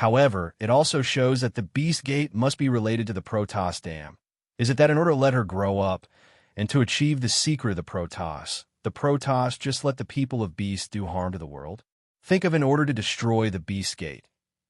However, it also shows that the Beast Gate must be related to the Protoss Dam. Is it that in order to let her grow up and to achieve the secret of the Protoss just let the people of Beast do harm to the world? Think of in order to destroy the Beast Gate.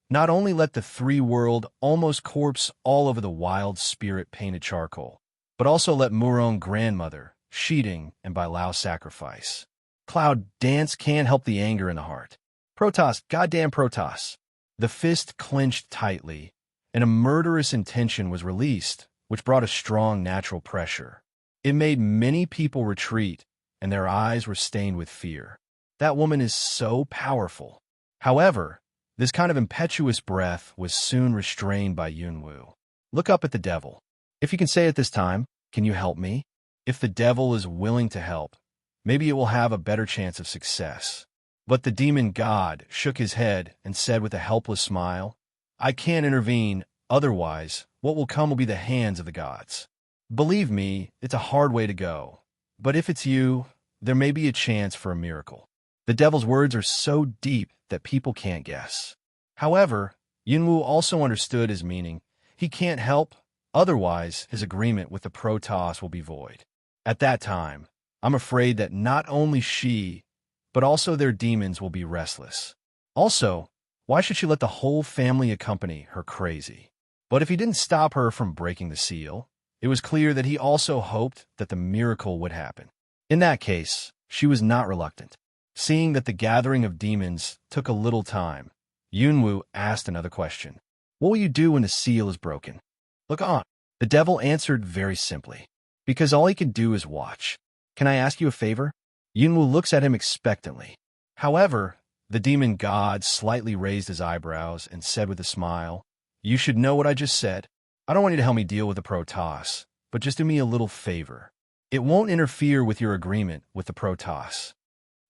Not only let the three-world almost corpse all over the wild spirit painted charcoal, but also let Murong grandmother, Sheeting, and Bailao sacrifice. Cloud Dance can't help the anger in the heart. Protoss, goddamn Protoss. The fist clenched tightly, and a murderous intention was released, which brought a strong natural pressure. It made many people retreat, and their eyes were stained with fear. That woman is so powerful. However, this kind of impetuous breath was soon restrained by Yunwu. Look up at the devil. If you can say it this time, can you help me? If the devil is willing to help, maybe it will have a better chance of success. But the demon god shook his head and said with a helpless smile, I can't intervene, otherwise, what will come will be the hands of the gods. Believe me, it's a hard way to go. But if it's you, there may be a chance for a miracle. The devil's words are so deep that people can't guess. However, Yunwu also understood his meaning. He can't help, otherwise his agreement with the Protoss will be void. At that time, I'm afraid that not only she, but also their demons will be restless. Also, why should she let the whole family accompany her crazy? But if he didn't stop her from breaking the seal, it was clear that he also hoped that the miracle would happen. In that case, she was not reluctant. Seeing that the gathering of demons took a little time, Yunwu asked another question. What will you do when the seal is broken? Look on. The devil answered very simply. Because all he can do is watch. Can I ask you a favor? Yunwu looks at him expectantly. However, the demon god slightly raised his eyebrows and said with a smile, You should know what I just said. I don't want you to help me deal with the Protoss, but just do me a little favor. It won't interfere with your agreement with the Protoss.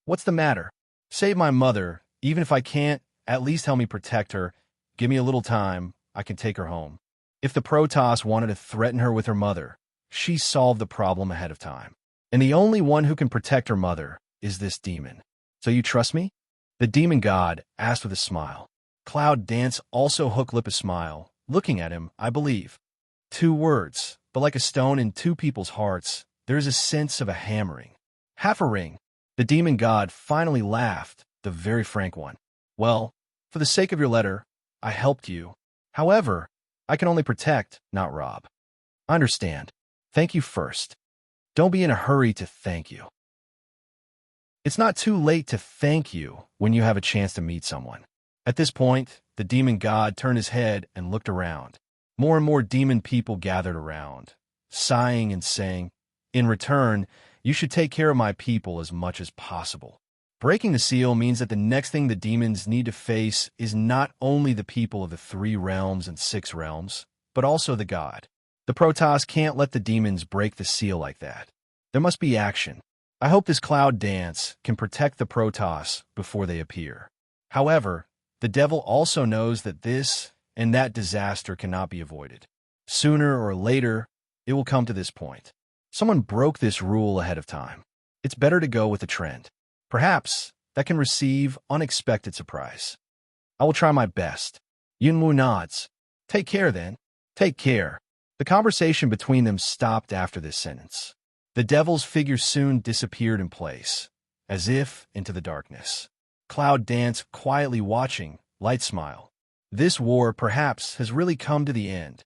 What's the matter? Save my mother. Even if I can't, at least help me protect her. Give me a little time. I can take her home. If the Protoss wanted to threaten her with her mother, she solved the problem ahead of time. And the only one who can protect her mother is this demon. So you trust me? The demon god asked with a smile. Cloud Dance also hook lip a smile, looking at him, I believe. 2 words, but like a stone in 2 people's hearts, there is a sense of a hammering. Half a ring. The demon god finally laughed, the very frank one. Well, for the sake of your letter, I helped you. However, I can only protect, not rob. I understand. Thank you first. Don't be in a hurry to thank you. It's not too late to thank you when you have a chance to meet someone. At this point, the demon god turned his head and looked around. More and more demon people gathered around, sighing and saying, In return, you should take care of my people as much as possible. Breaking the seal means that the next thing the demons need to face is not only the people of the 3 realms and 6 realms, but also the god. The Protoss can't let the demons break the seal like that. There must be action. I hope this Cloud Dance can protect the Protoss before they appear. However, the devil also knows that this and that disaster cannot be avoided. Sooner or later, it will come to this point. Someone broke this rule ahead of time. It's better to go with the trend. Perhaps that can receive unexpected surprise. I will try my best. Yunwu nods. Take care then. Take care. The conversation between them stopped after this sentence. The devil's figure soon disappeared in place, as if into the darkness. Cloud Dance quietly watching, light smile. This war perhaps has really come to the end.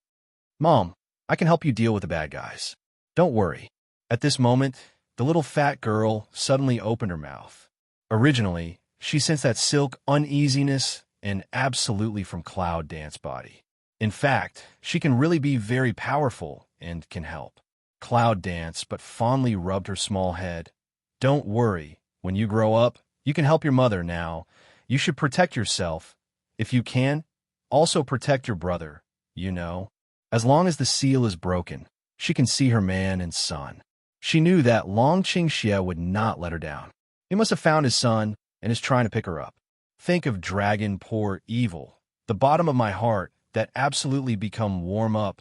Mom, I can help you deal with the bad guys. Don't worry. At this moment, the little fat girl suddenly opened her mouth. Originally, she sensed that silk uneasiness and absolutely from Cloud Dance body. In fact, she can really be very powerful and can help. Cloud Dance but fondly rubbed her small head. Don't worry. When you grow up, you can help your mother now. You should protect yourself. If you can, also protect your brother, you know. As long as the seal is broken, she can see her man and son. She knew that Long Qingxie would not let her down. He must have found his son and is trying to pick her up. Think of dragon poor evil. The bottom of my heart that absolutely become warm up.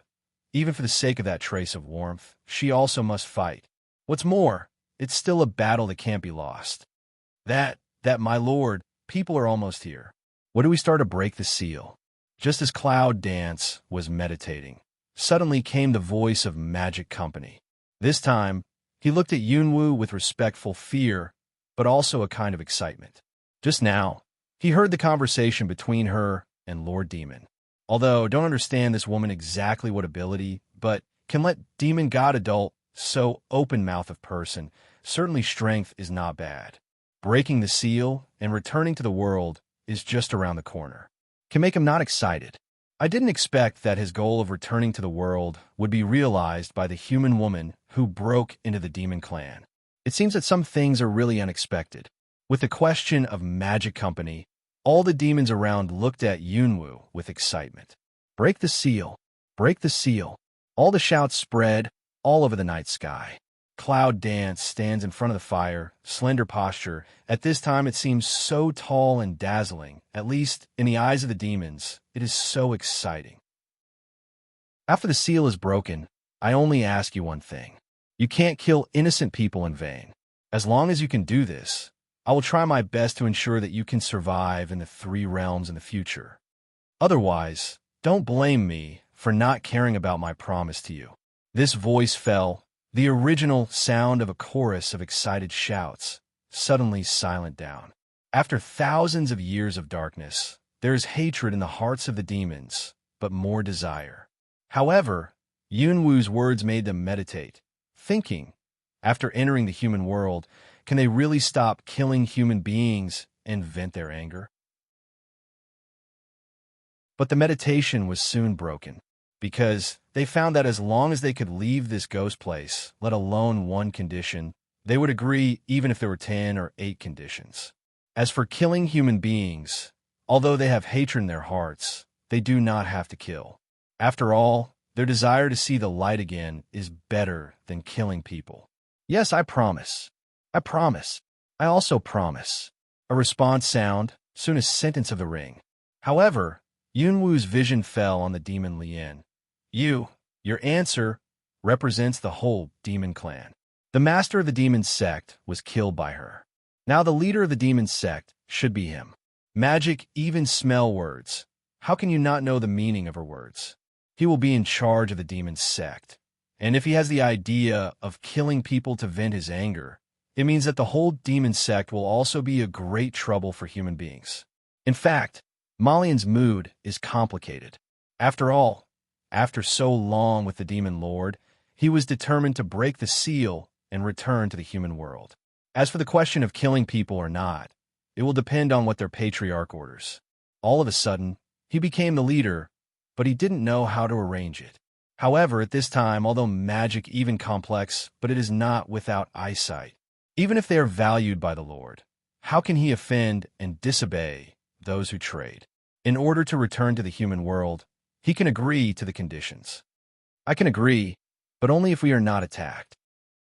Even for the sake of that trace of warmth, she also must fight. What's more, it's still a battle that can't be lost. That, my lord, people are almost here. What do we start to break the seal? Just as Cloud Dance was meditating, suddenly came the voice of Magic Company. This time, he looked at Yunwu with respectful fear, but also a kind of excitement. Just now, he heard the conversation between her and Lord Demon. Although, don't understand this woman exactly what ability, but can let Demon God Adult so open-mouth of person, certainly strength is not bad. Breaking the seal and returning to the world is just around the corner. Can make him not excited. I didn't expect that his goal of returning to the world would be realized by the human woman who broke into the demon clan. It seems that some things are really unexpected. With the question of Magic Company, all the demons around looked at Yunwu with excitement. Break the seal! Break the seal! All the shouts spread all over the night sky. Cloud Dance stands in front of the fire, slender posture. At this time it seems so tall and dazzling, at least in the eyes of the demons. It is so exciting. After the seal is broken, I only ask you one thing. You can't kill innocent people in vain. As long as you can do this, I will try my best to ensure that you can survive in the 3 realms in the future. Otherwise, don't blame me for not caring about my promise to you. This voice fell, the original sound of a chorus of excited shouts, suddenly silent down. After thousands of years of darkness, there is hatred in the hearts of the demons, but more desire. However, Yunwu's words made them meditate, thinking, after entering the human world, can they really stop killing human beings and vent their anger? But the meditation was soon broken, because they found that as long as they could leave this ghost place, let alone one condition, they would agree even if there were 10 or 8 conditions. As for killing human beings, although they have hatred in their hearts, they do not have to kill. After all, their desire to see the light again is better than killing people. Yes, I promise. I promise. I also promise. A response sound, soon as sentence of the ring. However, Yunwu's vision fell on the demon Lien. Your answer represents the whole demon clan. The master of the demon sect was killed by her. Now the leader of the demon sect should be him. Magic even smell words. How can you not know the meaning of her words? He will be in charge of the demon sect. And if he has the idea of killing people to vent his anger, it means that the whole demon sect will also be a great trouble for human beings. In fact, Malian's mood is complicated. After all, after so long with the demon lord, he was determined to break the seal and return to the human world. As for the question of killing people or not, it will depend on what their patriarch orders. All of a sudden, he became the leader, but he didn't know how to arrange it. However, at this time, although magic even complex, but it is not without eyesight. Even if they are valued by the Lord, how can he offend and disobey those who trade? In order to return to the human world, he can agree to the conditions. I can agree, but only if we are not attacked.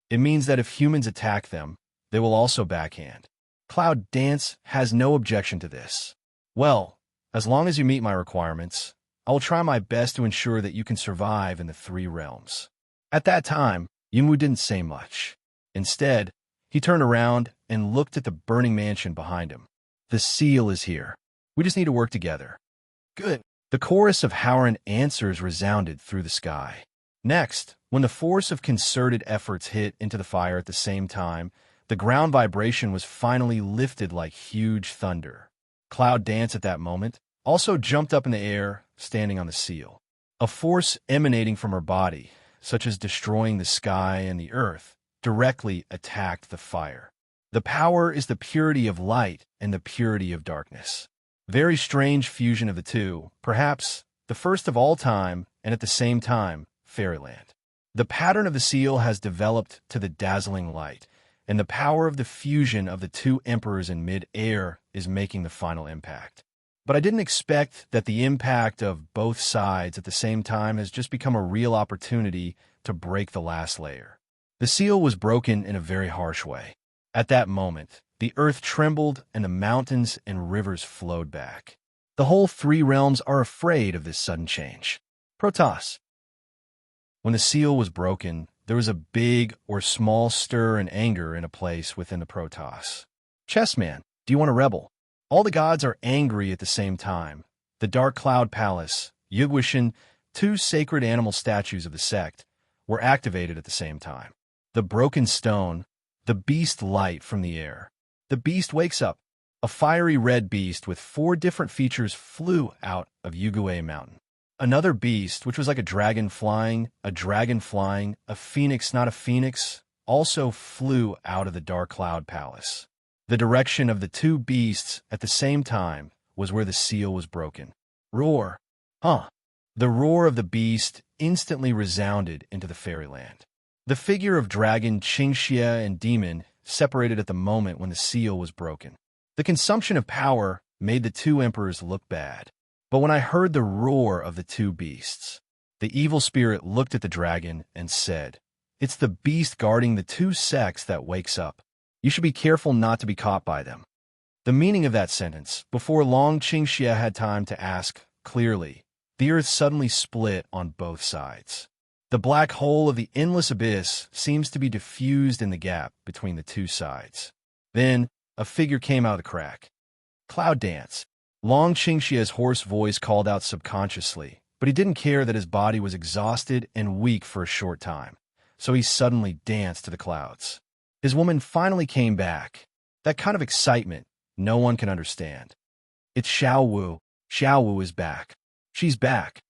It means that if humans attack them, they will also backhand. Cloud Dance has no objection to this. Well, as long as you meet my requirements, I will try my best to ensure that you can survive in the 3 realms. At that time, Yunwu didn't say much. Instead, he turned around and looked at the burning mansion behind him. The seal is here. We just need to work together. Good. The chorus of Howran answers resounded through the sky. Next, when the force of concerted efforts hit into the fire at the same time, the ground vibration was finally lifted like huge thunder. Cloud Dance at that moment also jumped up in the air, standing on the seal. A force emanating from her body, such as destroying the sky and the earth, directly attacked the fire. The power is the purity of light and the purity of darkness. Very strange fusion of the two, perhaps the first of all time and at the same time, fairyland. The pattern of the seal has developed to the dazzling light, and the power of the fusion of the 2 emperors in mid-air is making the final impact. But I didn't expect that the impact of both sides at the same time has just become a real opportunity to break the last layer. The seal was broken in a very harsh way. At that moment, the earth trembled and the mountains and rivers flowed back. The whole 3 realms are afraid of this sudden change. Protoss. When the seal was broken, there was a big or small stir and anger in a place within the Protoss. Chessman, do you want to rebel? All the gods are angry at the same time, the Dark Cloud Palace, Yugwishin, two sacred animal statues of the sect, were activated at the same time. The broken stone, the beast light from the air. The beast wakes up. A fiery red beast with 4 different features flew out of Yugue Mountain. Another beast, which was like a dragon flying, a phoenix not a phoenix, also flew out of the Dark Cloud Palace. The direction of the 2 beasts at the same time was where the seal was broken. Roar! Huh! The roar of the beast instantly resounded into the fairyland. The figure of dragon Qingxia and demon separated at the moment when the seal was broken. The consumption of power made the 2 emperors look bad. But when I heard the roar of the 2 beasts, the evil spirit looked at the dragon and said, "It's the beast guarding the 2 sects that wakes up. You should be careful not to be caught by them." The meaning of that sentence, before long Qingxia had time to ask clearly, the earth suddenly split on both sides. The black hole of the endless abyss seems to be diffused in the gap between the 2 sides. Then, a figure came out of the crack. Cloud dance. Long Qingxia's hoarse voice called out subconsciously, but he didn't care that his body was exhausted and weak for a short time, so he suddenly danced to the clouds. His woman finally came back. That kind of excitement no one can understand. It's Xiao Wu. Xiao Wu is back. She's back.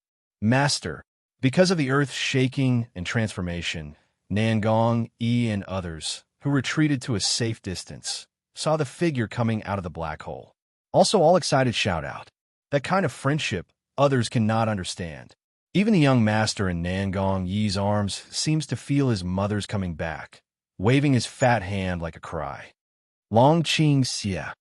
Master. Because of the earth's shaking and transformation, Nangong, Yi, and others, who retreated to a safe distance, saw the figure coming out of the black hole. Also all excited shout out. That kind of friendship others cannot understand. Even the young master in Nangong Yi's arms seems to feel his mother's coming back, waving his fat hand like a cry. Long Qingxia.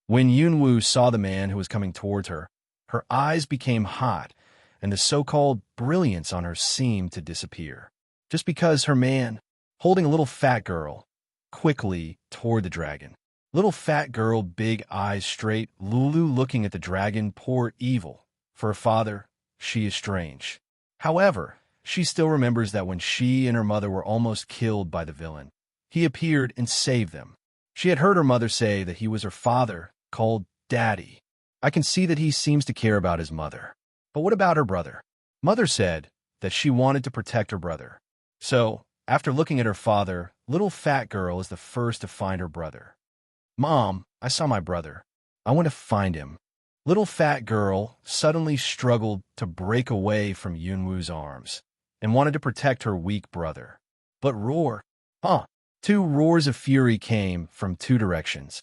When Yunwu saw the man who was coming towards her, her eyes became hot, and the so-called brilliance on her seemed to disappear. Just because her man, holding a little fat girl, quickly toward the dragon. Little fat girl, big eyes straight, Lulu looking at the dragon, poor evil. For her father, she is strange. However, she still remembers that when she and her mother were almost killed by the villain, he appeared and saved them. She had heard her mother say that he was her father, called Daddy. I can see that he seems to care about his mother. But what about her brother? Mother said that she wanted to protect her brother. So, after looking at her father, little fat girl is the first to find her brother. Mom, I saw my brother. I want to find him. Little fat girl suddenly struggled to break away from Yunwu's arms and wanted to protect her weak brother. But roar! Huh! 2 roars of fury came from 2 directions.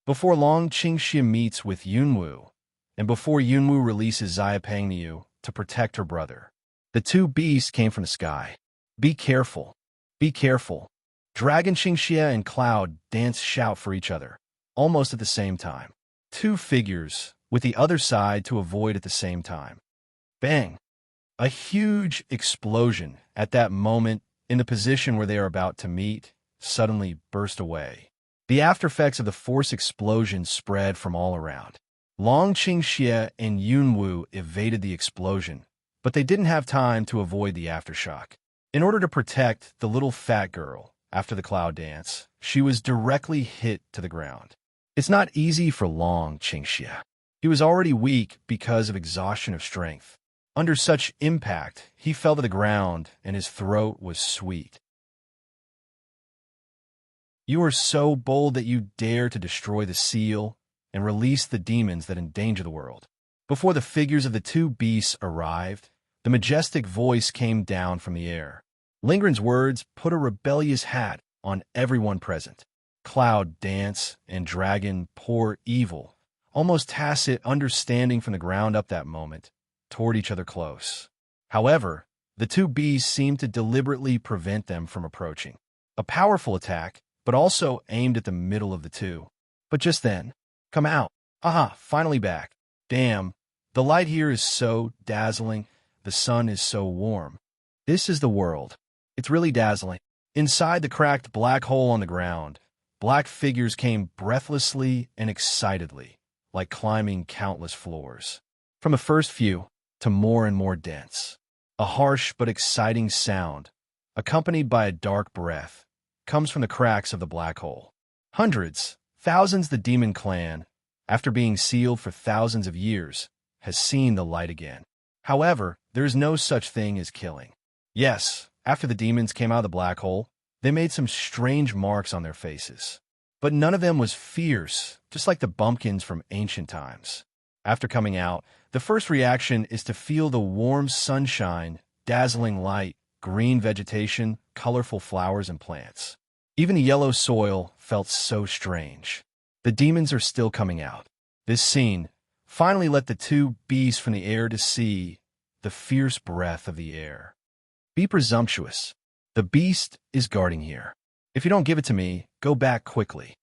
Before long, Qingxia meets with Yunwu, and before Yunwu releases Xiaopeng Niu to protect her brother, the 2 beasts came from the sky. Be careful. Be careful. Dragon Qingxia and Cloud dance shout for each other, almost at the same time. 2 figures, with the other side to avoid at the same time. Bang! A huge explosion at that moment in the position where they are about to meet suddenly burst away. The aftereffects of the force explosion spread from all around. Long Qingxia and Yunwu evaded the explosion, but they didn't have time to avoid the aftershock. In order to protect the little fat girl after the cloud dance, she was directly hit to the ground. It's not easy for Long Qingxia. He was already weak because of exhaustion of strength. Under such impact, he fell to the ground and his throat was sweet. You are so bold that you dare to destroy the seal and release the demons that endanger the world. Before the figures of the 2 beasts arrived, the majestic voice came down from the air. Lingren's words put a rebellious hat on everyone present. Cloud dance and dragon pour evil, almost tacit understanding from the ground up that moment, toward each other close. However, the 2 beasts seemed to deliberately prevent them from approaching. A powerful attack, but also aimed at the middle of the 2. But just then, come out. Aha, finally back. Damn, the light here is so dazzling. The sun is so warm. This is the world. It's really dazzling. Inside the cracked black hole on the ground, black figures came breathlessly and excitedly, like climbing countless floors. From the first few to more and more dense. A harsh but exciting sound, accompanied by a dark breath, comes from the cracks of the black hole. Hundreds, thousands the demon clan, after being sealed for thousands of years, has seen the light again. However, there is no such thing as killing. Yes, after the demons came out of the black hole, they made some strange marks on their faces. But none of them was fierce, just like the bumpkins from ancient times. After coming out, the first reaction is to feel the warm sunshine, dazzling light, green vegetation, colorful flowers and plants. Even the yellow soil felt so strange. The demons are still coming out. This scene finally let the two beasts from the air to see the fierce breath of the air. Be presumptuous. The beast is guarding here. If you don't give it to me, go back quickly.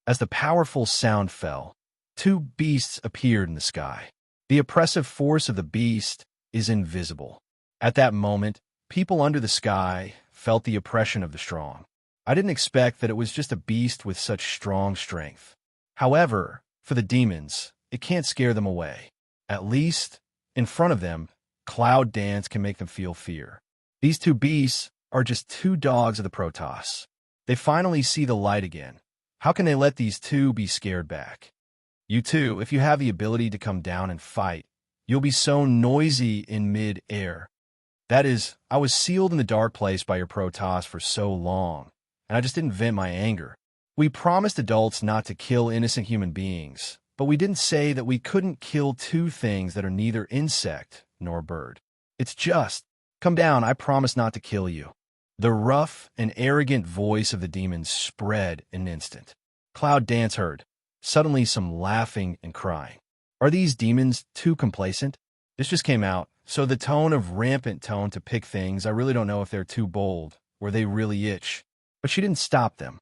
As the powerful sound fell, two beasts appeared in the sky. The oppressive force of the beast is invisible. At that moment, people under the sky felt the oppression of the strong. I didn't expect that it was just a beast with such strong strength. However, for the demons, it can't scare them away. At least, in front of them, Cloud Dance can make them feel fear. These two beasts are just two dogs of the Protoss. They finally see the light again. How can they let these two be scared back? You too, if you have the ability to come down and fight, you'll be so noisy in mid-air. That is, I was sealed in the dark place by your Protoss for so long, and I just didn't vent my anger. We promised adults not to kill innocent human beings, but we didn't say that we couldn't kill two things that are neither insect nor bird. It's just, come down, I promise not to kill you. The rough and arrogant voice of the demons spread in an instant. Cloud Dance heard. Suddenly some laughing and crying. Are these demons too complacent? This just came out, so the tone of rampant tone to pick things, I really don't know if they're too bold, or they really itch. But she didn't stop them.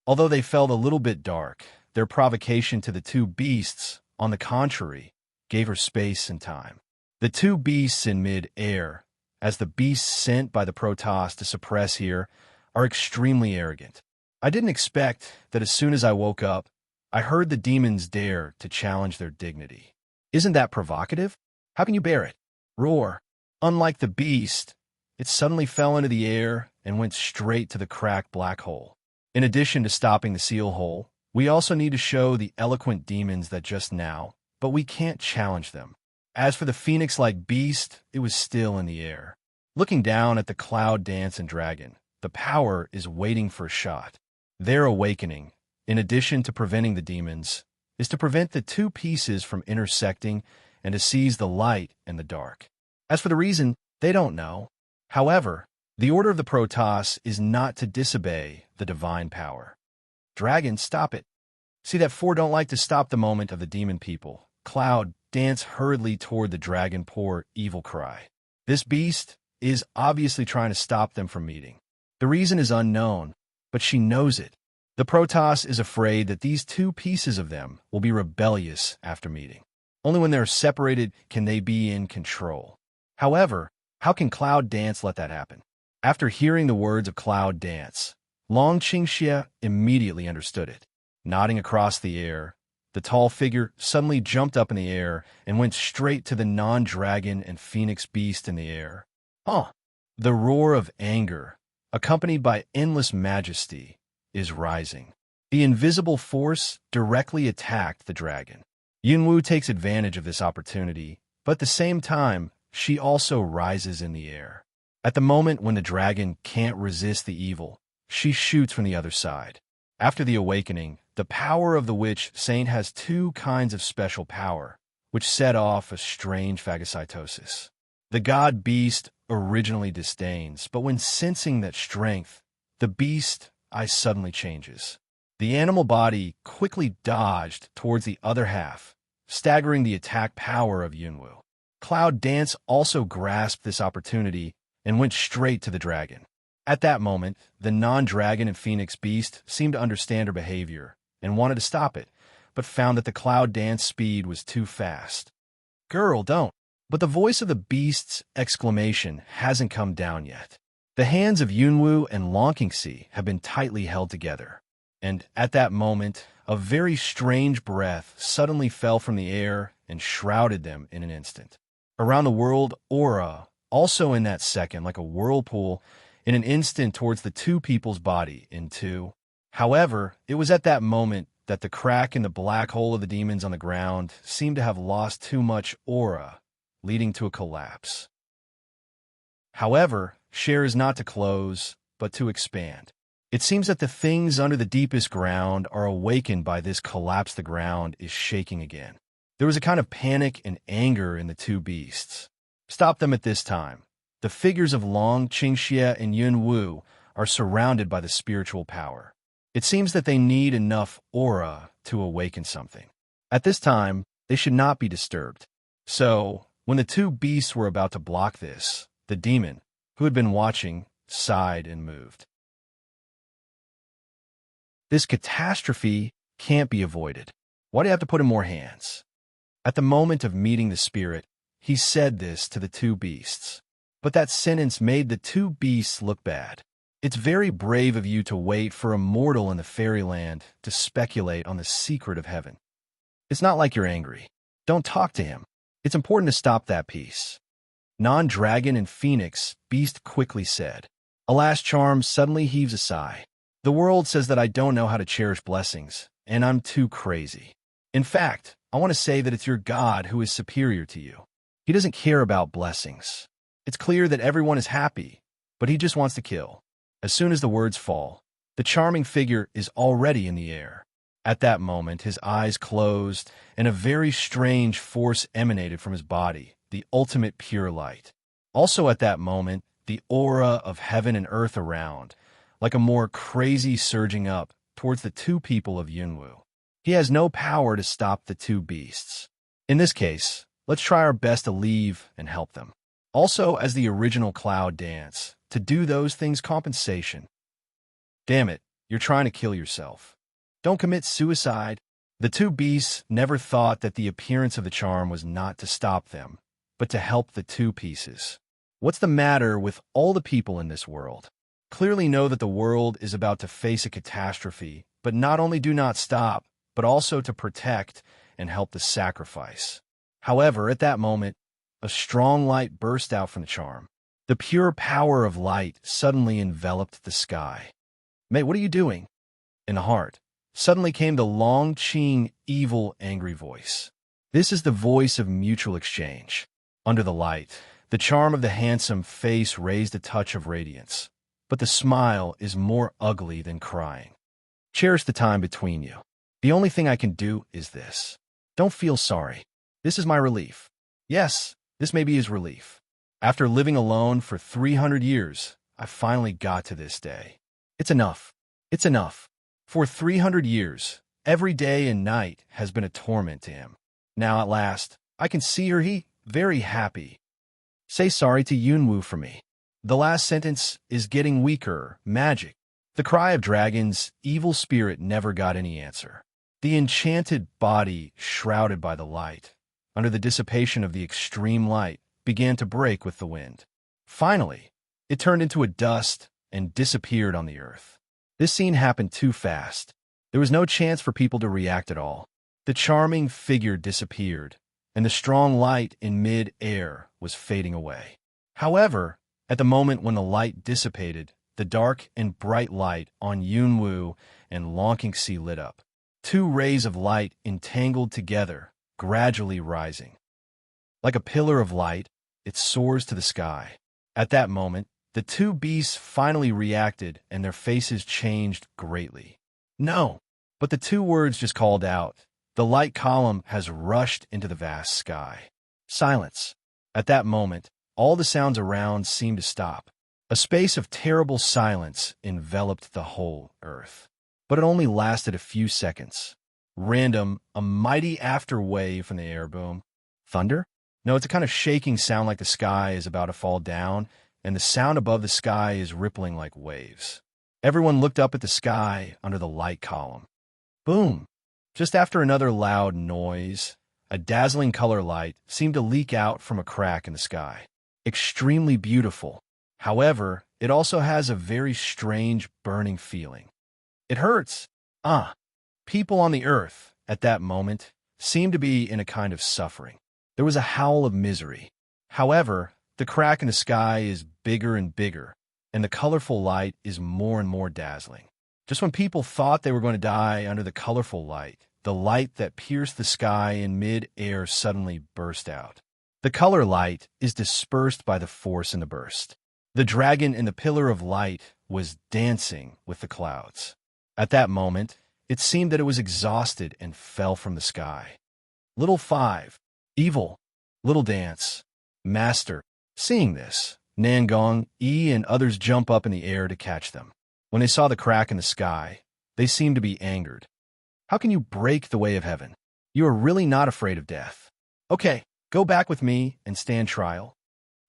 Although they felt a little bit dark, their provocation to the two beasts, on the contrary, gave her space and time. The two beasts in mid-air, as the beasts sent by the Protoss to suppress here, are extremely arrogant. I didn't expect that as soon as I woke up, I heard the demons dare to challenge their dignity. Isn't that provocative? How can you bear it? Roar. Unlike the beast, it suddenly fell into the air and went straight to the cracked black hole. In addition to stopping the seal hole, we also need to show the eloquent demons that just now, but we can't challenge them. As for the phoenix-like beast, it was still in the air. Looking down at the Cloud Dance and Dragon, the power is waiting for a shot. Their awakening, in addition to preventing the demons, is to prevent the two pieces from intersecting and to seize the light and the dark. As for the reason, they don't know. However, the order of the Protoss is not to disobey the divine power. Dragon, stop it. See that four don't like to stop the moment of the demon people. Cloud Dance hurriedly toward the dragon poor evil cry. This beast is obviously trying to stop them from meeting. The reason is unknown, but she knows it. The Protoss is afraid that these two pieces of them will be rebellious after meeting. Only when they're separated can they be in control. However, how can Cloud Dance let that happen? After hearing the words of Cloud Dance, Long Qingxia immediately understood it. Nodding across the air, the tall figure suddenly jumped up in the air and went straight to the non-dragon and phoenix beast in the air. The roar of anger, accompanied by endless majesty, is rising. The invisible force directly attacked the dragon. Yunwu takes advantage of this opportunity, but at the same time, she also rises in the air. At the moment when the dragon can't resist the evil, she shoots from the other side. After the awakening, the power of the witch saint has two kinds of special power, which set off a strange phagocytosis. The god beast originally disdains, but when sensing that strength, the beast eye suddenly changes. The animal body quickly dodged towards the other half, staggering the attack power of Yunwu. Cloud Dance also grasped this opportunity and went straight to the dragon. At that moment, the non-dragon and phoenix beast seemed to understand her behavior and wanted to stop it, but found that the Cloud Dance speed was too fast. Girl, don't. But the voice of the beast's exclamation hasn't come down yet. The hands of Yunwu and Long Qingxia have been tightly held together, and at that moment, a very strange breath suddenly fell from the air and shrouded them in an instant. Around the world, aura, also in that second, like a whirlpool, in an instant towards the two people's body in two. However, it was at that moment that the crack in the black hole of the demons on the ground seemed to have lost too much aura, leading to a collapse. However, share is not to close, but to expand. It seems that the things under the deepest ground are awakened by this collapse. The ground is shaking again. There was a kind of panic and anger in the two beasts. Stop them at this time. The figures of Long, Qingxie, and Yunwu are surrounded by the spiritual power. It seems that they need enough aura to awaken something. At this time, they should not be disturbed. So, when the two beasts were about to block this, the demon, who had been watching, sighed and moved. This catastrophe can't be avoided. Why do you have to put in more hands? At the moment of meeting the spirit, he said this to the two beasts. But that sentence made the two beasts look bad. It's very brave of you to wait for a mortal in the fairyland to speculate on the secret of heaven. It's not like you're angry. Don't talk to him. It's important to stop that piece. Non-dragon and phoenix, beast quickly said. Alas, Charm suddenly heaves a sigh. The world says that I don't know how to cherish blessings, and I'm too crazy. In fact, I want to say that it's your God who is superior to you. He doesn't care about blessings. It's clear that everyone is happy, but he just wants to kill. As soon as the words fall, the charming figure is already in the air. At that moment, his eyes closed, and a very strange force emanated from his body, the ultimate pure light. Also at that moment, the aura of heaven and earth around, like a more crazy surging up towards the two people of Yunwu. He has no power to stop the two beasts. In this case, let's try our best to leave and help them. Also, as the original cloud dance, to do those things compensation. Damn it, you're trying to kill yourself. Don't commit suicide. The two beasts never thought that the appearance of the charm was not to stop them, but to help the two pieces. What's the matter with all the people in this world? Clearly know that the world is about to face a catastrophe, but not only do not stop, but also to protect and help the sacrifice. However, at that moment, a strong light burst out from the charm. The pure power of light suddenly enveloped the sky. Mate, what are you doing? In the heart, suddenly came the Long Qing evil, angry voice. This is the voice of mutual exchange. Under the light, the charm of the handsome face raised a touch of radiance, but the smile is more ugly than crying. Cherish the time between you. The only thing I can do is this. Don't feel sorry. This is my relief. Yes, this may be his relief. After living alone for 300 years, I finally got to this day. It's enough. It's enough. For 300 years, every day and night has been a torment to him. Now at last, I can see her. He very happy. Say sorry to Yunwu for me. The last sentence is getting weaker. Magic. The cry of dragons, evil spirit never got any answer. The enchanted body, shrouded by the light, under the dissipation of the extreme light, began to break with the wind. Finally, it turned into a dust and disappeared on the earth. This scene happened too fast. There was no chance for people to react at all. The charming figure disappeared, and the strong light in mid-air was fading away. However, at the moment when the light dissipated, the dark and bright light on Yunwu and Long Qingxie lit up. Two rays of light entangled together, gradually rising. Like a pillar of light, it soars to the sky. At that moment, the two beasts finally reacted and their faces changed greatly. No, but the two words just called out. The light column has rushed into the vast sky. Silence. At that moment, all the sounds around seemed to stop. A space of terrible silence enveloped the whole earth. But it only lasted a few seconds. Random, a mighty afterwave from the air boom. Thunder? No, it's a kind of shaking sound like the sky is about to fall down, and the sound above the sky is rippling like waves. Everyone looked up at the sky under the light column. Boom! Just after another loud noise, a dazzling color light seemed to leak out from a crack in the sky. Extremely beautiful. However, it also has a very strange burning feeling. It hurts. People on the earth, at that moment, seemed to be in a kind of suffering. There was a howl of misery. However, the crack in the sky is bigger and bigger, and the colorful light is more and more dazzling. Just when people thought they were going to die under the colorful light, the light that pierced the sky in mid-air suddenly burst out. The color light is dispersed by the force in the burst. The dragon in the pillar of light was dancing with the clouds. At that moment, it seemed that it was exhausted and fell from the sky. Little 5, evil, little dance, master. Seeing this, Nangong, E, and others jump up in the air to catch them. When they saw the crack in the sky, they seemed to be angered. How can you break the way of heaven? You are really not afraid of death. Okay, go back with me and stand trial.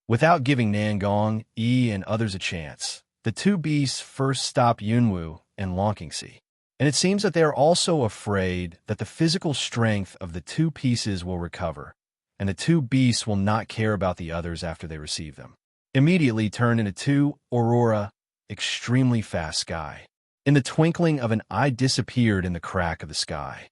Without giving Nangong, E, and others a chance, the two beasts first stop Yunwu and Lonkingsi. And it seems that they are also afraid that the physical strength of the two pieces will recover, and the two beasts will not care about the others after they receive them. Immediately turned into two aurora, extremely fast sky. In the twinkling of an eye disappeared in the crack of the sky.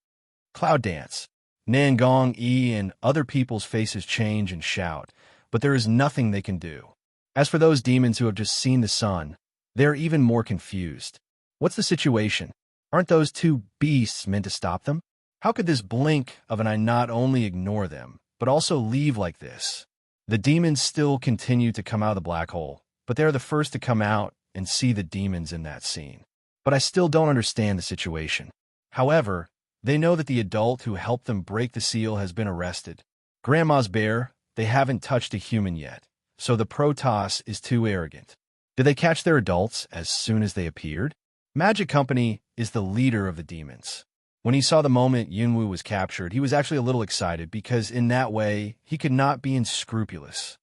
Cloud dance. Nangong, E, and other people's faces change and shout, but there is nothing they can do. As for those demons who have just seen the sun, they are even more confused. What's the situation? Aren't those two beasts meant to stop them? How could this blink of an eye not only ignore them, but also leave like this? The demons still continue to come out of the black hole, but they are the first to come out and see the demons in that scene. But I still don't understand the situation. However, they know that the adult who helped them break the seal has been arrested. Grandma's bear, they haven't touched a human yet, so the Protoss is too arrogant. Did they catch their adults as soon as they appeared? Magic Company is the leader of the demons. When he saw the moment Yunwu was captured, he was actually a little excited because in that way, he could not be unscrupulous.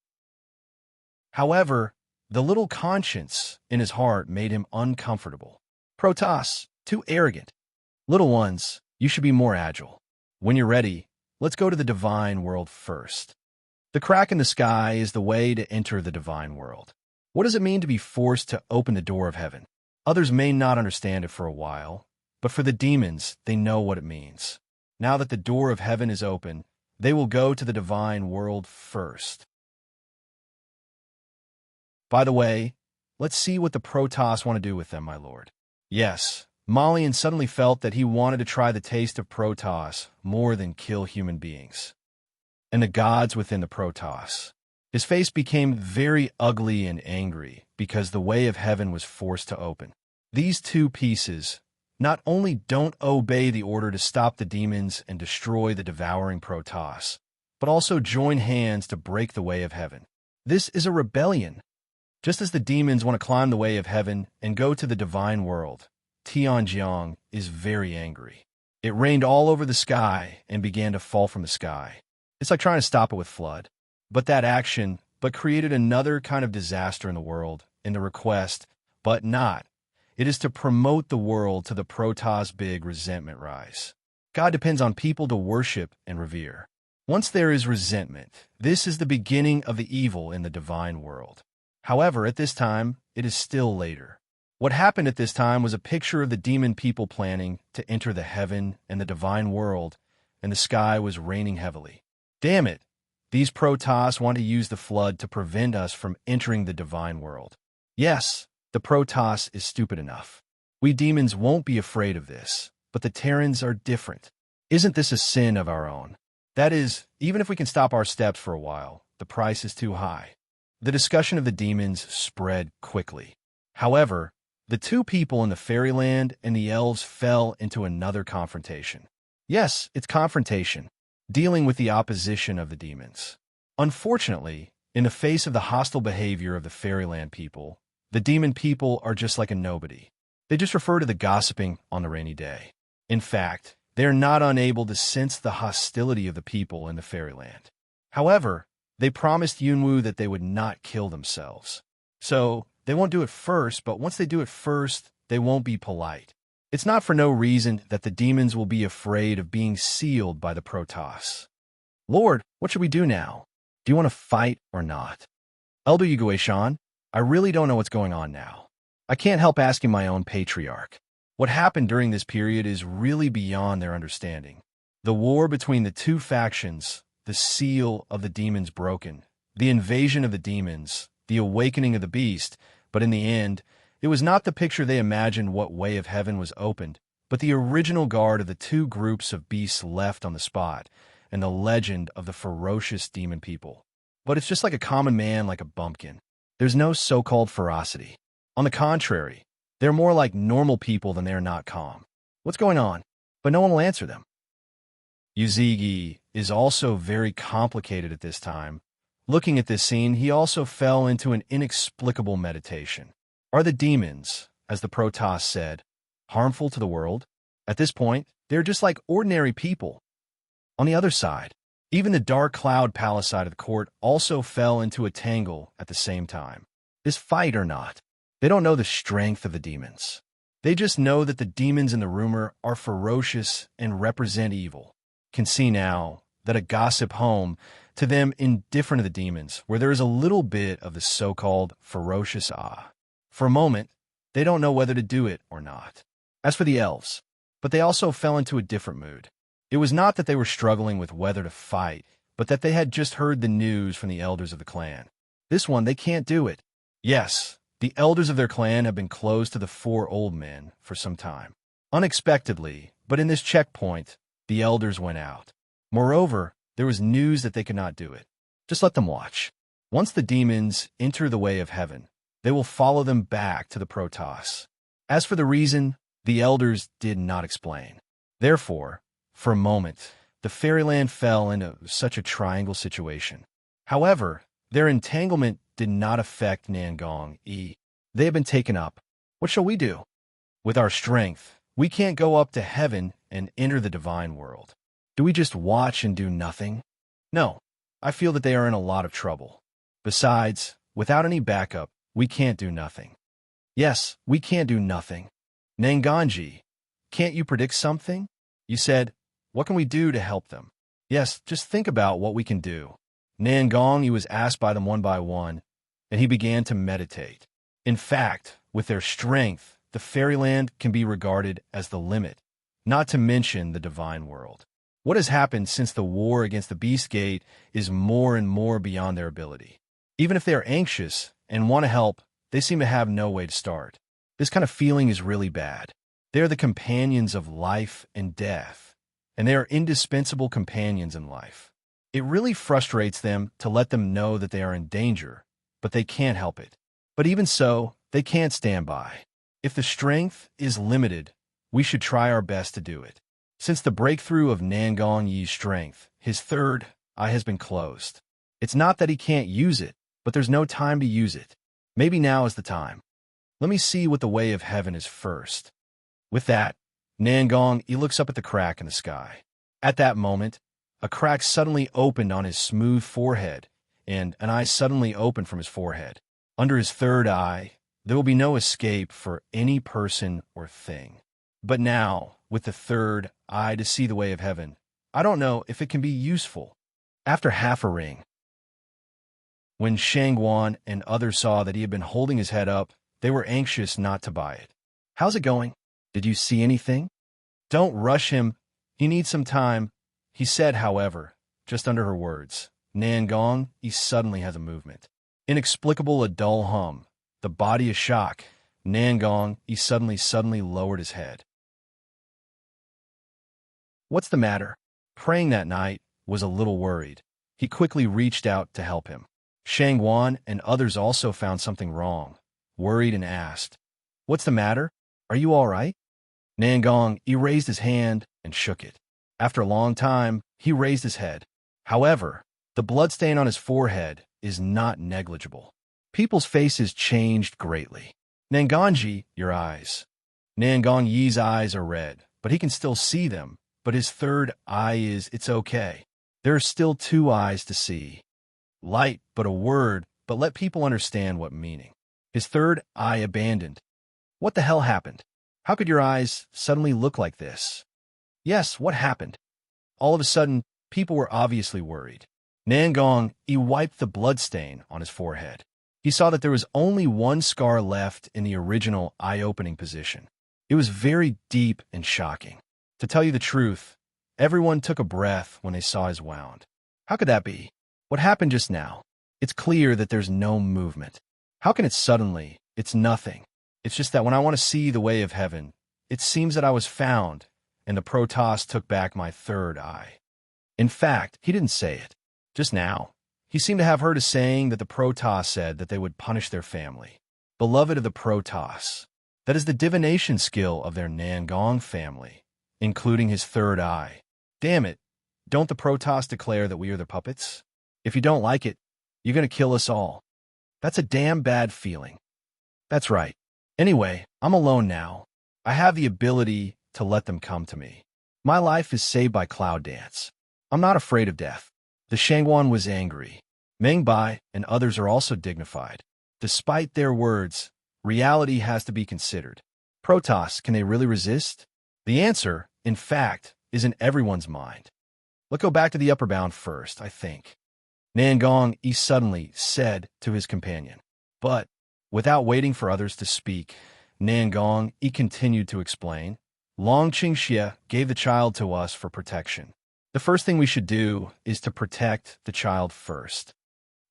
However, the little conscience in his heart made him uncomfortable. Protoss, too arrogant. Little ones, you should be more agile. When you're ready, let's go to the divine world first. The crack in the sky is the way to enter the divine world. What does it mean to be forced to open the door of heaven? Others may not understand it for a while, but for the demons, they know what it means. Now that the door of heaven is open, they will go to the divine world first. By the way, let's see what the Protoss want to do with them, my lord. Yes, Malian suddenly felt that he wanted to try the taste of Protoss more than kill human beings. And the gods within the Protoss. His face became very ugly and angry because the way of heaven was forced to open. These two pieces not only don't obey the order to stop the demons and destroy the devouring Protoss, but also join hands to break the way of heaven. This is a rebellion. Just as the demons want to climb the way of heaven and go to the divine world, Tianjiang is very angry. It rained all over the sky and began to fall from the sky. It's like trying to stop it with flood. But that action created another kind of disaster in the world, in the request, but not. It is to promote the world to the Protoss' big resentment rise. God depends on people to worship and revere. Once there is resentment, this is the beginning of the evil in the divine world. However, at this time, it is still later. What happened at this time was a picture of the demon people planning to enter the heaven and the divine world, and the sky was raining heavily. Damn it! These Protoss want to use the flood to prevent us from entering the divine world. Yes, the Protoss is stupid enough. We demons won't be afraid of this, but the Terrans are different. Isn't this a sin of our own? That is, even if we can stop our steps for a while, the price is too high. The discussion of the demons spread quickly. However, the two people in the fairyland and the elves fell into another confrontation. Yes, it's confrontation. Dealing with the opposition of the demons. Unfortunately, in the face of the hostile behavior of the fairyland people, the demon people are just like a nobody. They just refer to the gossiping on the rainy day. In fact, they are not unable to sense the hostility of the people in the fairyland. However, they promised Yunwu that they would not kill themselves. So, they won't do it first, but once they do it first, they won't be polite. It's not for no reason that the demons will be afraid of being sealed by the Protoss. Lord, what should we do now? Do you want to fight or not? Elder Yuguishan, I really don't know what's going on now. I can't help asking my own patriarch. What happened during this period is really beyond their understanding. The war between the two factions, the seal of the demons broken, the invasion of the demons, the awakening of the beast, but in the end, It was not the picture they imagined what way of heaven was opened, but the original guard of the two groups of beasts left on the spot, and the legend of the ferocious demon people. But it's just like a common man, like a bumpkin. There's no so-called ferocity. On the contrary, they're more like normal people than they are not calm. What's going on? But no one will answer them. Yuzigi is also very complicated at this time. Looking at this scene, he also fell into an inexplicable meditation. Are the demons, as the Protoss said, harmful to the world? At this point, they're just like ordinary people. On the other side, even the dark cloud palace side of the court also fell into a tangle at the same time. Is fight or not? They don't know the strength of the demons. They just know that the demons in the rumor are ferocious and represent evil. Can see now that a gossip home to them indifferent of the demons, where there is a little bit of the so-called ferocious awe. For a moment, they don't know whether to do it or not. As for the elves, but they also fell into a different mood. It was not that they were struggling with whether to fight, but that they had just heard the news from the elders of the clan. This one, they can't do it. Yes, the elders of their clan have been closed to the four old men for some time. Unexpectedly, but in this checkpoint, the elders went out. Moreover, there was news that they could not do it. Just let them watch. Once the demons enter the way of heaven, they will follow them back to the Protoss. As for the reason, the elders did not explain. Therefore, for a moment, the fairyland fell into such a triangle situation. However, their entanglement did not affect Nangong E. They have been taken up. What shall we do? With our strength, we can't go up to heaven and enter the divine world. Do we just watch and do nothing? No, I feel that they are in a lot of trouble. Besides, without any backup, we can't do nothing. Yes, we can't do nothing. Nanganji, can't you predict something? You said, what can we do to help them? Yes, just think about what we can do. Nangong, he was asked by them one by one, and he began to meditate. In fact, with their strength, the fairyland can be regarded as the limit, not to mention the divine world. What has happened since the war against the Beast Gate is more and more beyond their ability. Even if they are anxious and want to help, they seem to have no way to start. This kind of feeling is really bad. They are the companions of life and death, and they are indispensable companions in life. It really frustrates them to let them know that they are in danger, but they can't help it. But even so, they can't stand by. If the strength is limited, we should try our best to do it. Since the breakthrough of Nangong Yi's strength, his third eye has been closed. It's not that he can't use it, but there's no time to use it. Maybe now is the time. Let me see what the way of heaven is first. With that, Nangong, he looks up at the crack in the sky. At that moment, a crack suddenly opened on his smooth forehead, and an eye suddenly opened from his forehead. Under his third eye, there will be no escape for any person or thing. But now, with the third eye to see the way of heaven, I don't know if it can be useful. After half a ring, when Shangguan and others saw that he had been holding his head up, they were anxious not to buy it. How's it going? Did you see anything? Don't rush him. He needs some time, he said, however, just under her words. Nangong, he suddenly has a movement. Inexplicable, a dull hum. The body of shock. Nangong, he suddenly lowered his head. What's the matter? Praying that night was a little worried. He quickly reached out to help him. Shangguan and others also found something wrong, worried and asked, what's the matter? Are you all right? Nangong, he raised his hand and shook it. After a long time, he raised his head. However, the bloodstain on his forehead is not negligible. People's faces changed greatly. Nanganji, your eyes. Nangong Yi's eyes are red, but he can still see them, but his third eye it's okay. There are still two eyes to see. Light, but a word, but let people understand what meaning. His third eye abandoned. What the hell happened? How could your eyes suddenly look like this? Yes, what happened? All of a sudden, people were obviously worried. Nangong, he wiped the bloodstain on his forehead. He saw that there was only one scar left in the original eye-opening position. It was very deep and shocking. To tell you the truth, everyone took a breath when they saw his wound. How could that be? What happened just now? It's clear that there's no movement. How can it suddenly? It's nothing. It's just that when I want to see the way of heaven, it seems that I was found, and the Protoss took back my third eye. In fact, he didn't say it. Just now, he seemed to have heard a saying that the Protoss said that they would punish their family. Beloved of the Protoss. That is the divination skill of their Nangong family, including his third eye. Damn it, don't the Protoss declare that we are their puppets? If you don't like it, you're going to kill us all. That's a damn bad feeling. That's right. Anyway, I'm alone now. I have the ability to let them come to me. My life is saved by Cloud Dance. I'm not afraid of death. The Shangguan was angry. Meng Bai and others are also dignified. Despite their words, reality has to be considered. Protoss, can they really resist? The answer, in fact, is in everyone's mind. Let's go back to the upper bound first, I think. Nangong Yi suddenly said to his companion. But, without waiting for others to speak, Nangong Yi continued to explain. Long Qingxie gave the child to us for protection. The first thing we should do is to protect the child first.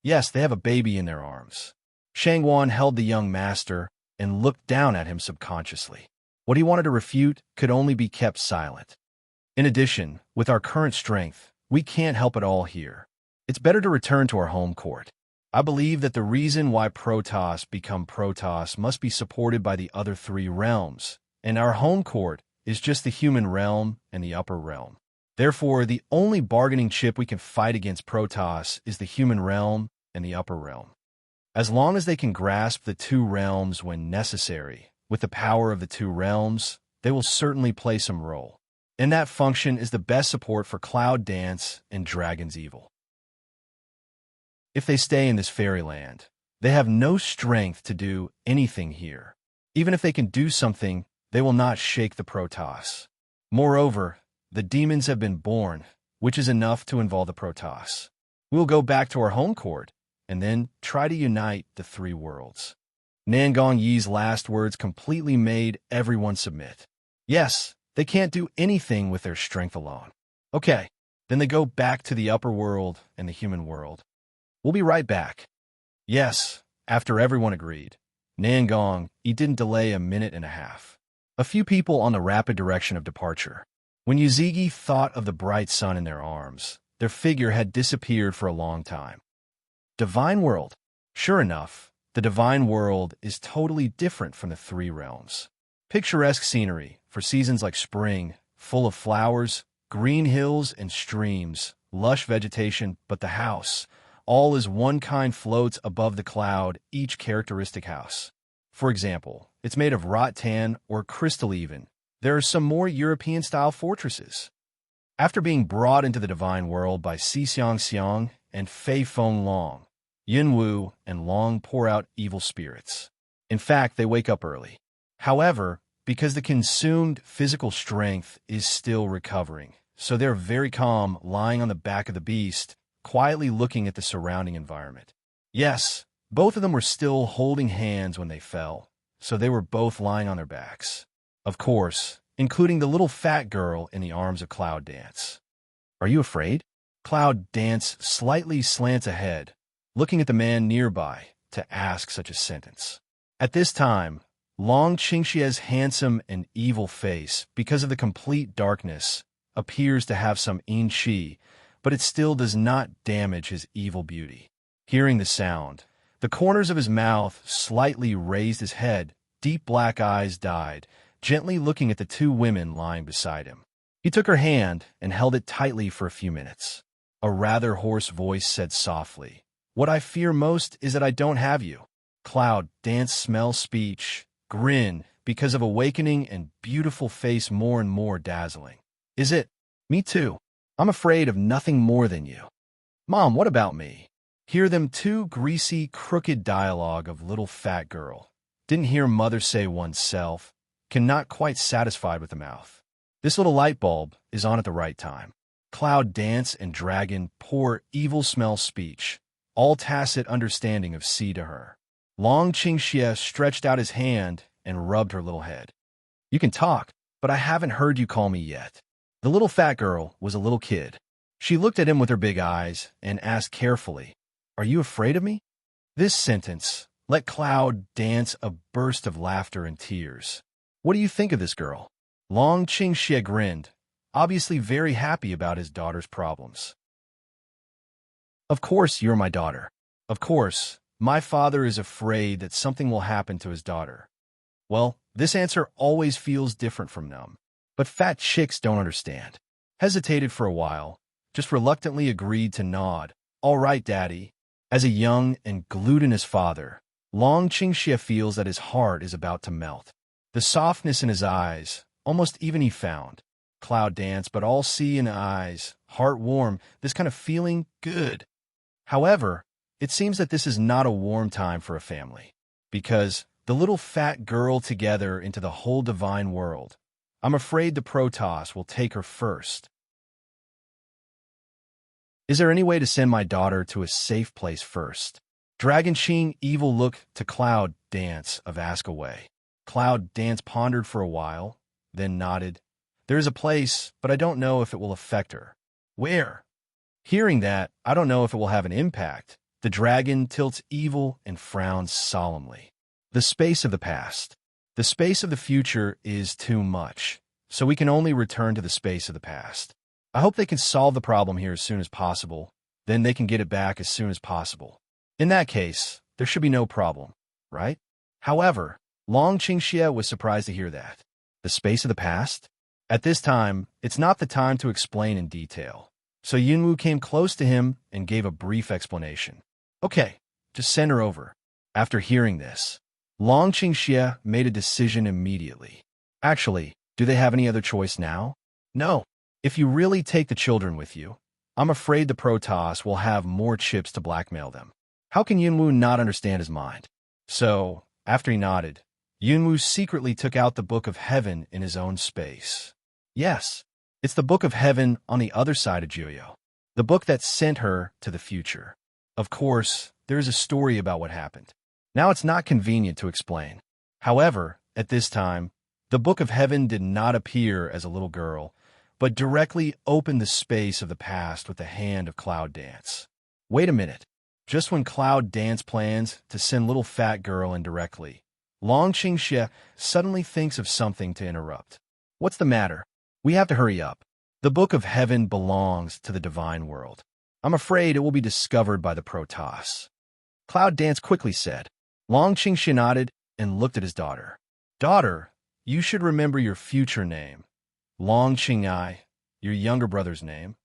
Yes, they have a baby in their arms. Shangguan held the young master and looked down at him subconsciously. What he wanted to refute could only be kept silent. In addition, with our current strength, we can't help it all here. It's better to return to our home court. I believe that the reason why Protoss become Protoss must be supported by the other three realms, and our home court is just the human realm and the upper realm. Therefore, the only bargaining chip we can fight against Protoss is the human realm and the upper realm. As long as they can grasp the two realms when necessary, with the power of the two realms, they will certainly play some role. And that function is the best support for Cloud Dance and Dragon's Evil. If they stay in this fairyland, they have no strength to do anything here. Even if they can do something, they will not shake the Protoss. Moreover, the demons have been born, which is enough to involve the Protoss. We will go back to our home court, and then try to unite the three worlds. Nangong Yi's last words completely made everyone submit. Yes, they can't do anything with their strength alone. Okay, then they go back to the upper world and the human world. We'll be right back. Yes, after everyone agreed, Nangong Yi didn't delay a minute and a half. A few people on the rapid direction of departure. When Yuzigi thought of the bright sun in their arms, their figure had disappeared for a long time. Divine World. Sure enough, the Divine World is totally different from the three realms. Picturesque scenery for seasons like spring, full of flowers, green hills and streams, lush vegetation, but the house, all as one kind floats above the cloud, each characteristic house. For example, it's made of rattan or crystal even. There are some more European-style fortresses. After being brought into the Divine World by Si Xiang and Fei Feng Long, Yin Wu and Long pour out evil spirits. In fact, they wake up early. However, because the consumed physical strength is still recovering, so they're very calm, lying on the back of the beast, quietly looking at the surrounding environment. Yes, both of them were still holding hands when they fell, so they were both lying on their backs. Of course, including the little fat girl in the arms of Cloud Dance. Are you afraid? Cloud Dance slightly slants ahead, looking at the man nearby to ask such a sentence. At this time, Long Qingxie's handsome and evil face, because of the complete darkness, appears to have some yin qi, but it still does not damage his evil beauty. Hearing the sound, the corners of his mouth slightly raised his head, deep black eyes died, gently looking at the two women lying beside him. He took her hand and held it tightly for a few minutes. A rather hoarse voice said softly, "What I fear most is that I don't have you." Cloud Dance smell speech, grin, because of awakening and beautiful face more and more dazzling. Is it? Me too. I'm afraid of nothing more than you. Mom, what about me? Hear them two greasy, crooked dialogue of little fat girl. Didn't hear mother say oneself. Cannot quite satisfied with the mouth. This little light bulb is on at the right time. Cloud Dance and Dragon pour evil smell speech, all tacit understanding of C to her. Long Qingxie stretched out his hand and rubbed her little head. You can talk, but I haven't heard you call me yet. The little fat girl was a little kid. She looked at him with her big eyes and asked carefully, "Are you afraid of me?" This sentence, let Cloud dance a burst of laughter and tears. What do you think of this girl? Long Qingxie grinned, obviously very happy about his daughter's problems. Of course you're my daughter. Of course, my father is afraid that something will happen to his daughter. Well, this answer always feels different from them. But fat chicks don't understand. Hesitated for a while, just reluctantly agreed to nod. All right, Daddy. As a young and glutinous father, Long Qingxie feels that his heart is about to melt. The softness in his eyes, almost even he found. Cloud dance, but all sea and eyes, heart warm, this kind of feeling good. However, it seems that this is not a warm time for a family, because the little fat girl together into the whole divine world, I'm afraid the Protoss will take her first. Is there any way to send my daughter to a safe place first? Dragon Qing evil look to Cloud Dance of Ask Away. Cloud Dance pondered for a while, then nodded. There is a place, but I don't know if it will affect her. Where? Hearing that, I don't know if it will have an impact. The dragon tilts evil and frowns solemnly. The space of the past. The space of the future is too much, so we can only return to the space of the past. I hope they can solve the problem here as soon as possible, then they can get it back as soon as possible. In that case, there should be no problem, right? However, Long Qingxie was surprised to hear that. The space of the past? At this time, it's not the time to explain in detail. So Yunwu came close to him and gave a brief explanation. Okay, just send her over. After hearing this, Long Qingxie made a decision immediately. Actually, do they have any other choice now? No. If you really take the children with you, I'm afraid the Protoss will have more chips to blackmail them. How can Yunwu not understand his mind? So, after he nodded, Yunwu secretly took out the Book of Heaven in his own space. Yes, it's the Book of Heaven on the other side of Juyo, the book that sent her to the future. Of course, there is a story about what happened. Now it's not convenient to explain. However, at this time, the Book of Heaven did not appear as a little girl, but directly opened the space of the past with the hand of Cloud Dance. Wait a minute. Just when Cloud Dance plans to send little fat girl in directly, Long Qingxie suddenly thinks of something to interrupt. What's the matter? We have to hurry up. The Book of Heaven belongs to the divine world. I'm afraid it will be discovered by the Protoss. Cloud Dance quickly said. Long Qingxie nodded and looked at his daughter. Daughter, you should remember your future name. Long Qing'ai, your younger brother's name.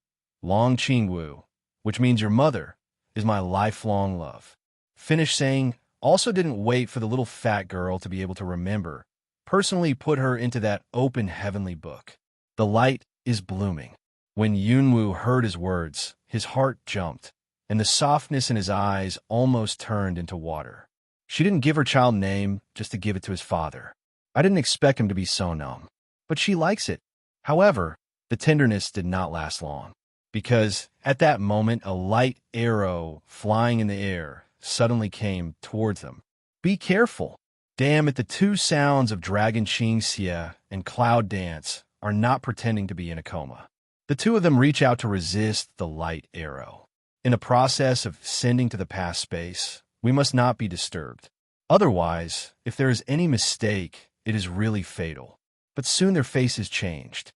Long Qingwu, which means your mother, is my lifelong love. Finished saying, also didn't wait for the little fat girl to be able to remember. Personally put her into that open heavenly book. The light is blooming. When Yunwu heard his words, his heart jumped, and the softness in his eyes almost turned into water. She didn't give her child name just to give it to his father. I didn't expect him to be so numb. But she likes it. However, the tenderness did not last long, because at that moment a light arrow flying in the air suddenly came towards them. Be careful! Damn it, the two sounds of Dragon Qingxie and Cloud Dance are not pretending to be in a coma. The two of them reach out to resist the light arrow. In the process of sending to the past space, we must not be disturbed. Otherwise, if there is any mistake, it is really fatal. But soon their faces changed,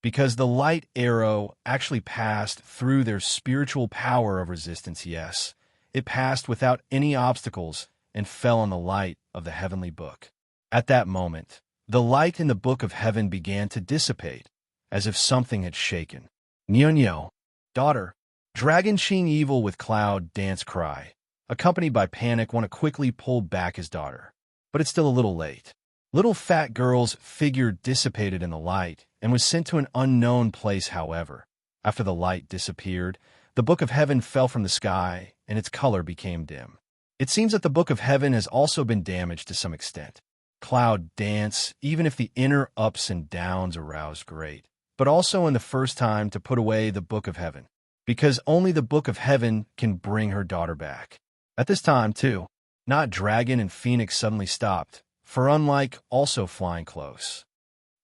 because the light arrow actually passed through their spiritual power of resistance. Yes, it passed without any obstacles and fell on the light of the heavenly book. At that moment, the light in the Book of Heaven began to dissipate, as if something had shaken. Nyo, daughter, Dragon Qing evil with Cloud Dance cry, accompanied by panic, want to quickly pull back his daughter. But it's still a little late. Little fat girl's figure dissipated in the light and was sent to an unknown place. However, after the light disappeared, the Book of Heaven fell from the sky and its color became dim. It seems that the Book of Heaven has also been damaged to some extent. Cloud Dance, even if the inner ups and downs aroused great, but also in the first time to put away the Book of Heaven, because only the Book of Heaven can bring her daughter back. At this time, too, not Dragon and Phoenix suddenly stopped, for unlike also flying close.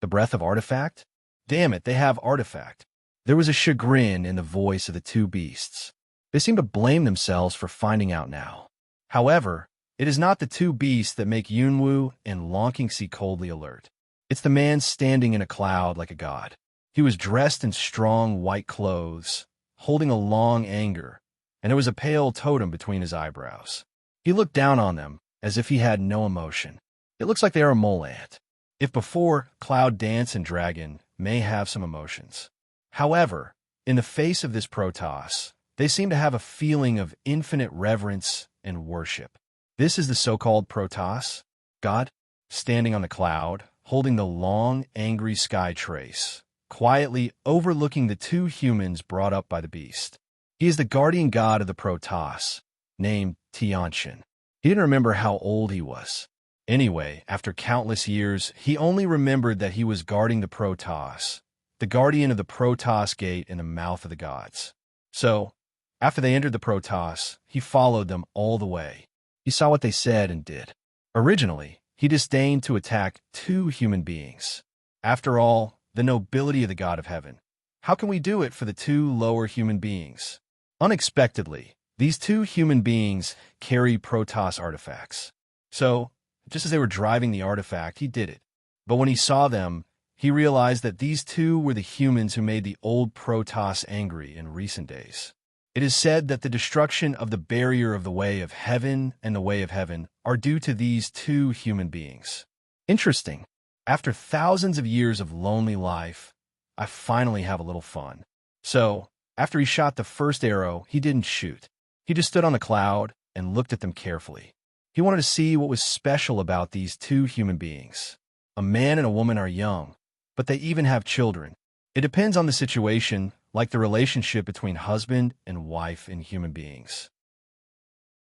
The breath of artifact? Damn it, they have artifact. There was a chagrin in the voice of the two beasts. They seemed to blame themselves for finding out now. However, It is not the two beasts that make Yunwu and Longqingxi coldly alert. It's the man standing in a cloud like a god. He was dressed in strong white clothes, holding a long anger, and there was a pale totem between his eyebrows. He looked down on them as if he had no emotion. It looks like they are a mole ant. If before, Cloud, Dance, and Dragon may have some emotions. However, in the face of this Protoss, they seem to have a feeling of infinite reverence and worship. This is the so-called Protoss, God, standing on the cloud, holding the long, angry sky trace, quietly overlooking the two humans brought up by the beast. He is the guardian god of the Protoss, named Tiantian. He didn't remember how old he was. Anyway, after countless years, he only remembered that he was guarding the Protoss, the guardian of the Protoss gate in the mouth of the gods. So, after they entered the Protoss, he followed them all the way. He saw what they said and did. Originally, he disdained to attack two human beings. After all, the nobility of the God of Heaven. How can we do it for the two lower human beings? Unexpectedly, these two human beings carry Protoss artifacts. So, just as they were driving the artifact, he did it. But when he saw them, he realized that these two were the humans who made the old Protoss angry in recent days. It is said that the destruction of the barrier of the way of heaven and the way of heaven are due to these two human beings. Interesting. After thousands of years of lonely life, I finally have a little fun. So, after he shot the first arrow, he didn't shoot. He just stood on the cloud and looked at them carefully. He wanted to see what was special about these two human beings. A man and a woman are young, but they even have children. It depends on the situation, like the relationship between husband and wife in human beings.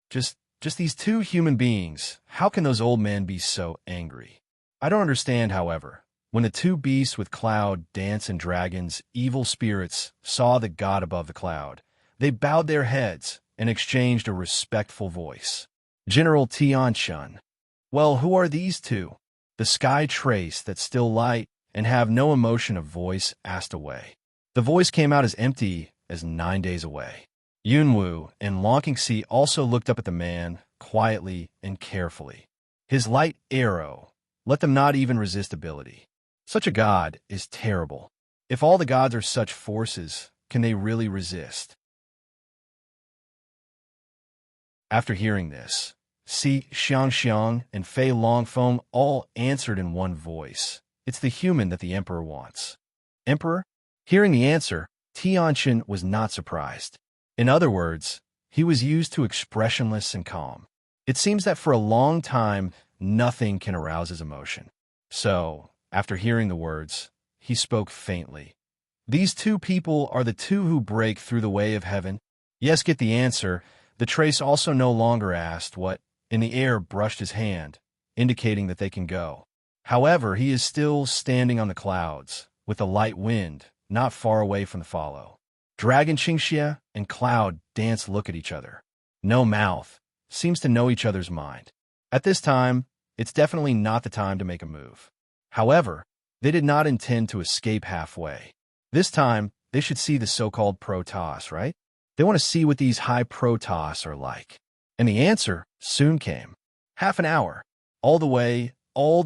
Just these two human beings, how can those old men be so angry? I don't understand, however. When the two beasts with Cloud, Dance, and Dragons, evil spirits, saw the god above the cloud, they bowed their heads and exchanged a respectful voice. General Tiantian. Well, who are these two? The sky trace that still light and have no emotion of voice asked away. The voice came out as empty as 9 days away. Yunwu and Longqingxi also looked up at the man, quietly and carefully. His light arrow let them not even resist ability. Such a god is terrible. If all the gods are such forces, can they really resist? After hearing this, Si Xiangxiang and Fei Longfeng all answered in one voice. It's the human that the emperor wants. Emperor? Hearing the answer, Tiantian was not surprised. In other words, he was used to expressionless and calm. It seems that for a long time, nothing can arouse his emotion. So, after hearing the words, he spoke faintly. These two people are the two who break through the way of heaven. Yes, get the answer. The trace also no longer asked what, in the air, brushed his hand, indicating that they can go. However, he is still standing on the clouds, with a light wind, not far away from the follow. Dragon Qingxia and Cloud Dance look at each other. No mouth, seems to know each other's mind. At this time, it's definitely not the time to make a move. However, they did not intend to escape halfway. This time, they should see the so-called Protoss, right? They want to see what these high Protoss are like. And the answer soon came. Half an hour. All the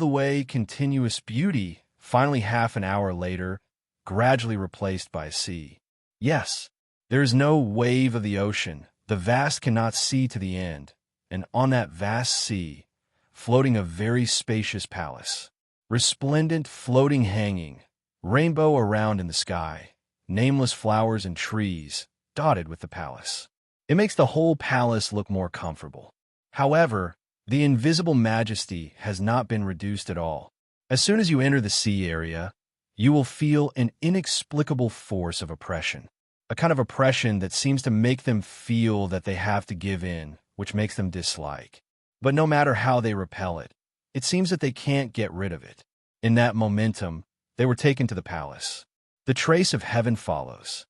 way, continuous beauty, finally half an hour later, gradually replaced by a sea. Yes, there is no wave of the ocean. The vast cannot see to the end. And on that vast sea, floating a very spacious palace. Resplendent, floating hanging, rainbow around in the sky, nameless flowers and trees, dotted with the palace. It makes the whole palace look more comfortable. However, the invisible majesty has not been reduced at all. As soon as you enter the sea area, you will feel an inexplicable force of oppression. A kind of oppression that seems to make them feel that they have to give in, which makes them dislike. But no matter how they repel it, it seems that they can't get rid of it. In that momentum, they were taken to the palace. The trace of heaven follows.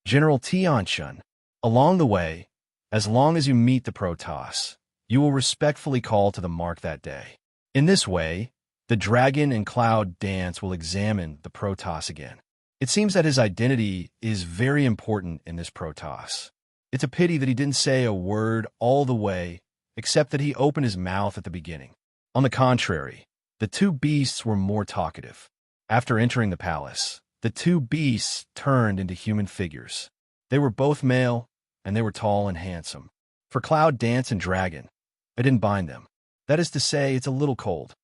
General Tiantian. Along the way, as long as you meet the Protoss, you will respectfully call to the mark that day. In this way, the Dragon and Cloud Dance will examine the Protoss again. It seems that his identity is very important in this Protoss. It's a pity that he didn't say a word all the way except that he opened his mouth at the beginning. On the contrary, the two beasts were more talkative. After entering the palace, the two beasts turned into human figures. They were both male, and they were tall and handsome. For Cloud, Dance, and Dragon, I didn't bind them. That is to say, it's a little cold.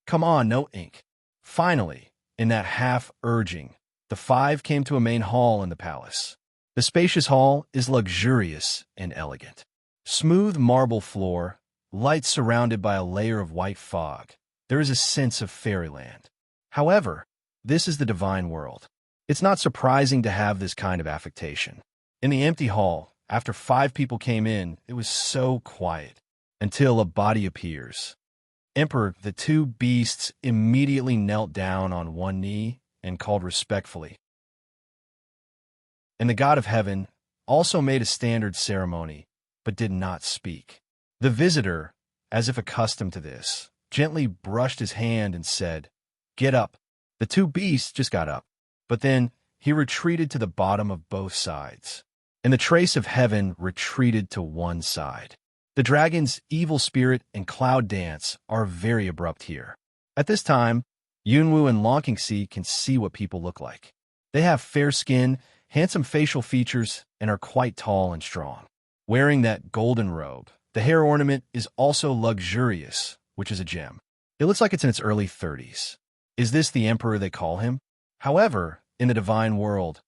Come on, no ink. Finally, in that half-urging, the five came to a main hall in the palace. The spacious hall is luxurious and elegant. Smooth marble floor, lights surrounded by a layer of white fog. There is a sense of fairyland. However, this is the divine world. It's not surprising to have this kind of affectation. In the empty hall, after 5 people came in, it was so quiet, until a body appears. Emperor, the two beasts immediately knelt down on one knee and called respectfully. And the god of heaven also made a standard ceremony, but did not speak. The visitor, as if accustomed to this, gently brushed his hand and said, "Get up." The two beasts just got up, but then he retreated to the bottom of both sides, and the trace of heaven retreated to one side. The dragon's evil spirit and Cloud Dance are very abrupt here. At this time, Yunwu and Longqingxi can see what people look like. They have fair skin, handsome facial features, and are quite tall and strong. Wearing that golden robe, the hair ornament is also luxurious, which is a gem. It looks like it's in its early 30s. Is this the emperor they call him? However, in the divine world,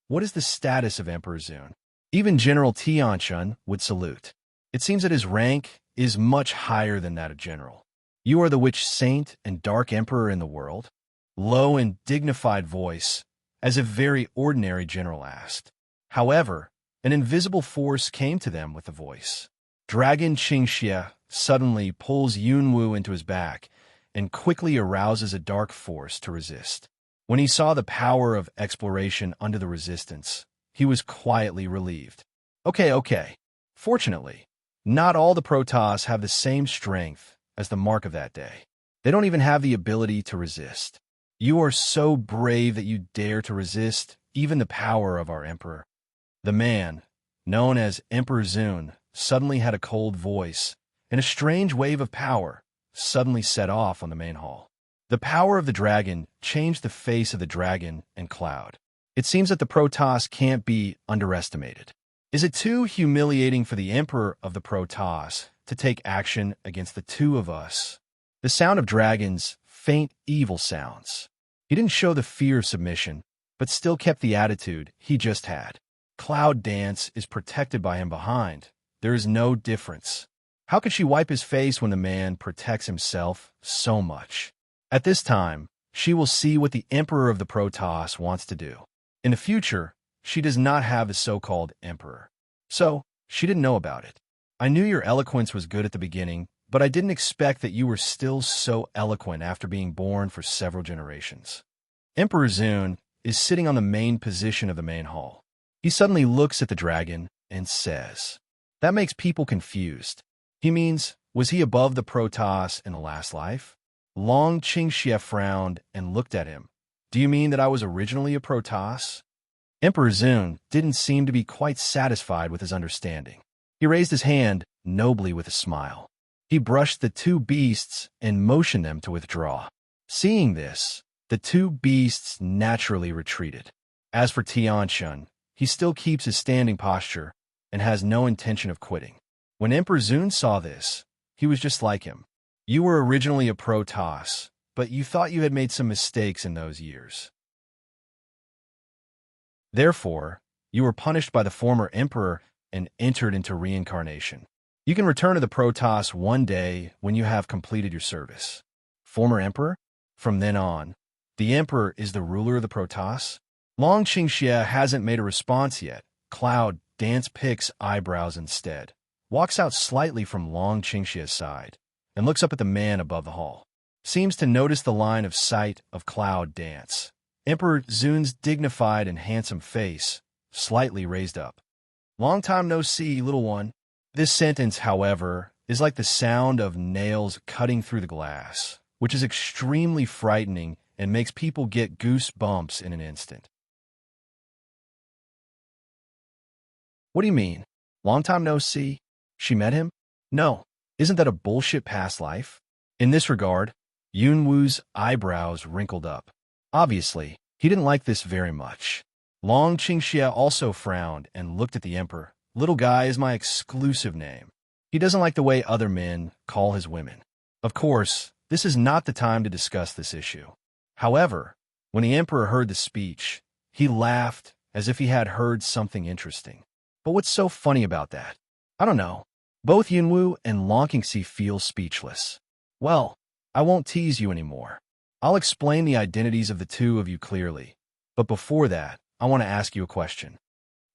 what is the status of Emperor Zun? Even General Tianshun would salute. It seems that his rank is much higher than that of general. You are the witch saint and dark emperor in the world? Low and dignified voice, as if very ordinary general asked. However, an invisible force came to them with the voice. Dragon Qingxia suddenly pulls Yunwu into his back and quickly arouses a dark force to resist. When he saw the power of exploration under the resistance, he was quietly relieved. Okay. Fortunately, not all the Protoss have the same strength as the mark of that day. They don't even have the ability to resist. You are so brave that you dare to resist even the power of our emperor. The man, known as Emperor Zun, suddenly had a cold voice, and a strange wave of power suddenly set off on the main hall. The power of the dragon changed the face of the dragon and Cloud. It seems that the Protoss can't be underestimated. Is it too humiliating for the Emperor of the Protoss to take action against the two of us? The sound of dragons, faint evil sounds. He didn't show the fear of submission, but still kept the attitude he just had. Cloud Dance is protected by him behind. There is no difference. How could she wipe his face when the man protects himself so much? At this time, she will see what the Emperor of the Protoss wants to do. In the future, she does not have a so-called emperor. So, she didn't know about it. I knew your eloquence was good at the beginning, but I didn't expect that you were still so eloquent after being born for several generations. Emperor Zun is sitting on the main position of the main hall. He suddenly looks at the dragon and says, "That makes people confused." He means, was he above the Protoss in the last life? Long Qingxia frowned and looked at him. Do you mean that I was originally a Protoss? Emperor Zun didn't seem to be quite satisfied with his understanding. He raised his hand nobly with a smile. He brushed the two beasts and motioned them to withdraw. Seeing this, the two beasts naturally retreated. As for Tianshun, he still keeps his standing posture and has no intention of quitting. When Emperor Zun saw this, he was just like him. You were originally a Protoss, but you thought you had made some mistakes in those years. Therefore, you were punished by the former emperor and entered into reincarnation. You can return to the Protoss one day when you have completed your service. Former emperor? From then on, the emperor is the ruler of the Protoss? Long Qingxia hasn't made a response yet. Cloud Dance picks eyebrows instead, walks out slightly from Long Qingxia's side, and looks up at the man above the hall. Seems to notice the line of sight of Cloud Dance. Emperor Zun's dignified and handsome face, slightly raised up. Long time no see, little one. This sentence, however, is like the sound of nails cutting through the glass, which is extremely frightening and makes people get goosebumps in an instant. What do you mean? Long time no see? She met him? No, Isn't that a bullshit past life? In this regard, Yunwu's eyebrows wrinkled up. Obviously, he didn't like this very much. Long Qingxia also frowned and looked at the emperor. Little guy is my exclusive name. He doesn't like the way other men call his women. Of course, this is not the time to discuss this issue. However, when the emperor heard the speech, he laughed as if he had heard something interesting. But what's so funny about that? I don't know. Both Yunwu and Long Qingxi feel speechless. Well, I won't tease you anymore. I'll explain the identities of the two of you clearly. But before that, I want to ask you a question.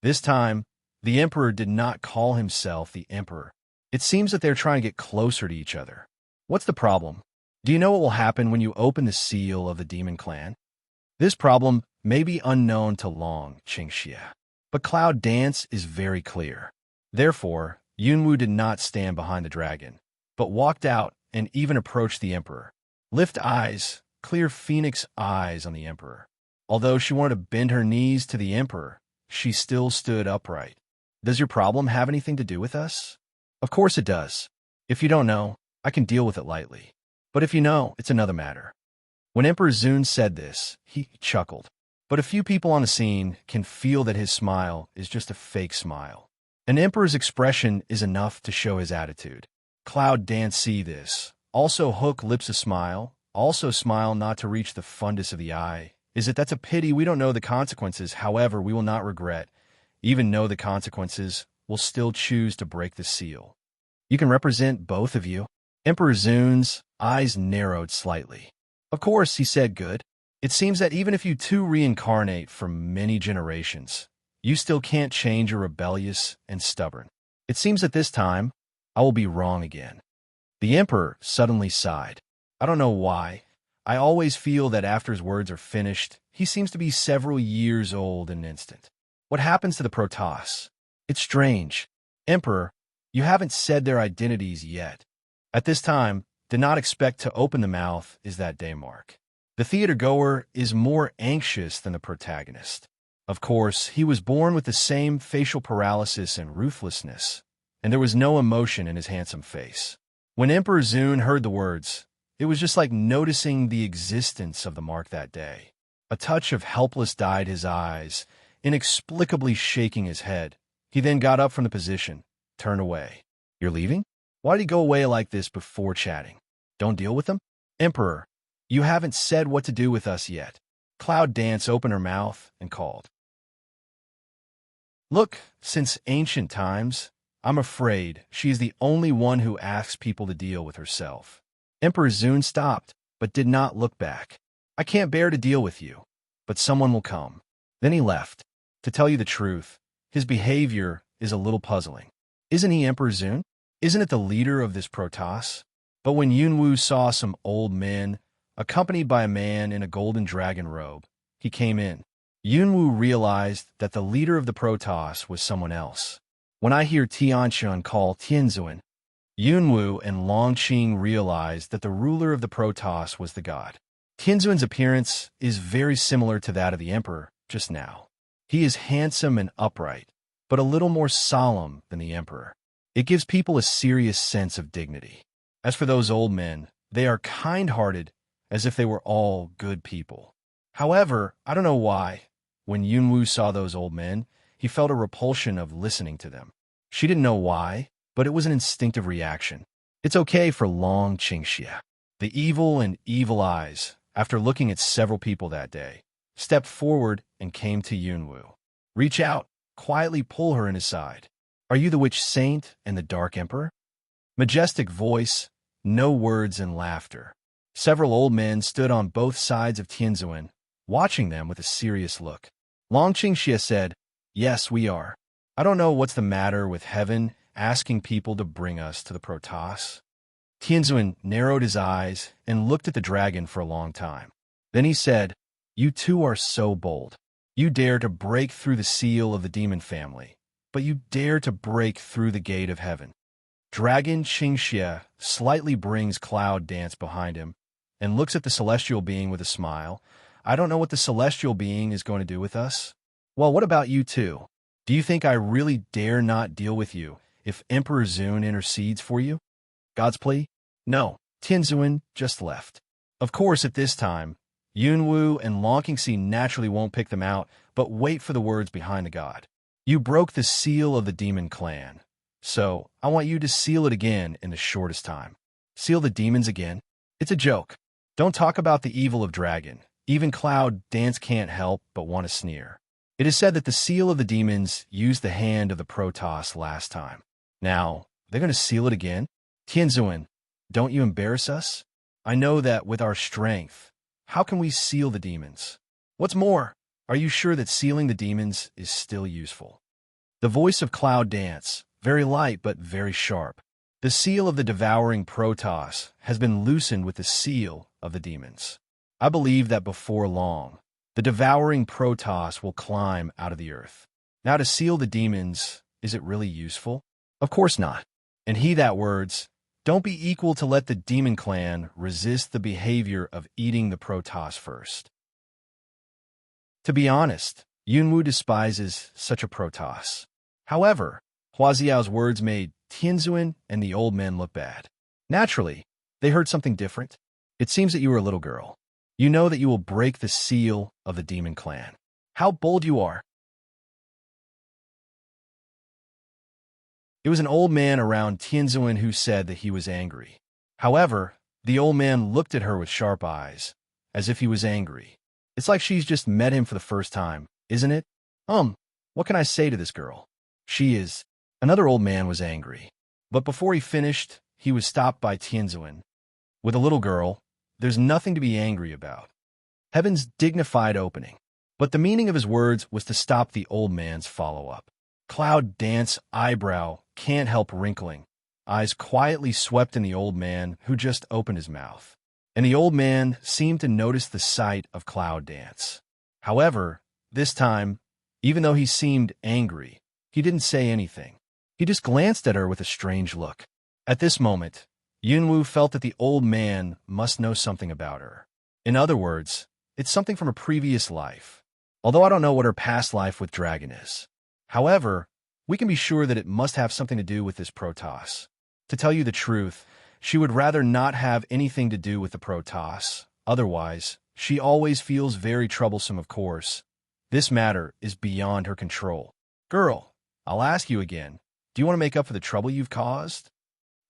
This time, the emperor did not call himself the emperor. It seems that they're trying to get closer to each other. What's the problem? Do you know what will happen when you open the seal of the demon clan? This problem may be unknown to Long Qingxia, but Cloud Dance is very clear. Therefore, Yunwu did not stand behind the dragon, but walked out and even approached the emperor. Lift eyes, clear phoenix eyes on the emperor. Although she wanted to bend her knees to the emperor, she still stood upright. Does your problem have anything to do with us? Of course it does. If you don't know, I can deal with it lightly. But if you know, it's another matter. When Emperor Zun said this, he chuckled. But a few people on the scene can feel that his smile is just a fake smile. An emperor's expression is enough to show his attitude. Cloud Dance see this. Also hook lips a smile. Also smile not to reach the fundus of the eye. That's a pity we don't know the consequences. However, we will not regret. Even know the consequences, we'll still choose to break the seal. You can represent both of you. Emperor Zun's eyes narrowed slightly. Of course, he said good. It seems that even if you two reincarnate for many generations, you still can't change your rebellious and stubborn. It seems that this time, I will be wrong again. The emperor suddenly sighed. I don't know why. I always feel that after his words are finished, he seems to be several years old in an instant. What happens to the Protoss? It's strange. Emperor, you haven't said their identities yet. At this time, do not expect to open the mouth is that day mark. The theater-goer is more anxious than the protagonist. Of course, he was born with the same facial paralysis and ruthlessness, and there was no emotion in his handsome face. When Emperor Zun heard the words, it was just like noticing the existence of the mark that day. A touch of helpless dyed his eyes, inexplicably shaking his head. He then got up from the position, turned away. You're leaving? Why did he go away like this before chatting? Don't deal with him? Emperor, you haven't said what to do with us yet. Cloud Dance opened her mouth and called. Look, since ancient times, I'm afraid she is the only one who asks people to deal with herself. Emperor Zun stopped, but did not look back. I can't bear to deal with you, but someone will come. Then he left. To tell you the truth, his behavior is a little puzzling. Isn't he Emperor Zun? Isn't it the leader of this Protoss? But when Yunwu saw some old men, accompanied by a man in a golden dragon robe, he came in. Yunwu realized that the leader of the Protoss was someone else. When I hear Tianxun call Tianzuan, Yunwu and Longqing realized that the ruler of the Protoss was the god. Tianzuan's appearance is very similar to that of the emperor just now. He is handsome and upright, but a little more solemn than the emperor. It gives people a serious sense of dignity. As for those old men, they are kind-hearted, as if they were all good people. However, I don't know why, when Yunwu saw those old men, he felt a repulsion of listening to them. She didn't know why, but it was an instinctive reaction. It's okay for Long Qingxia. The evil and evil eyes, after looking at several people that day, stepped forward and came to Yunwu. Reach out, quietly pull her in his side. Are you the witch saint and the dark emperor? Majestic voice, no words and laughter. Several old men stood on both sides of Tianzuan, watching them with a serious look. Long Qingxia said, Yes, we are. I don't know what's the matter with heaven asking people to bring us to the Protoss. Tianzuan narrowed his eyes and looked at the dragon for a long time. Then he said, You two are so bold. You dare to break through the seal of the demon family, but you dare to break through the gate of heaven. Dragon Qingxia slightly brings Cloud Dance behind him and looks at the celestial being with a smile. I don't know what the celestial being is going to do with us. Well, what about you two? Do you think I really dare not deal with you if Emperor Zun intercedes for you? God's plea? No, Tianzuan just left. Of course, at this time, Yunwu and Long Qingxi naturally won't pick them out, but wait for the words behind the god. You broke the seal of the demon clan, so I want you to seal it again in the shortest time. Seal the demons again? It's a joke. Don't talk about the evil of dragon. Even Cloud Dance can't help but want to sneer. It is said that the seal of the demons used the hand of the Protoss last time. Now, they're going to seal it again? Tianzuan, don't you embarrass us? I know that with our strength, how can we seal the demons? What's more, are you sure that sealing the demons is still useful? The voice of Cloud Dance, very light but very sharp. The seal of the devouring Protoss has been loosened with the seal of the demons. I believe that before long, the devouring Protoss will climb out of the earth. Now to seal the demons, is it really useful? Of course not. And he that words, don't be equal to let the demon clan resist the behavior of eating the Protoss first. To be honest, Yunwu despises such a Protoss. However, Huaxiao's words made Tianzuan and the old men look bad. Naturally, they heard something different. It seems that you are a little girl. You know that you will break the seal of the demon clan. How bold you are. It was an old man around Tianzuan who said that he was angry. However, the old man looked at her with sharp eyes, as if he was angry. It's like she's just met him for the first time, isn't it? What can I say to this girl? She is. Another old man was angry. But before he finished, he was stopped by Tianzuan. With a little girl, there's nothing to be angry about. Heaven's dignified opening. But the meaning of his words was to stop the old man's follow-up. Cloud Dance eyebrow can't help wrinkling. Eyes quietly swept in the old man who just opened his mouth. And the old man seemed to notice the sight of Cloud Dance. However, this time, even though he seemed angry, he didn't say anything. He just glanced at her with a strange look. At this moment, Yunwu felt that the old man must know something about her. In other words, it's something from a previous life, although I don't know what her past life with Dragon is. However, we can be sure that it must have something to do with this Protoss. To tell you the truth, she would rather not have anything to do with the Protoss. Otherwise, she always feels very troublesome, of course. This matter is beyond her control. Girl, I'll ask you again. Do you want to make up for the trouble you've caused?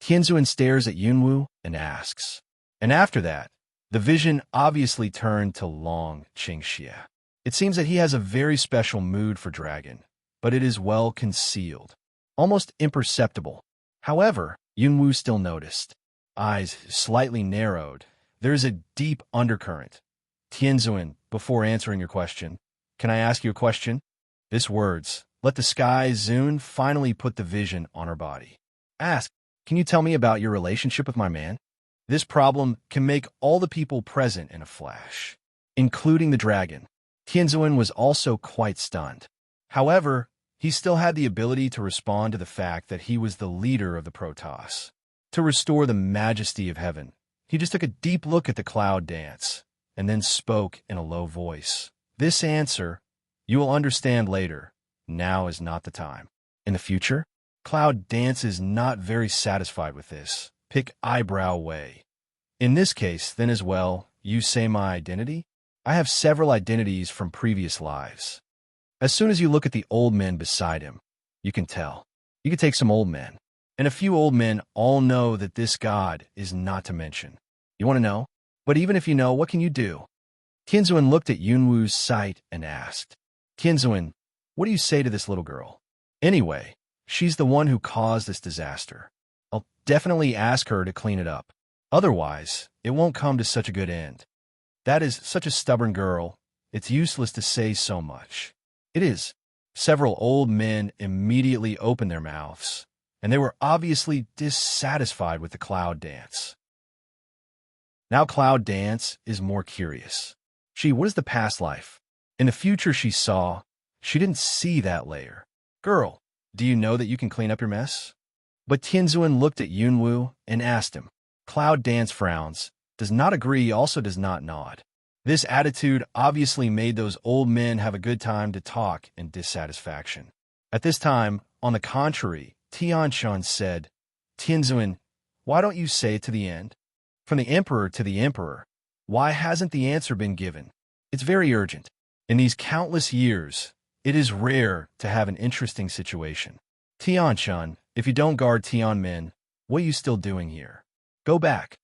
Tianzuan stares at Yunwu and asks. And after that, the vision obviously turned to Long Qingxi. It seems that he has a very special mood for Dragon, but it is well concealed, almost imperceptible. However, Yunwu still noticed. Eyes slightly narrowed. There is a deep undercurrent. Tianzuan, before answering your question, can I ask you a question? This words, let the sky Zun finally put the vision on her body. Ask, can you tell me about your relationship with my man? This problem can make all the people present in a flash, including the dragon. Tianzuan was also quite stunned. However, he still had the ability to respond to the fact that he was the leader of the Protoss. To restore the majesty of heaven, he just took a deep look at the Cloud Dance, and then spoke in a low voice. This answer, you will understand later. Now is not the time. In the future, Cloud Dance is not very satisfied with this. Pick eyebrow way. In this case, then as well, you say my identity? I have several identities from previous lives. As soon as you look at the old men beside him, you can tell. You can take some old men. And a few old men all know that this god is not to mention. You want to know? But even if you know, what can you do? Tianzuan looked at Yunwu's sight and asked, Tianzuan, what do you say to this little girl? Anyway, she's the one who caused this disaster. I'll definitely ask her to clean it up. Otherwise, it won't come to such a good end. That is such a stubborn girl. It's useless to say so much. It is. Several old men immediately opened their mouths, and they were obviously dissatisfied with the Cloud Dance. Now Cloud Dance is more curious. What is the past life? In the future she saw, she didn't see that layer. Girl, do you know that you can clean up your mess? But Tianzuan looked at Yunwu and asked him. Cloud Dance frowns, does not agree, also does not nod. This attitude obviously made those old men have a good time to talk in dissatisfaction. At this time, on the contrary, Tianshan said, Tianzuan, Why don't you say it to the end? From the emperor to the emperor. Why hasn't the answer been given? It's very urgent. In these countless years, it is rare to have an interesting situation. Tianshun, if you don't guard Tianmen, what are you still doing here? Go back.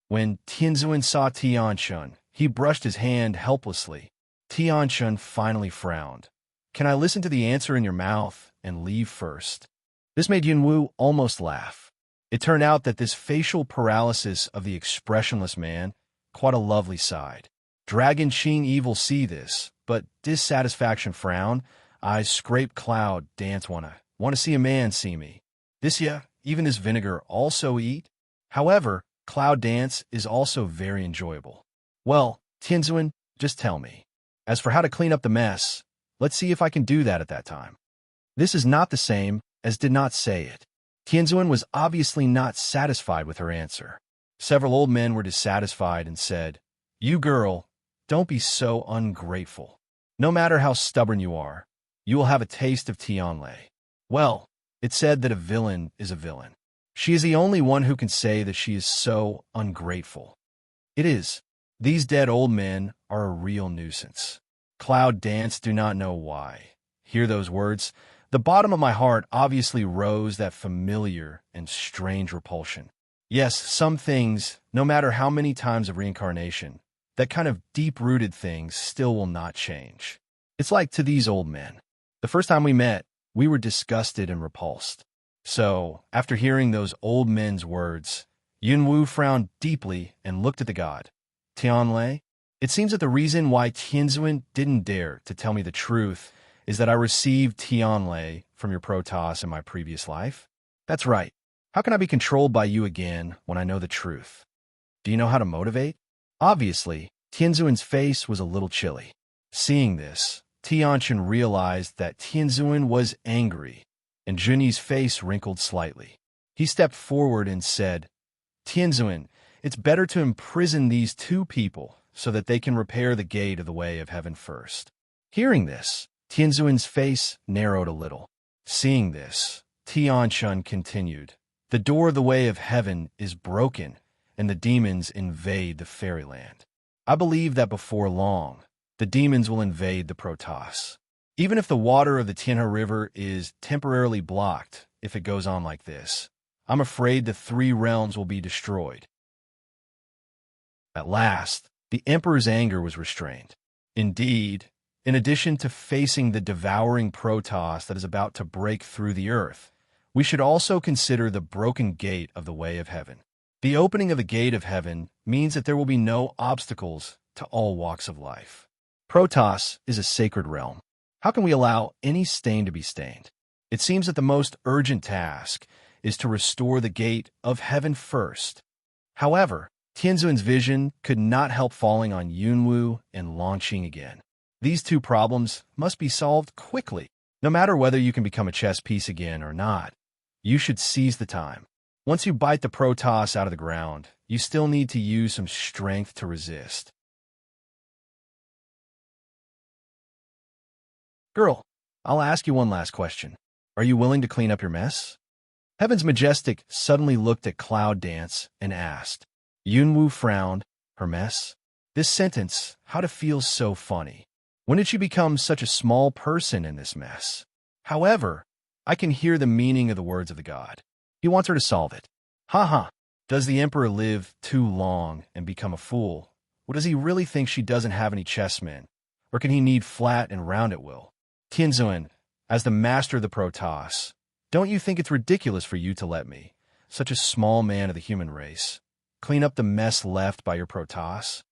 When Tianzuan saw Tianshun, he brushed his hand helplessly. Tianshun finally frowned. Can I listen to the answer in your mouth and leave first? This made Yunwu almost laugh. It turned out that this facial paralysis of the expressionless man, quite a lovely side. Dragon Qing evil see this, but dissatisfaction frown, eyes scrape cloud, dance wanna see a man see me. This even this vinegar also eat? However, cloud dance is also very enjoyable. Well, Tianzuan, just tell me. As for how to clean up the mess, let's see if I can do that at that time. This is not the same as did not say it. Tianzuan was obviously not satisfied with her answer. Several old men were dissatisfied and said, You girl, don't be so ungrateful. No matter how stubborn you are, you will have a taste of Tianlei. Well, it's said that a villain is a villain. She is the only one who can say that she is so ungrateful. It is. These dead old men are a real nuisance. Cloud Dance do not know why. Hear those words? The bottom of my heart obviously rose that familiar and strange repulsion. Yes, some things, no matter how many times of reincarnation, that kind of deep-rooted things still will not change. It's like to these old men. The first time we met, we were disgusted and repulsed. So, after hearing those old men's words, Yunwu frowned deeply and looked at the god. Tianlei, it seems that the reason why Tianzuan didn't dare to tell me the truth is that I received Tianlei from your Protoss in my previous life? That's right. How can I be controlled by you again when I know the truth? Do you know how to motivate? Obviously, Tianzuan's face was a little chilly. Seeing this, Tianshun realized that Tianzuan was angry, and Junyi's face wrinkled slightly. He stepped forward and said, Tianzuan, it's better to imprison these two people so that they can repair the gate of the way of heaven first. Hearing this, Tianzuan's face narrowed a little. Seeing this, Tianshun continued, The door of the way of heaven is broken, and the demons invade the fairyland. I believe that before long, the demons will invade the Protoss. Even if the water of the Tianhe River is temporarily blocked, if it goes on like this, I'm afraid the three realms will be destroyed. At last, the Emperor's anger was restrained. Indeed, in addition to facing the devouring Protoss that is about to break through the earth, we should also consider the broken gate of the way of heaven. The opening of the gate of heaven means that there will be no obstacles to all walks of life. Protoss is a sacred realm. How can we allow any stain to be stained? It seems that the most urgent task is to restore the gate of heaven first. However, Tianzuan's vision could not help falling on Yunwu and launching again. These two problems must be solved quickly. No matter whether you can become a chess piece again or not, you should seize the time. Once you bite the Protoss out of the ground, you still need to use some strength to resist. Girl, I'll ask you one last question. Are you willing to clean up your mess? Heaven's Majestic suddenly looked at Cloud Dance and asked. Yunwu frowned. Her mess? This sentence, how'd it feel so funny? When did she become such a small person in this mess? However, I can hear the meaning of the words of the god. He wants her to solve it. Ha. Does the Emperor live too long and become a fool? Or does he really think she doesn't have any chessmen? Or can he need flat and round at will? Tianzuan, as the master of the Protoss, don't you think it's ridiculous for you to let me, such a small man of the human race, clean up the mess left by your Protoss?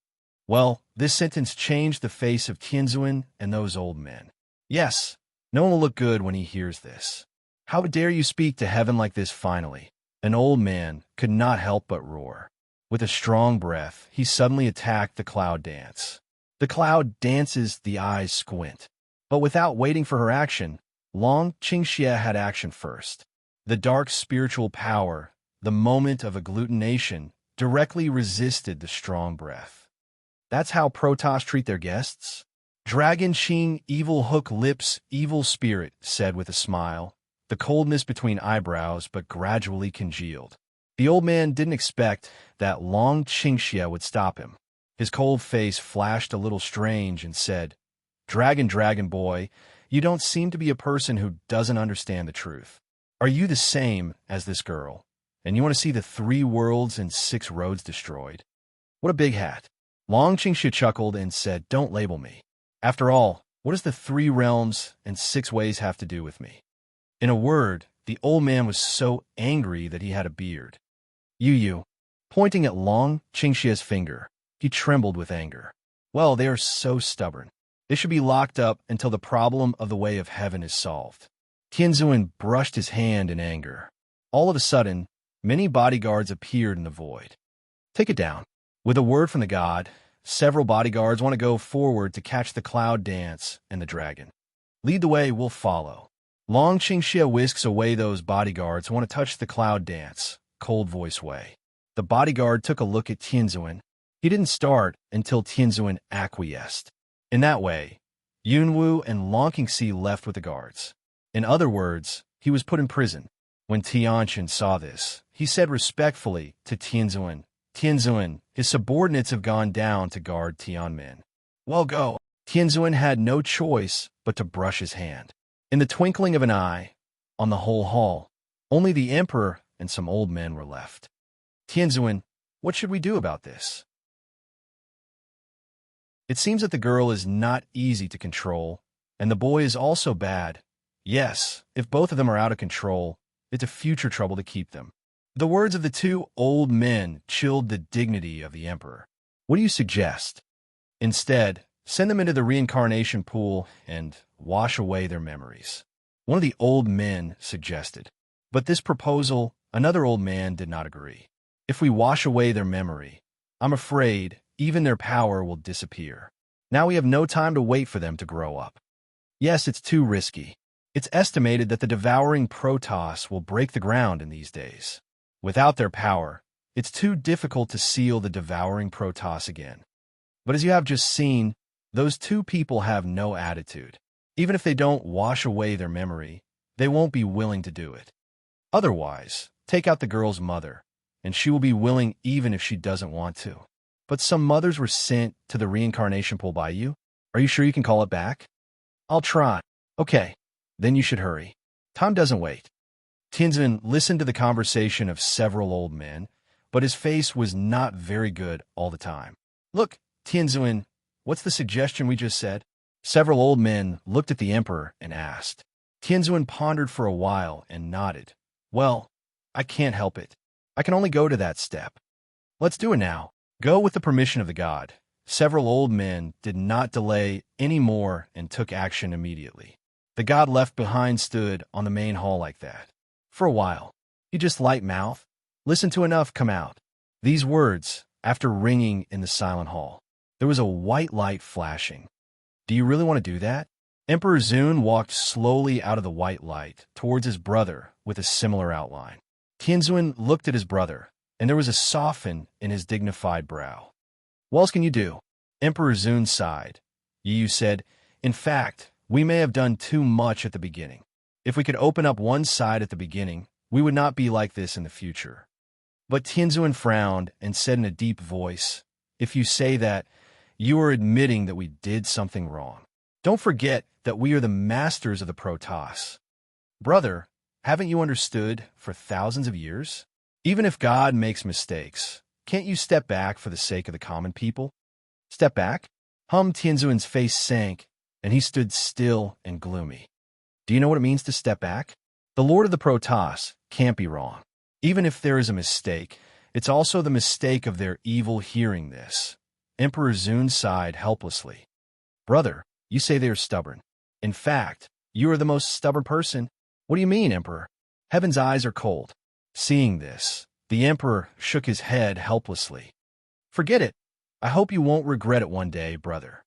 Well, this sentence changed the face of Tianzuan and those old men. Yes, no one will look good when he hears this. How dare you speak to heaven like this finally? An old man could not help but roar. With a strong breath, he suddenly attacked the Cloud Dance. The Cloud Dance's the eyes squint. But without waiting for her action, Long Qingxie had action first. The dark spiritual power, the moment of agglutination, directly resisted the strong breath. That's how Protoss treat their guests? Dragon Qing, evil hook lips, evil spirit, said with a smile, the coldness between eyebrows but gradually congealed. The old man didn't expect that Long Qingxie would stop him. His cold face flashed a little strange and said, "Dragon, dragon boy, you don't seem to be a person who doesn't understand the truth. Are you the same as this girl? And you want to see the 3 worlds and 6 roads destroyed? What a big hat." Long Qingxie chuckled and said, "Don't label me. After all, what does the 3 realms and 6 ways have to do with me?" In a word, the old man was so angry that he had a beard. You, pointing at Long Qingxie's finger, he trembled with anger. "Well, they are so stubborn. They should be locked up until the problem of the way of heaven is solved." Tianzuan brushed his hand in anger. All of a sudden, many bodyguards appeared in the void. "Take it down." With a word from the god, several bodyguards want to go forward to catch the cloud dance and the dragon. "Lead the way, we'll follow." Long Qingxie whisks away those bodyguards who want to touch the cloud dance, cold voice way. The bodyguard took a look at Tianzuan. He didn't start until Tianzuan acquiesced. In that way, Yunwu and Long Qingxie left with the guards. In other words, he was put in prison. When Tianqian saw this, he said respectfully to Tianzuan, "Tianzuan, his subordinates have gone down to guard Tianmin." "Well, go." Tianzuan had no choice but to brush his hand. In the twinkling of an eye, on the whole hall, only the emperor and some old men were left. "Tianzuan, what should we do about this?" It seems that the girl is not easy to control, and the boy is also bad. Yes, if both of them are out of control, it's a future trouble to keep them. The words of the 2 old men chilled the dignity of the emperor. "What do you suggest?" "Instead, send them into the reincarnation pool and wash away their memories," one of the old men suggested. But this proposal, another old man did not agree. "If we wash away their memory, I'm afraid even their power will disappear. Now we have no time to wait for them to grow up." "Yes, it's too risky. It's estimated that the devouring Protoss will break the ground in these days. Without their power, it's too difficult to seal the devouring Protoss again." But as you have just seen, those 2 people have no attitude. Even if they don't wash away their memory, they won't be willing to do it. Otherwise, take out the girl's mother, and she will be willing even if she doesn't want to. But some mothers were sent to the reincarnation pool by you. Are you sure you can call it back? "I'll try." "Okay, then you should hurry. Time doesn't wait." Tianzuan listened to the conversation of several old men, but his face was not very good all the time. "Look, Tianzuan, what's the suggestion we just said?" Several old men looked at the emperor and asked. Tianzuan pondered for a while and nodded. "Well, I can't help it. I can only go to that step." "Let's do it now. Go with the permission of the god." Several old men did not delay any more and took action immediately. The god left behind stood on the main hall like that. For a while, he just light mouth, listen to enough come out. These words, after ringing in the silent hall, there was a white light flashing. "Do you really want to do that?" Emperor Zun walked slowly out of the white light towards his brother with a similar outline. Tianzuan looked at his brother, and there was a soften in his dignified brow. "What else can you do?" Emperor Zun sighed. Yu said, "In fact, we may have done too much at the beginning. If we could open up one side at the beginning, we would not be like this in the future." But Tianzuan frowned and said in a deep voice, "If you say that, you are admitting that we did something wrong. Don't forget that we are the masters of the Protoss. Brother, haven't you understood for thousands of years? Even if God makes mistakes, can't you step back for the sake of the common people?" "Step back?" Tianzuan's face sank, and he stood still and gloomy. "Do you know what it means to step back? The Lord of the Protoss can't be wrong. Even if there is a mistake, it's also the mistake of their evil hearing this." Emperor Zun sighed helplessly. "Brother, you say they are stubborn. In fact, you are the most stubborn person." "What do you mean, Emperor?" Heaven's eyes are cold. Seeing this, the emperor shook his head helplessly. "Forget it. I hope you won't regret it one day, brother."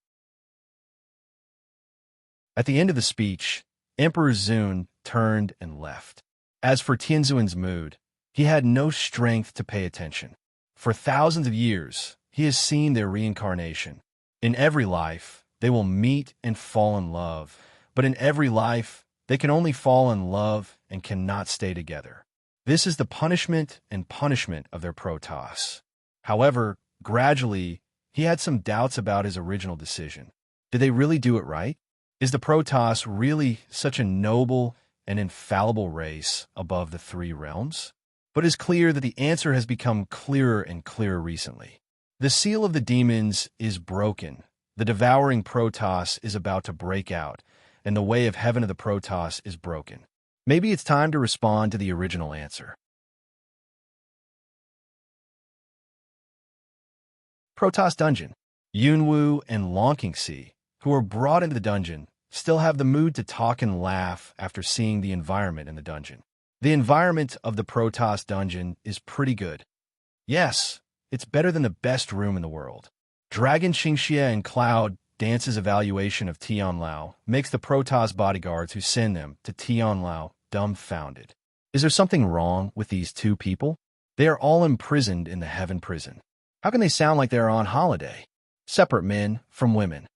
At the end of the speech, Emperor Zun turned and left. As for Tianzuan's mood, he had no strength to pay attention. For thousands of years, he has seen their reincarnation. In every life, they will meet and fall in love, but in every life, they can only fall in love and cannot stay together. This is the punishment and punishment of their Protoss. However, gradually, he had some doubts about his original decision. Did they really do it right? Is the Protoss really such a noble and infallible race above the three realms? But it's clear that the answer has become clearer and clearer recently. The seal of the demons is broken. The devouring Protoss is about to break out, and the way of heaven of the Protoss is broken. Maybe it's time to respond to the original answer. Protoss Dungeon. Yunwu and Lonkingsi, who were brought into the dungeon, still have the mood to talk and laugh after seeing the environment in the dungeon. The environment of the Protoss dungeon is pretty good. Yes, it's better than the best room in the world. Dragon Xingxia and Cloud Dance's evaluation of Tianlao makes the Protoss bodyguards who send them to Tianlao dumbfounded. Is there something wrong with these two people? They are all imprisoned in the Heaven Prison. How can they sound like they are on holiday? Separate men from women.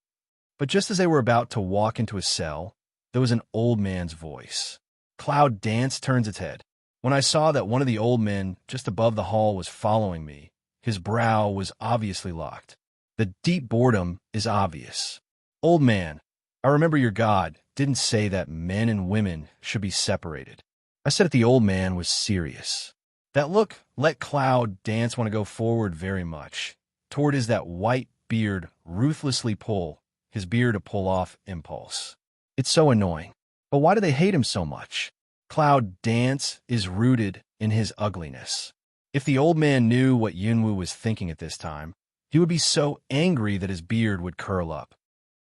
But just as they were about to walk into a cell, there was an old man's voice. Cloud Dance turns its head. When I saw that one of the old men just above the hall was following me, his brow was obviously locked. The deep boredom is obvious. Old man, I remember your God didn't say that men and women should be separated. I said that the old man was serious. That look let Cloud Dance want to go forward very much, toward his that white beard ruthlessly pull, his beard to pull off impulse. It's so annoying. But why do they hate him so much? Cloud Dance is rooted in his ugliness. If the old man knew what Yunwu was thinking at this time, he would be so angry that his beard would curl up.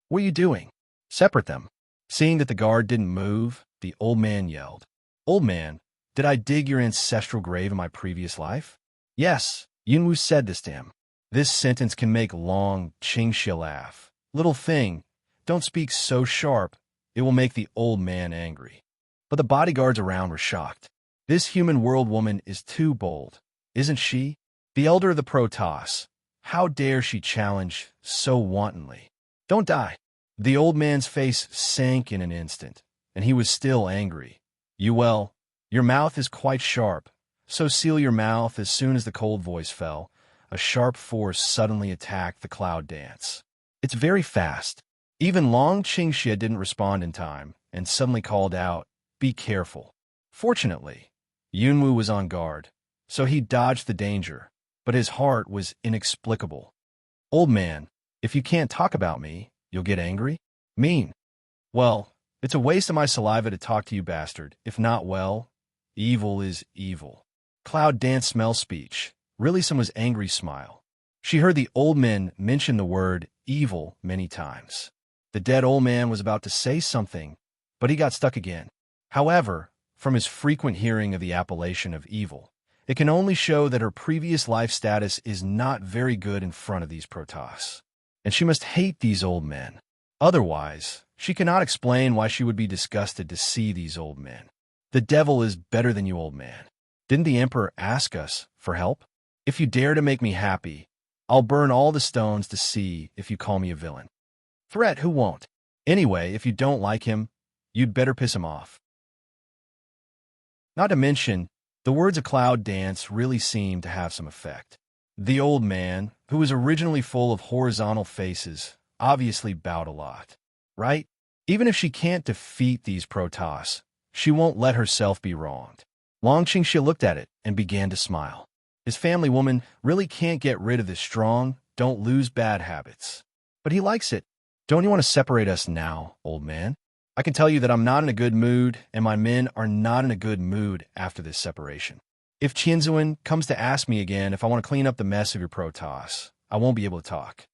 What are you doing? Separate them. Seeing that the guard didn't move, the old man yelled. Old man, did I dig your ancestral grave in my previous life? Yes, Yunwu said this to him. This sentence can make Long Qingxia laugh. Little thing, don't speak so sharp. It will make the old man angry. But the bodyguards around were shocked. This human world woman is too bold, isn't she? The elder of the Protoss. How dare she challenge so wantonly? Don't die. The old man's face sank in an instant, and he was still angry. Your mouth is quite sharp, so seal your mouth. As soon as the cold voice fell, a sharp force suddenly attacked the Cloud Dance. It's very fast. Even Long Qingxia didn't respond in time, and suddenly called out, be careful. Fortunately, Yunwu was on guard, so he dodged the danger, but his heart was inexplicable. Old man, if you can't talk about me, you'll get angry? Mean. Well, it's a waste of my saliva to talk to you, bastard. If not, well, evil is evil. Cloud Dance smell speech. Really someone's angry smile. She heard the old man mention the word evil many times. The dead old man was about to say something, but he got stuck again. However, from his frequent hearing of the appellation of evil, it can only show that her previous life status is not very good in front of these Protoss. And she must hate these old men. Otherwise, she cannot explain why she would be disgusted to see these old men. The devil is better than you, old man. Didn't the Emperor ask us for help? If you dare to make me happy, I'll burn all the stones to see if you call me a villain. Threat, who won't? Anyway, if you don't like him, you'd better piss him off. Not to mention, the words of Cloud Dance really seemed to have some effect. The old man, who was originally full of horizontal faces, obviously bowed a lot. Right? Even if she can't defeat these Protoss, she won't let herself be wronged. Long Qingxia looked at it and began to smile. His family woman really can't get rid of this strong, don't lose bad habits. But he likes it. Don't you want to separate us now, old man? I can tell you that I'm not in a good mood, and my men are not in a good mood after this separation. If Qianzuan comes to ask me again if I want to clean up the mess of your Protoss, I won't be able to talk.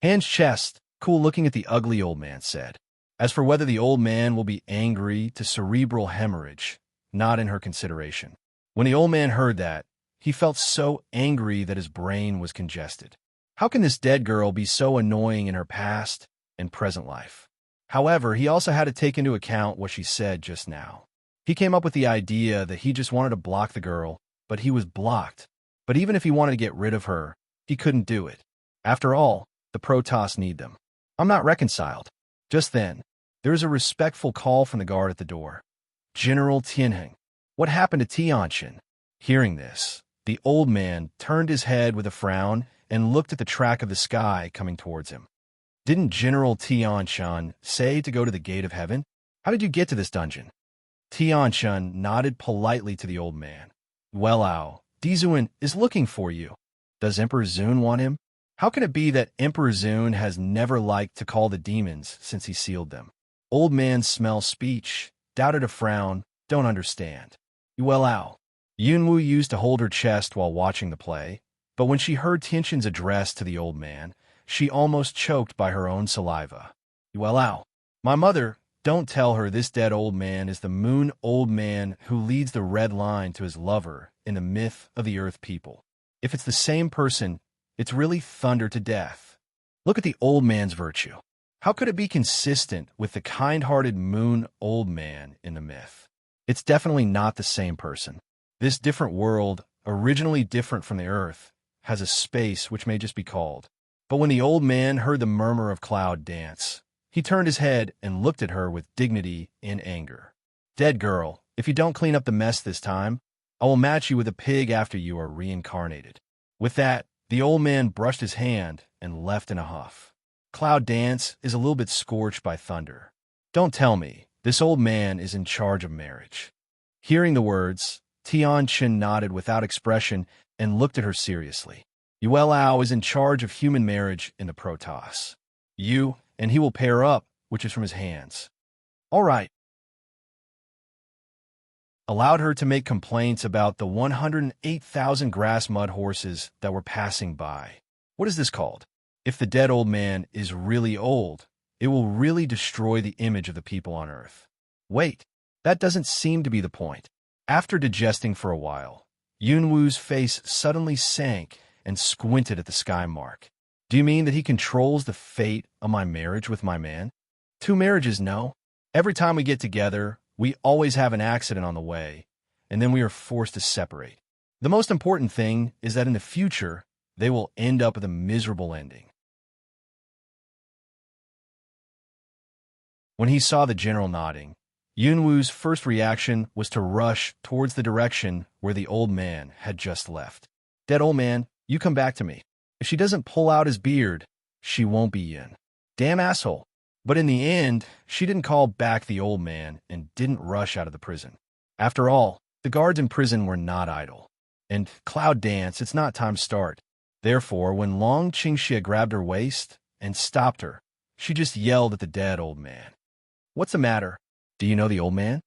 Hands chest, cool looking at the ugly old man said. As for whether the old man will be angry to cerebral hemorrhage, not in her consideration. When the old man heard that, he felt so angry that his brain was congested. How can this dead girl be so annoying in her past and present life? However, he also had to take into account what she said just now. He came up with the idea that he just wanted to block the girl, but he was blocked. But even if he wanted to get rid of her, he couldn't do it. After all, the Protoss need them. I'm not reconciled. Just then, there is a respectful call from the guard at the door. General Tianheng. What happened to Tianqin? Hearing this, the old man turned his head with a frown and looked at the track of the sky coming towards him. Didn't General Tianshun say to go to the gate of heaven? How did you get to this dungeon? Tianshun nodded politely to the old man. Well, Dizuan is looking for you. Does Emperor Zun want him? How can it be that Emperor Zun has never liked to call the demons since he sealed them? Old man smells speech, doubted a frown, don't understand. Well, Yunwu used to hold her chest while watching the play, but when she heard Tianshun's address to the old man, she almost choked by her own saliva. Well, my mother, don't tell her this dead old man is the moon old man who leads the red line to his lover in the myth of the earth people. If it's the same person, it's really thunder to death. Look at the old man's virtue. How could it be consistent with the kind-hearted moon old man in the myth? It's definitely not the same person. This different world, originally different from the earth, has a space which may just be called. But when the old man heard the murmur of Cloud dance, he turned his head and looked at her with dignity and anger. Dead girl, if you don't clean up the mess this time, I will match you with a pig after you are reincarnated. With that, the old man brushed his hand and left in a huff. Cloud dance is a little bit scorched by thunder. Don't tell me, this old man is in charge of marriage. Hearing the words, Tianshun nodded without expression and looked at her seriously. Yuelao is in charge of human marriage in the Protoss. You and he will pair up, which is from his hands. All right. Allowed her to make complaints about the 108,000 grass mud horses that were passing by. What is this called? If the dead old man is really old, it will really destroy the image of the people on Earth. Wait, that doesn't seem to be the point. After digesting for a while, Yunwu's face suddenly sank and squinted at the sky mark. Do you mean that he controls the fate of my marriage with my man? 2 marriages, no. Every time we get together, we always have an accident on the way, and then we are forced to separate. The most important thing is that in the future, they will end up with a miserable ending. When he saw the general nodding, Yunwu's first reaction was to rush towards the direction where the old man had just left. Dead old man, you come back to me. If she doesn't pull out his beard, she won't be in. Damn asshole. But in the end, she didn't call back the old man and didn't rush out of the prison. After all, the guards in prison were not idle. And Cloud dance, it's not time to start. Therefore, when Long Qingxia grabbed her waist and stopped her, she just yelled at the dead old man. What's the matter? Do you know the old man?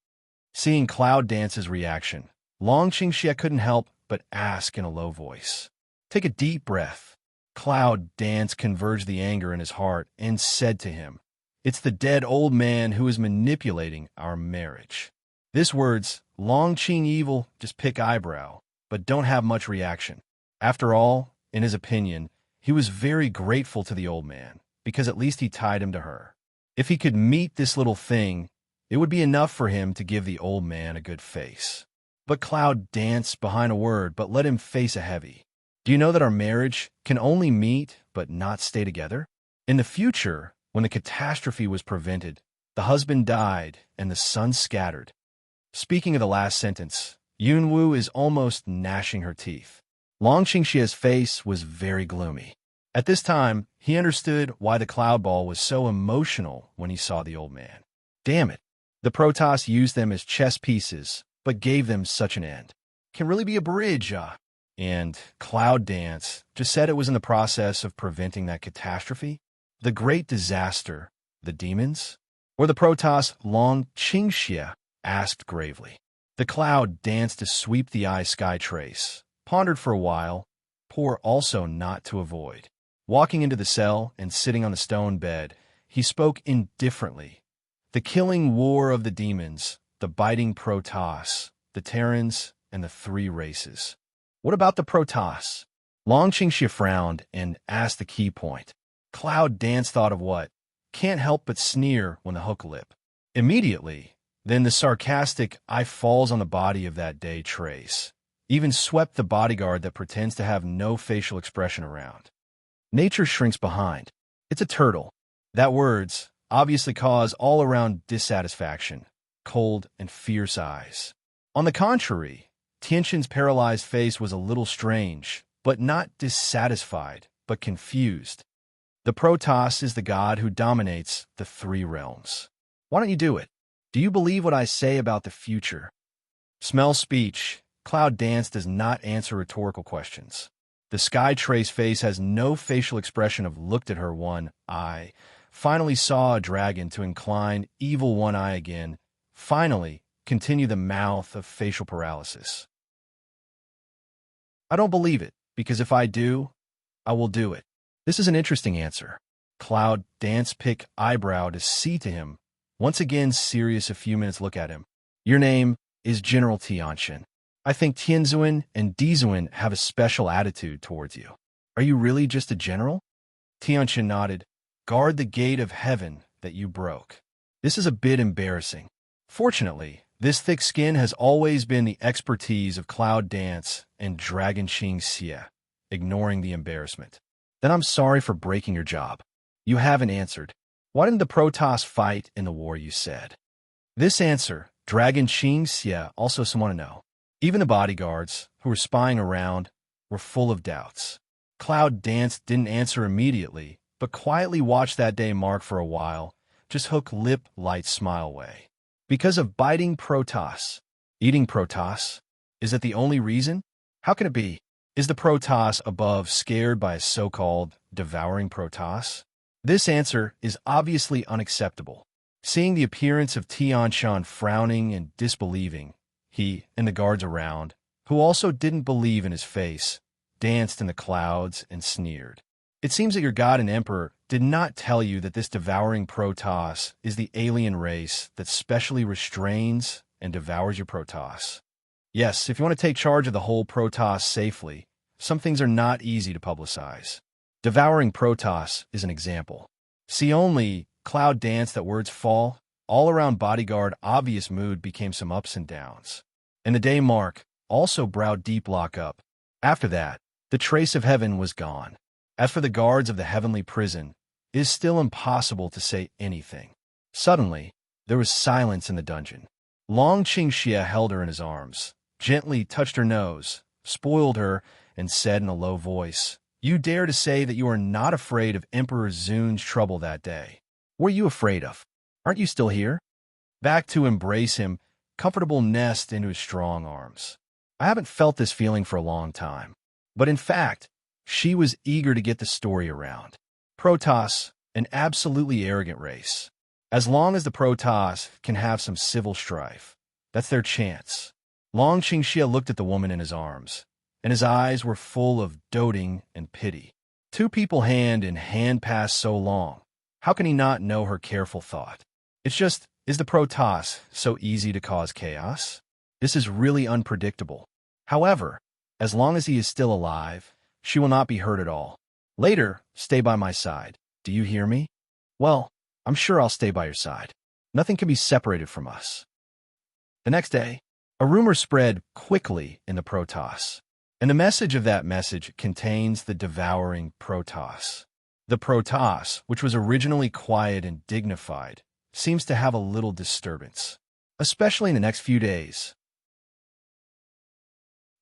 Seeing Cloud dance's reaction, Long Qingxia couldn't help but ask in a low voice. Take a deep breath. Cloud dance converged the anger in his heart and said to him, it's the dead old man who is manipulating our marriage. This words, Long Qing evil, just pick eyebrow, but don't have much reaction. After all, in his opinion, he was very grateful to the old man, because at least he tied him to her. If he could meet this little thing, it would be enough for him to give the old man a good face. But Cloud danced behind a word, but let him face a heavy. Do you know that our marriage can only meet but not stay together? In the future, when the catastrophe was prevented, the husband died and the son scattered. Speaking of the last sentence, Yunwu is almost gnashing her teeth. Long Qingxia's face was very gloomy. At this time, he understood why the cloud ball was so emotional when he saw the old man. Damn it. The Protoss used them as chess pieces, but gave them such an end. Can really be a bridge, And Cloud Dance just said it was in the process of preventing that catastrophe. The great disaster, the demons? Or the Protoss Long Qingxia asked gravely. The Cloud danced to sweep the eye sky trace, pondered for a while, poor also not to avoid. Walking into the cell and sitting on the stone bed, he spoke indifferently. The killing war of the demons, the biting Protoss, the Terrans, and the 3 races. What about the Protoss? Long Qingxia frowned and asked the key point. Cloud Dance thought of what? Can't help but sneer when the hook lip. Immediately, then the sarcastic eye falls on the body of that day trace. Even swept the bodyguard that pretends to have no facial expression around. Nature shrinks behind. It's a turtle. That words obviously cause all-around dissatisfaction, cold and fierce eyes. On the contrary, Tianxin's paralyzed face was a little strange, but not dissatisfied, but confused. The Protoss is the god who dominates the three realms. Why don't you do it? Do you believe what I say about the future? Smell speech. Cloud Dance does not answer rhetorical questions. The Sky Trace face has no facial expression of looked at her one eye. Finally saw a dragon to incline evil one eye again. Finally, continue the mouth of facial paralysis. I don't believe it, because if I do, I will do it. This is an interesting answer. Cloud Dance pick eyebrow to see to him. Once again serious a few minutes look at him. Your name is General Tianxin. I think Tianzuan and Dizuan have a special attitude towards you. Are you really just a general? Tianxin nodded. Guard the gate of heaven that you broke. This is a bit embarrassing. Fortunately, this thick skin has always been the expertise of Cloud Dance and Dragon Qing Xie, ignoring the embarrassment. Then I'm sorry for breaking your job. You haven't answered. Why didn't the Protoss fight in the war you said? This answer, Dragon Qing Xie also want to know. Even the bodyguards, who were spying around, were full of doubts. Cloud Dance didn't answer immediately, but quietly watched that day mark for a while, just hook lip light smile way. Because of biting Protoss. Eating Protoss? Is that the only reason? How can it be? Is the Protoss above scared by a so-called devouring Protoss? This answer is obviously unacceptable. Seeing the appearance of Tianxin frowning and disbelieving, he and the guards around, who also didn't believe in his face, danced in the clouds and sneered. It seems that your god and emperor did not tell you that this devouring Protoss is the alien race that specially restrains and devours your Protoss. Yes, if you want to take charge of the whole Protoss safely, some things are not easy to publicize. Devouring Protoss is an example. See only Cloud Dance that words fall, all around bodyguard obvious mood became some ups and downs. And the day mark, also browed deep lock up. After that, the trace of heaven was gone. As for the guards of the heavenly prison, it is still impossible to say anything. Suddenly, there was silence in the dungeon. Long Qingxia held her in his arms, gently touched her nose, spoiled her, and said in a low voice, You dare to say that you are not afraid of Emperor Zun's trouble that day. What are you afraid of? Aren't you still here? Back to embrace him, comfortable nest into his strong arms. I haven't felt this feeling for a long time. But in fact, she was eager to get the story around. Protoss, an absolutely arrogant race. As long as the Protoss can have some civil strife, that's their chance. Long Qingxia looked at the woman in his arms, and his eyes were full of doting and pity. Two people hand in hand pass so long. How can he not know her careful thought? It's just, is the Protoss so easy to cause chaos? This is really unpredictable. However, as long as he is still alive, she will not be hurt at all. Later, stay by my side. Do you hear me? Well, I'm sure I'll stay by your side. Nothing can be separated from us. The next day, a rumor spread quickly in the Protoss, and the message of that message contains the devouring Protoss. The Protoss, which was originally quiet and dignified, seems to have a little disturbance, especially in the next few days.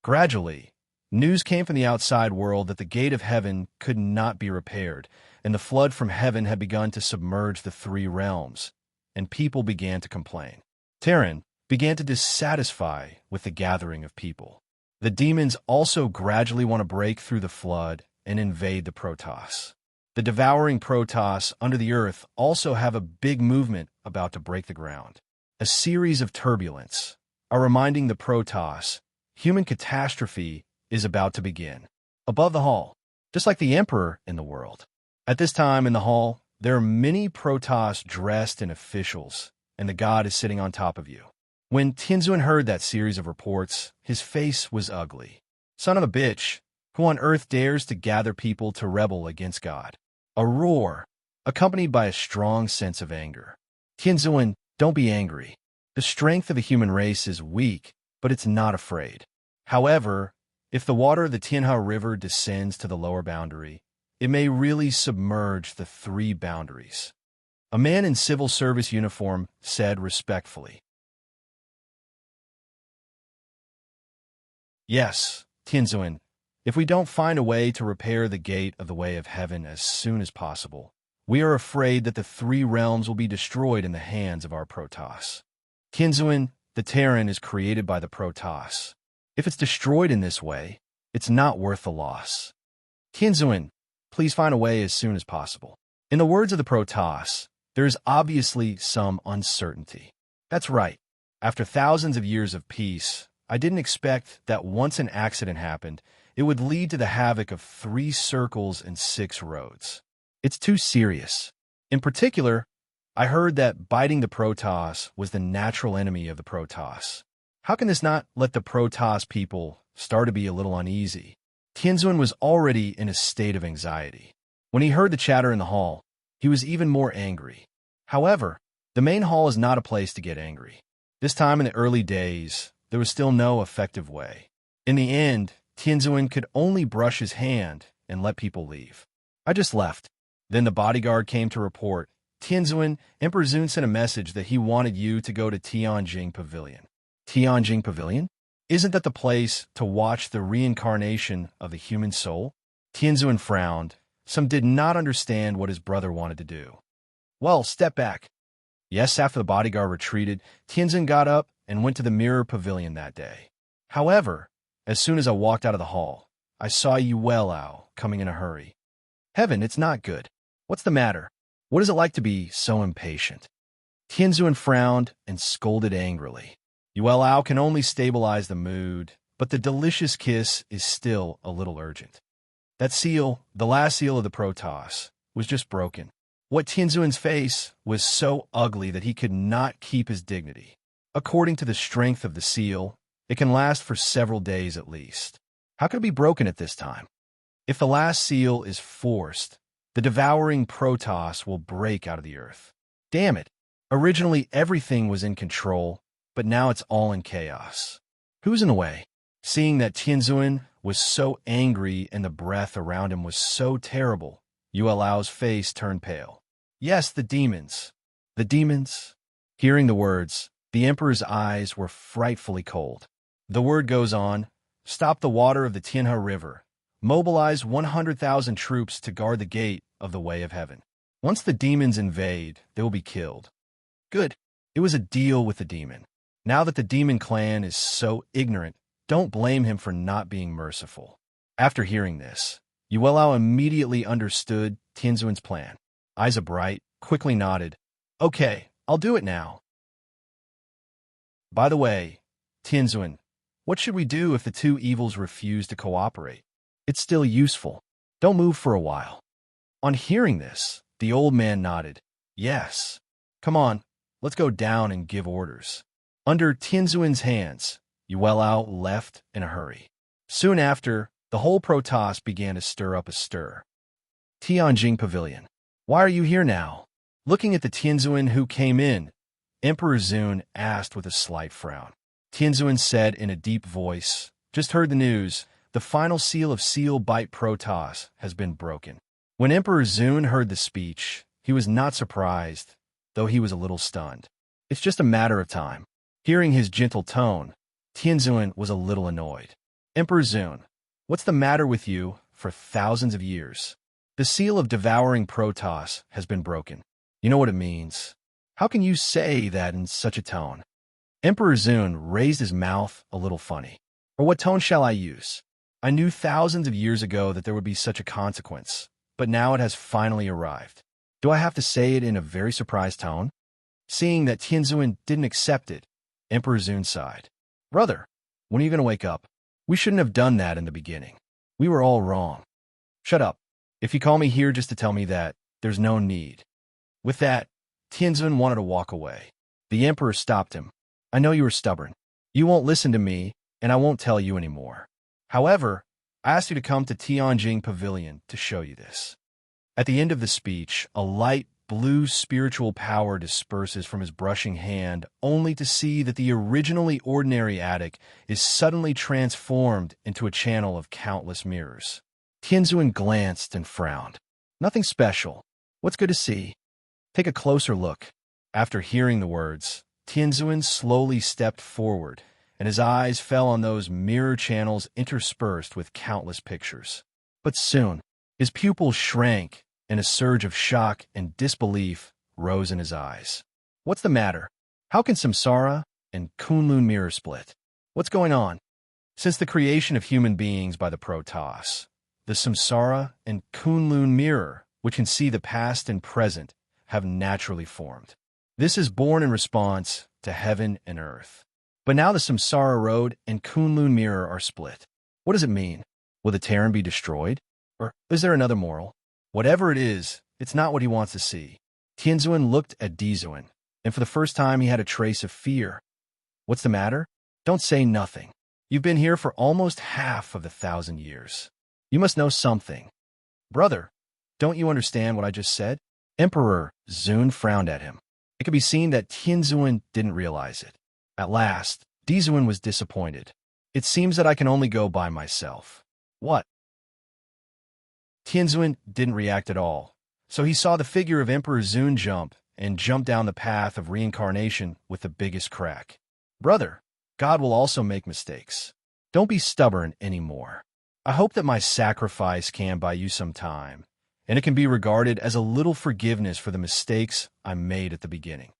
Gradually, news came from the outside world that the gate of heaven could not be repaired, and the flood from heaven had begun to submerge the three realms, and people began to complain. Terran began to dissatisfy with the gathering of people. The demons also gradually want to break through the flood and invade the Protoss. The devouring Protoss under the earth also have a big movement about to break the ground. A series of turbulence are reminding the Protoss human catastrophe is about to begin. Above the hall, just like the Emperor in the world. At this time in the hall, there are many Protoss dressed in officials, and the god is sitting on top of you. When Tianzuan heard that series of reports, his face was ugly. Son of a bitch, who on earth dares to gather people to rebel against God? A roar, accompanied by a strong sense of anger. Tianzuan, don't be angry. The strength of the human race is weak, but it's not afraid. However, if the water of the Tianhe River descends to the lower boundary, it may really submerge the three boundaries. A man in civil service uniform said respectfully. Yes, Tianzuan, if we don't find a way to repair the gate of the way of heaven as soon as possible, we are afraid that the three realms will be destroyed in the hands of our Protoss. Tianzuan, the Terran is created by the Protoss. If it's destroyed in this way, it's not worth the loss. Tianzuan, please find a way as soon as possible. In the words of the Protoss, there is obviously some uncertainty. That's right. After thousands of years of peace, I didn't expect that once an accident happened, it would lead to the havoc of 3 circles and 6 roads. It's too serious. In particular, I heard that biting the Protoss was the natural enemy of the Protoss. How can this not let the Protoss people start to be a little uneasy? Tianzuan was already in a state of anxiety. When he heard the chatter in the hall, he was even more angry. However, the main hall is not a place to get angry. This time in the early days, there was still no effective way. In the end, Tianzuan could only brush his hand and let people leave. I just left. Then the bodyguard came to report, Tianzuan, Emperor Zun sent a message that he wanted you to go to Tianjing Pavilion. Tianjing Pavilion? Isn't that the place to watch the reincarnation of the human soul? Tianzuan frowned. Some did not understand what his brother wanted to do. Well, step back. Yes, after the bodyguard retreated, Tianzuan got up and went to the Mirror Pavilion that day. However, as soon as I walked out of the hall, I saw Yuelao coming in a hurry. Heaven, it's not good. What's the matter? What is it like to be so impatient? Tianzuan frowned and scolded angrily. Yuelao can only stabilize the mood, but the delicious kiss is still a little urgent. That seal, the last seal of the Protoss, was just broken. What Tianzuan's face was so ugly that he could not keep his dignity. According to the strength of the seal, it can last for several days at least. How could it be broken at this time? If the last seal is forced, the devouring Protoss will break out of the earth. Damn it! Originally everything was in control, but now it's all in chaos. Who's in the way? Seeing that Tianzuan was so angry and the breath around him was so terrible, Yuelao's face turned pale. Yes, the demons. The demons? Hearing the words, the Emperor's eyes were frightfully cold. The word goes on, stop the water of the Tianhe River. Mobilize 100,000 troops to guard the gate of the Way of Heaven. Once the demons invade, they will be killed. Good. It was a deal with the demon. Now that the demon clan is so ignorant, don't blame him for not being merciful. After hearing this, Yuelao immediately understood Tianzuan's plan. Eyes bright, quickly nodded. Okay, I'll do it now. By the way, Tianzuan, what should we do if the two evils refuse to cooperate? It's still useful. Don't move for a while. On hearing this, the old man nodded. Yes. Come on, let's go down and give orders. Under Tianzuan's hands, Yuelao left in a hurry. Soon after, the whole Protoss began to stir up a stir. Tianjing Pavilion. Why are you here now? Looking at the Tianzuan who came in, Emperor Zun asked with a slight frown. Tianzuan said in a deep voice, just heard the news. The final seal of Seal Bite Protoss has been broken. When Emperor Zun heard the speech, he was not surprised, though he was a little stunned. It's just a matter of time. Hearing his gentle tone, Tianzuan was a little annoyed. Emperor Zun, what's the matter with you for thousands of years? The seal of devouring Protoss has been broken. You know what it means. How can you say that in such a tone? Emperor Zun raised his mouth a little funny. Or what tone shall I use? I knew thousands of years ago that there would be such a consequence, but now it has finally arrived. Do I have to say it in a very surprised tone? Seeing that Tianzuan didn't accept it, Emperor Zun sighed. Brother, when are you going to wake up? We shouldn't have done that in the beginning. We were all wrong. Shut up. If you call me here just to tell me that, there's no need. With that, Tianzuan wanted to walk away. The Emperor stopped him. I know you are stubborn. You won't listen to me, and I won't tell you anymore. However, I asked you to come to Tianjing Pavilion to show you this. At the end of the speech, a light blue spiritual power disperses from his brushing hand, only to see that the originally ordinary attic is suddenly transformed into a channel of countless mirrors. Tianzuan glanced and frowned. Nothing special. What's good to see? Take a closer look. After hearing the words, Tianzuan slowly stepped forward, and his eyes fell on those mirror channels interspersed with countless pictures. But soon, his pupils shrank, and a surge of shock and disbelief rose in his eyes. What's the matter? How can Samsara and Kunlun mirror split? What's going on? Since the creation of human beings by the Protoss, the Samsara and Kunlun mirror, which can see the past and present, have naturally formed. This is born in response to heaven and earth. But now the Samsara road and Kunlun mirror are split. What does it mean? Will the Terran be destroyed? Or is there another moral? Whatever it is, it's not what he wants to see. Tianzuan looked at Dizuan, and for the first time he had a trace of fear. What's the matter? Don't say nothing. You've been here for almost half of the 1,000 years. You must know something. Brother, don't you understand what I just said? Emperor Zun frowned at him. It could be seen that Tianzuan didn't realize it. At last, Dizuan was disappointed. It seems that I can only go by myself. What? Tianzuan didn't react at all, so he saw the figure of Emperor Zun jump down the path of reincarnation with the biggest crack. Brother, God will also make mistakes. Don't be stubborn anymore. I hope that my sacrifice can buy you some time, and it can be regarded as a little forgiveness for the mistakes I made at the beginning.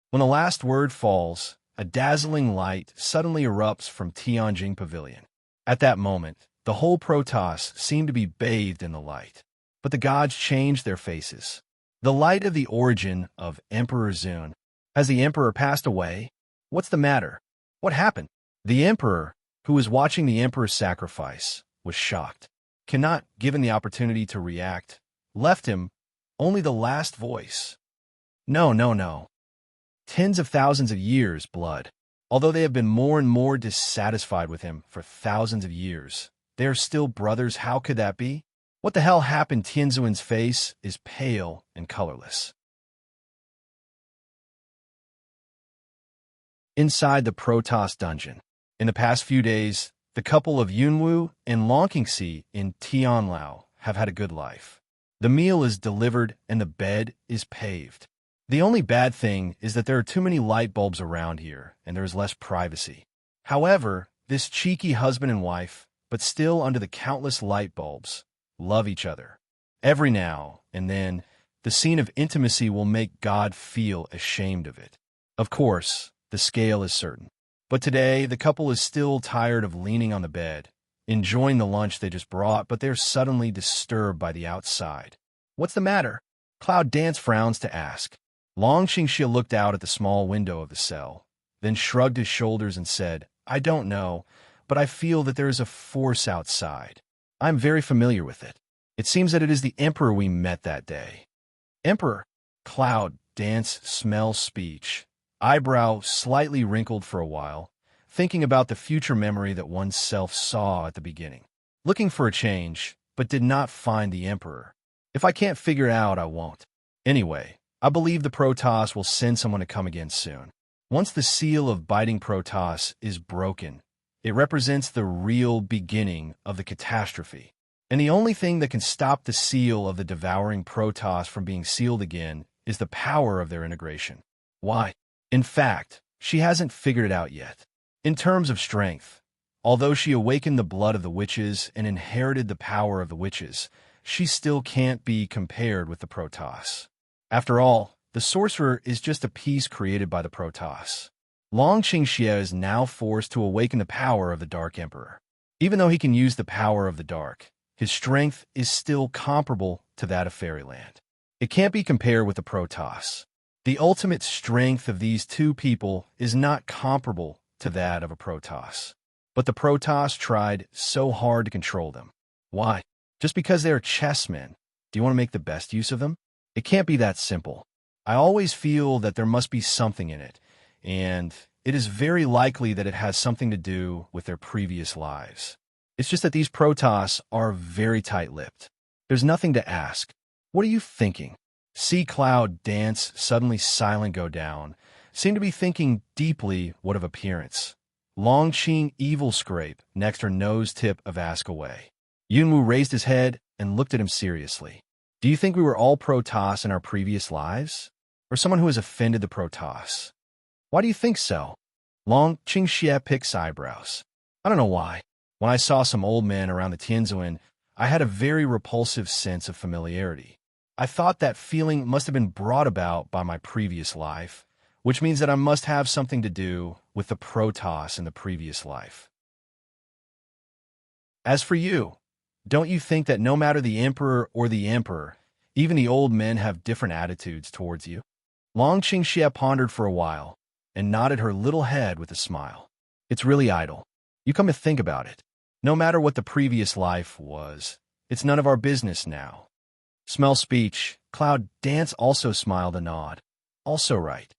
When the last word falls, a dazzling light suddenly erupts from Tianjing Pavilion. At that moment, the whole Protoss seemed to be bathed in the light. But the gods changed their faces. The light of the origin of Emperor Zun. Has the Emperor passed away? What's the matter? What happened? The Emperor, who was watching the Emperor's sacrifice, was shocked. Cannot, given the opportunity to react, left him only the last voice. No, no, no. Tens of thousands of years, blood. Although they have been more and more dissatisfied with him for thousands of years, they are still brothers. How could that be? What the hell happened? Tianzuan's face is pale and colorless. Inside the Protoss dungeon. In the past few days, the couple of Yunwu and Longqingxi in Tianlao have had a good life. The meal is delivered and the bed is paved. The only bad thing is that there are too many light bulbs around here and there is less privacy. However, this cheeky husband and wife, but still under the countless light bulbs, love each other. Every now and then, the scene of intimacy will make God feel ashamed of it. Of course, the scale is certain. But today, the couple is still tired of leaning on the bed, enjoying the lunch they just brought, but they're suddenly disturbed by the outside. What's the matter? Cloud Dance frowns to ask. Long Xingxia looked out at the small window of the cell, then shrugged his shoulders and said, I don't know, but I feel that there is a force outside. I'm very familiar with it. It seems that it is the Emperor we met that day. Emperor? Cloud Dance smells speech, eyebrow slightly wrinkled for a while, thinking about the future memory that oneself saw at the beginning. Looking for a change, but did not find the Emperor. If I can't figure it out, I won't. Anyway, I believe the Protoss will send someone to come again soon. Once the seal of biting Protoss is broken, it represents the real beginning of the catastrophe. And the only thing that can stop the seal of the devouring Protoss from being sealed again is the power of their integration. Why? In fact, she hasn't figured it out yet. In terms of strength, although she awakened the blood of the witches and inherited the power of the witches, she still can't be compared with the Protoss. After all, the sorcerer is just a piece created by the Protoss. Long Qingxia is now forced to awaken the power of the Dark Emperor. Even though he can use the power of the Dark, his strength is still comparable to that of Fairyland. It can't be compared with the Protoss. The ultimate strength of these two people is not comparable to that of a Protoss. But the Protoss tried so hard to control them. Why? Just because they are chessmen. Do you want to make the best use of them? It can't be that simple. I always feel that there must be something in it, and it is very likely that it has something to do with their previous lives. It's just that these Protoss are very tight-lipped. There's nothing to ask. What are you thinking? See Cloud Dance suddenly silent go down, seem to be thinking deeply what of appearance. Long Qing evil scrape next her nose tip of ask away. Yunwu raised his head and looked at him seriously. Do you think we were all Protoss in our previous lives? Or someone who has offended the Protoss? Why do you think so? Long Qingxie picks eyebrows. I don't know why. When I saw some old men around the Tianzuan, I had a very repulsive sense of familiarity. I thought that feeling must have been brought about by my previous life, which means that I must have something to do with the Protoss in the previous life. As for you, don't you think that no matter the emperor, even the old men have different attitudes towards you? Long Qingxie pondered for a while and nodded her little head with a smile. It's really idle. You come to think about it. No matter what the previous life was, it's none of our business now. Smell speech. Cloud Dance also smiled a nod. Also right.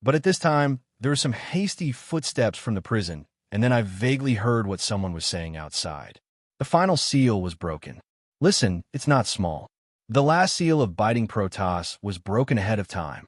But at this time, there were some hasty footsteps from the prison, and then I vaguely heard what someone was saying outside. The final seal was broken. Listen, it's not small. The last seal of biting Protoss was broken ahead of time.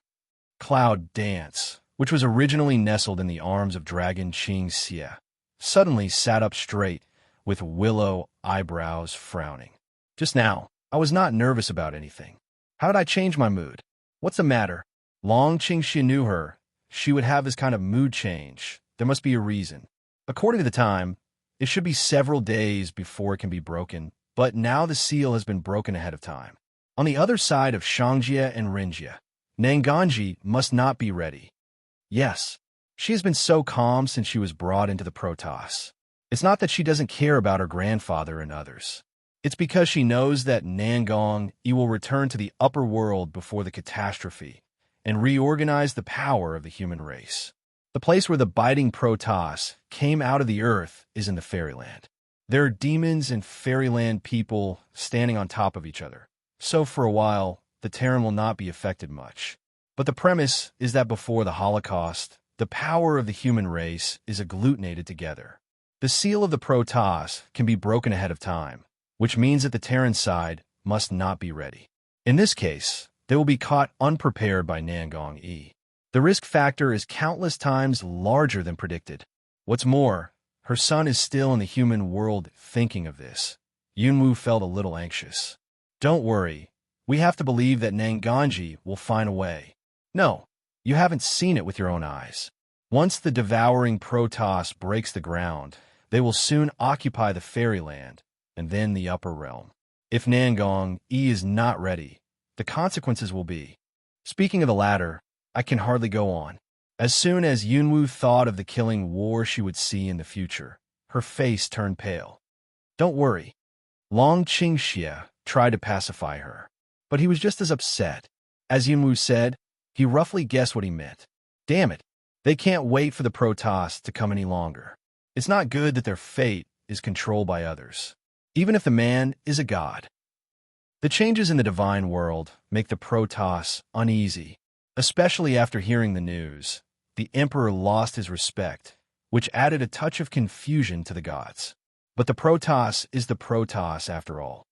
Cloud Dance, which was originally nestled in the arms of Dragon Qingxie, suddenly sat up straight, with willow eyebrows frowning. Just now, I was not nervous about anything. How did I change my mood? What's the matter? Long Qingxie knew her. She would have this kind of mood change. There must be a reason. According to the time, it should be several days before it can be broken, but now the seal has been broken ahead of time. On the other side of Shangjie and Renjie, Nanganji must not be ready. Yes, she has been so calm since she was brought into the Protoss. It's not that she doesn't care about her grandfather and others. It's because she knows that Nangong will return to the upper world before the catastrophe and reorganize the power of the human race. The place where the biting Protoss came out of the earth is in the fairyland. There are demons and fairyland people standing on top of each other. So for a while, the Terran will not be affected much. But the premise is that before the Holocaust, the power of the human race is agglutinated together. The seal of the Protoss can be broken ahead of time, which means that the Terran side must not be ready. In this case, they will be caught unprepared by Nangong Yi. The risk factor is countless times larger than predicted. What's more, her son is still in the human world thinking of this. Yunwu felt a little anxious. Don't worry, we have to believe that Nanganji will find a way. No, you haven't seen it with your own eyes. Once the devouring Protoss breaks the ground, they will soon occupy the fairyland, and then the upper realm. If Nangong Yi is not ready, the consequences will be. Speaking of the latter, I can hardly go on. As soon as Yunwu thought of the killing war she would see in the future, her face turned pale. Don't worry. Long Qingxie tried to pacify her, but he was just as upset. As Yunwu said, he roughly guessed what he meant. Damn it, they can't wait for the Protoss to come any longer. It's not good that their fate is controlled by others, even if the man is a god. The changes in the divine world make the Protoss uneasy, especially after hearing the news. The Emperor lost his respect, which added a touch of confusion to the gods. But the Protoss is the Protoss after all.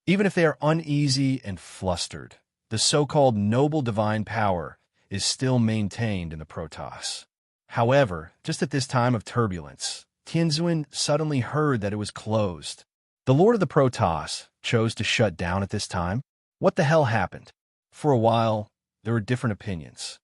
Even if they are uneasy and flustered, the so-called noble divine power is still maintained in the Protoss. However, just at this time of turbulence, Tianzuan suddenly heard that it was closed. The Lord of the Protoss chose to shut down at this time. What the hell happened? For a while, there were different opinions.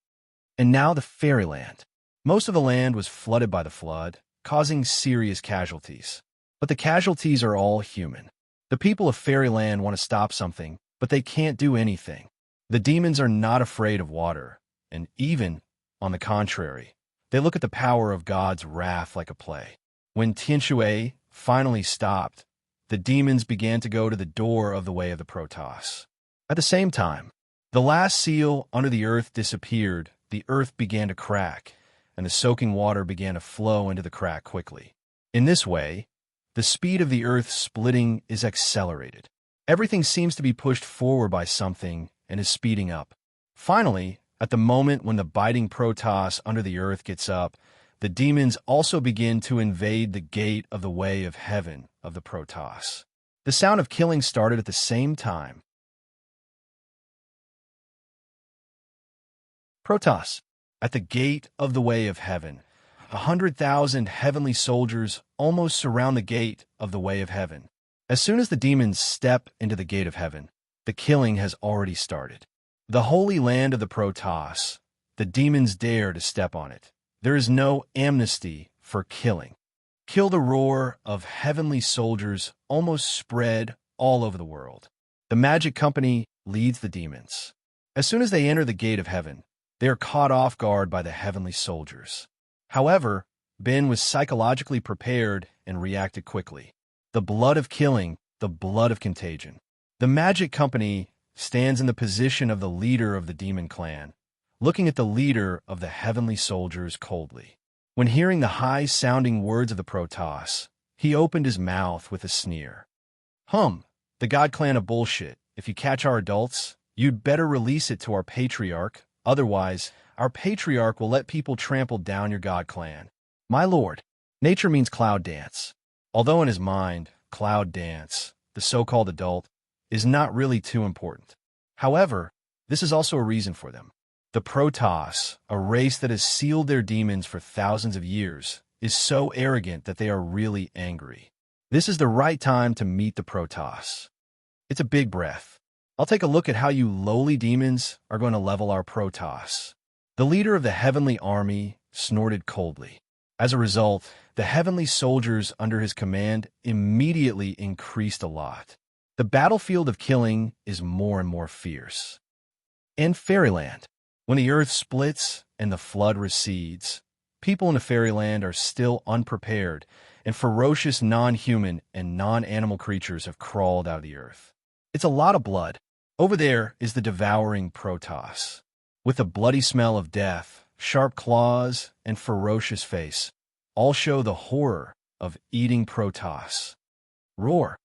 And now the fairyland. Most of the land was flooded by the flood, causing serious casualties. But the casualties are all human. The people of fairyland want to stop something, but they can't do anything. The demons are not afraid of water, and even, on the contrary, they look at the power of God's wrath like a play. When Tianshui finally stopped, the demons began to go to the door of the way of the Protoss. At the same time, the last seal under the earth disappeared. The earth began to crack, and the soaking water began to flow into the crack quickly. In this way, the speed of the earth splitting is accelerated. Everything seems to be pushed forward by something and is speeding up. Finally, at the moment when the biting Protoss under the earth gets up, the demons also begin to invade the gate of the way of heaven of the Protoss. The sound of killing started at the same time. Protoss, at the gate of the way of heaven. 100,000 heavenly soldiers almost surround the gate of the way of heaven. As soon as the demons step into the gate of heaven, the killing has already started. The holy land of the Protoss, the demons dare to step on it. There is no amnesty for killing. Kill the roar of heavenly soldiers almost spread all over the world. The magic company leads the demons. As soon as they enter the gate of heaven, they are caught off guard by the heavenly soldiers. However, Ben was psychologically prepared and reacted quickly. The blood of killing, the blood of contagion. The magic company stands in the position of the leader of the demon clan, looking at the leader of the heavenly soldiers coldly. When hearing the high-sounding words of the Protoss, he opened his mouth with a sneer. The God Clan of bullshit. If you catch our adults, you'd better release it to our patriarch. Otherwise, our patriarch will let people trample down your God Clan. My lord, nature means cloud dance. Although in his mind, cloud dance, the so-called adult, is not really too important. However, this is also a reason for them. The Protoss, a race that has sealed their demons for thousands of years, is so arrogant that they are really angry. This is the right time to meet the Protoss. It's a big breath. I'll take a look at how you lowly demons are going to level our Protoss. The leader of the heavenly army snorted coldly. As a result, the heavenly soldiers under his command immediately increased a lot. The battlefield of killing is more and more fierce. In fairyland, when the earth splits and the flood recedes, people in the fairyland are still unprepared, and ferocious non-human and non-animal creatures have crawled out of the earth. It's a lot of blood. Over there is the devouring Protoss, with the bloody smell of death, sharp claws, and ferocious face. All show the horror of eating Protoss. Roar.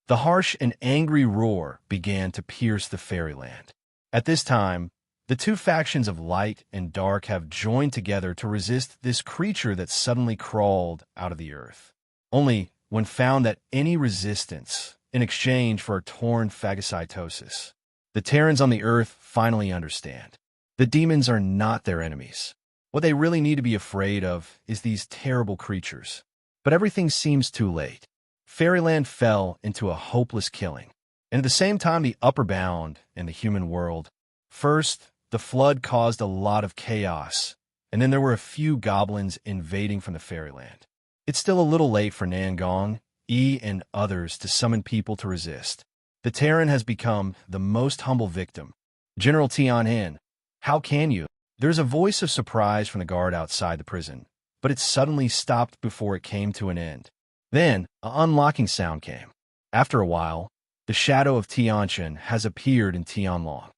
The harsh and angry roar began to pierce the fairyland. At this time, the two factions of light and dark have joined together to resist this creature that suddenly crawled out of the earth. Only when found that any resistance in exchange for a torn phagocytosis. The Terrans on the earth finally understand. The demons are not their enemies. What they really need to be afraid of is these terrible creatures. But everything seems too late. Fairyland fell into a hopeless killing. And at the same time, the upper bound in the human world. First, the flood caused a lot of chaos, and then there were a few goblins invading from the fairyland. It's still a little late for Nangong, E, and others to summon people to resist. The Terran has become the most humble victim. General Tianhin, how can you? There's a voice of surprise from the guard outside the prison, but it suddenly stopped before it came to an end. Then, an unlocking sound came. After a while, the shadow of Tianchen has appeared in Tianlong.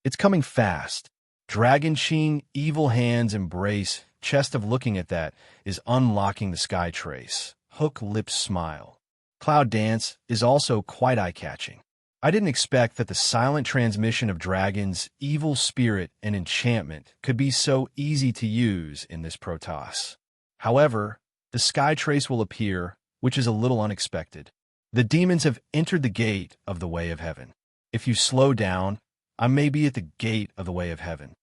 It's coming fast. Dragon Qing, evil hands embrace, chest of looking at that is unlocking the sky trace. Hook lips smile. Cloud dance is also quite eye-catching. I didn't expect that the silent transmission of dragons, evil spirit, and enchantment could be so easy to use in this Protoss. However, the sky trace will appear, which is a little unexpected. The demons have entered the gate of the way of heaven. If you slow down, I may be at the gate of the way of heaven.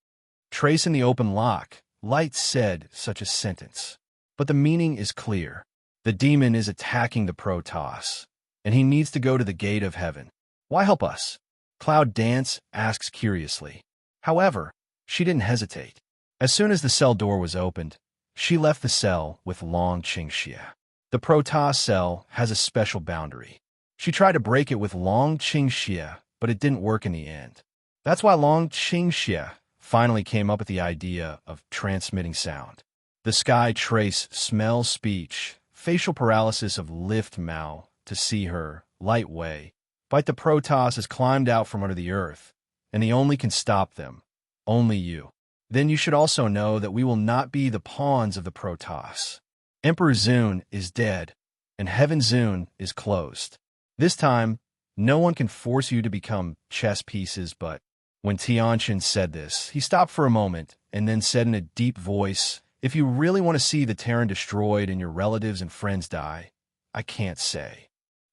Trace in the open lock, Light said such a sentence. But the meaning is clear. The demon is attacking the Protoss, and he needs to go to the gate of heaven. Why help us? Cloud Dance asks curiously. However, she didn't hesitate. As soon as the cell door was opened, she left the cell with Long Qingxia. The Protoss cell has a special boundary. She tried to break it with Long Qingxia, but it didn't work in the end. That's why Long Qingxia finally came up with the idea of transmitting sound. The sky trace smell speech, facial paralysis of lift Mao to see her, light way. But the Protoss has climbed out from under the earth, and the only can stop them. Only you. Then you should also know that we will not be the pawns of the Protoss. Emperor Zun is dead, and Heaven Zun is closed. This time, no one can force you to become chess pieces, but when Tianchen said this, he stopped for a moment and then said in a deep voice, if you really want to see the Terran destroyed and your relatives and friends die, I can't say.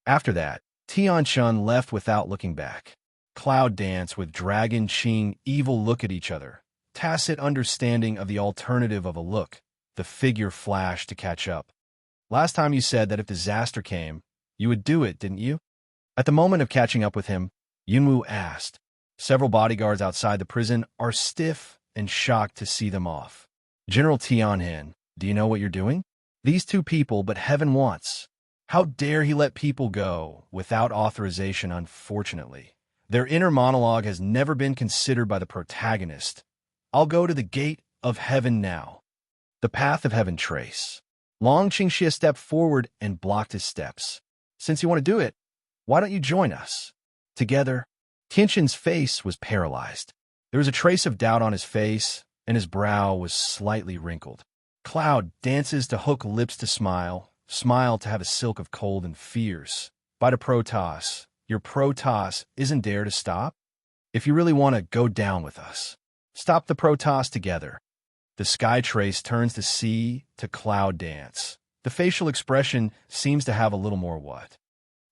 After that, Tianchen left without looking back. Cloud Dance with Dragon Qing evil look at each other. Tacit understanding of the alternative of a look. The figure flashed to catch up. Last time you said that if disaster came, you would do it, didn't you? At the moment of catching up with him, Yunwu asked. Several bodyguards outside the prison are stiff and shocked to see them off. General Tianhin, do you know what you're doing? These two people, but heaven wants. How dare he let people go without authorization, unfortunately. Their inner monologue has never been considered by the protagonist. I'll go to the gate of heaven now. The path of heaven trace. Long Qingxia stepped forward and blocked his steps. Since you want to do it, why don't you join us? Together, Tianxin's face was paralyzed. There was a trace of doubt on his face, and his brow was slightly wrinkled. Cloud dances to hook lips to smile, smile to have a silk of cold and fierce. By the Protoss, your Protoss isn't dare to stop? If you really want to go down with us, stop the Protoss together. The sky trace turns to sea to cloud dance. The facial expression seems to have a little more what?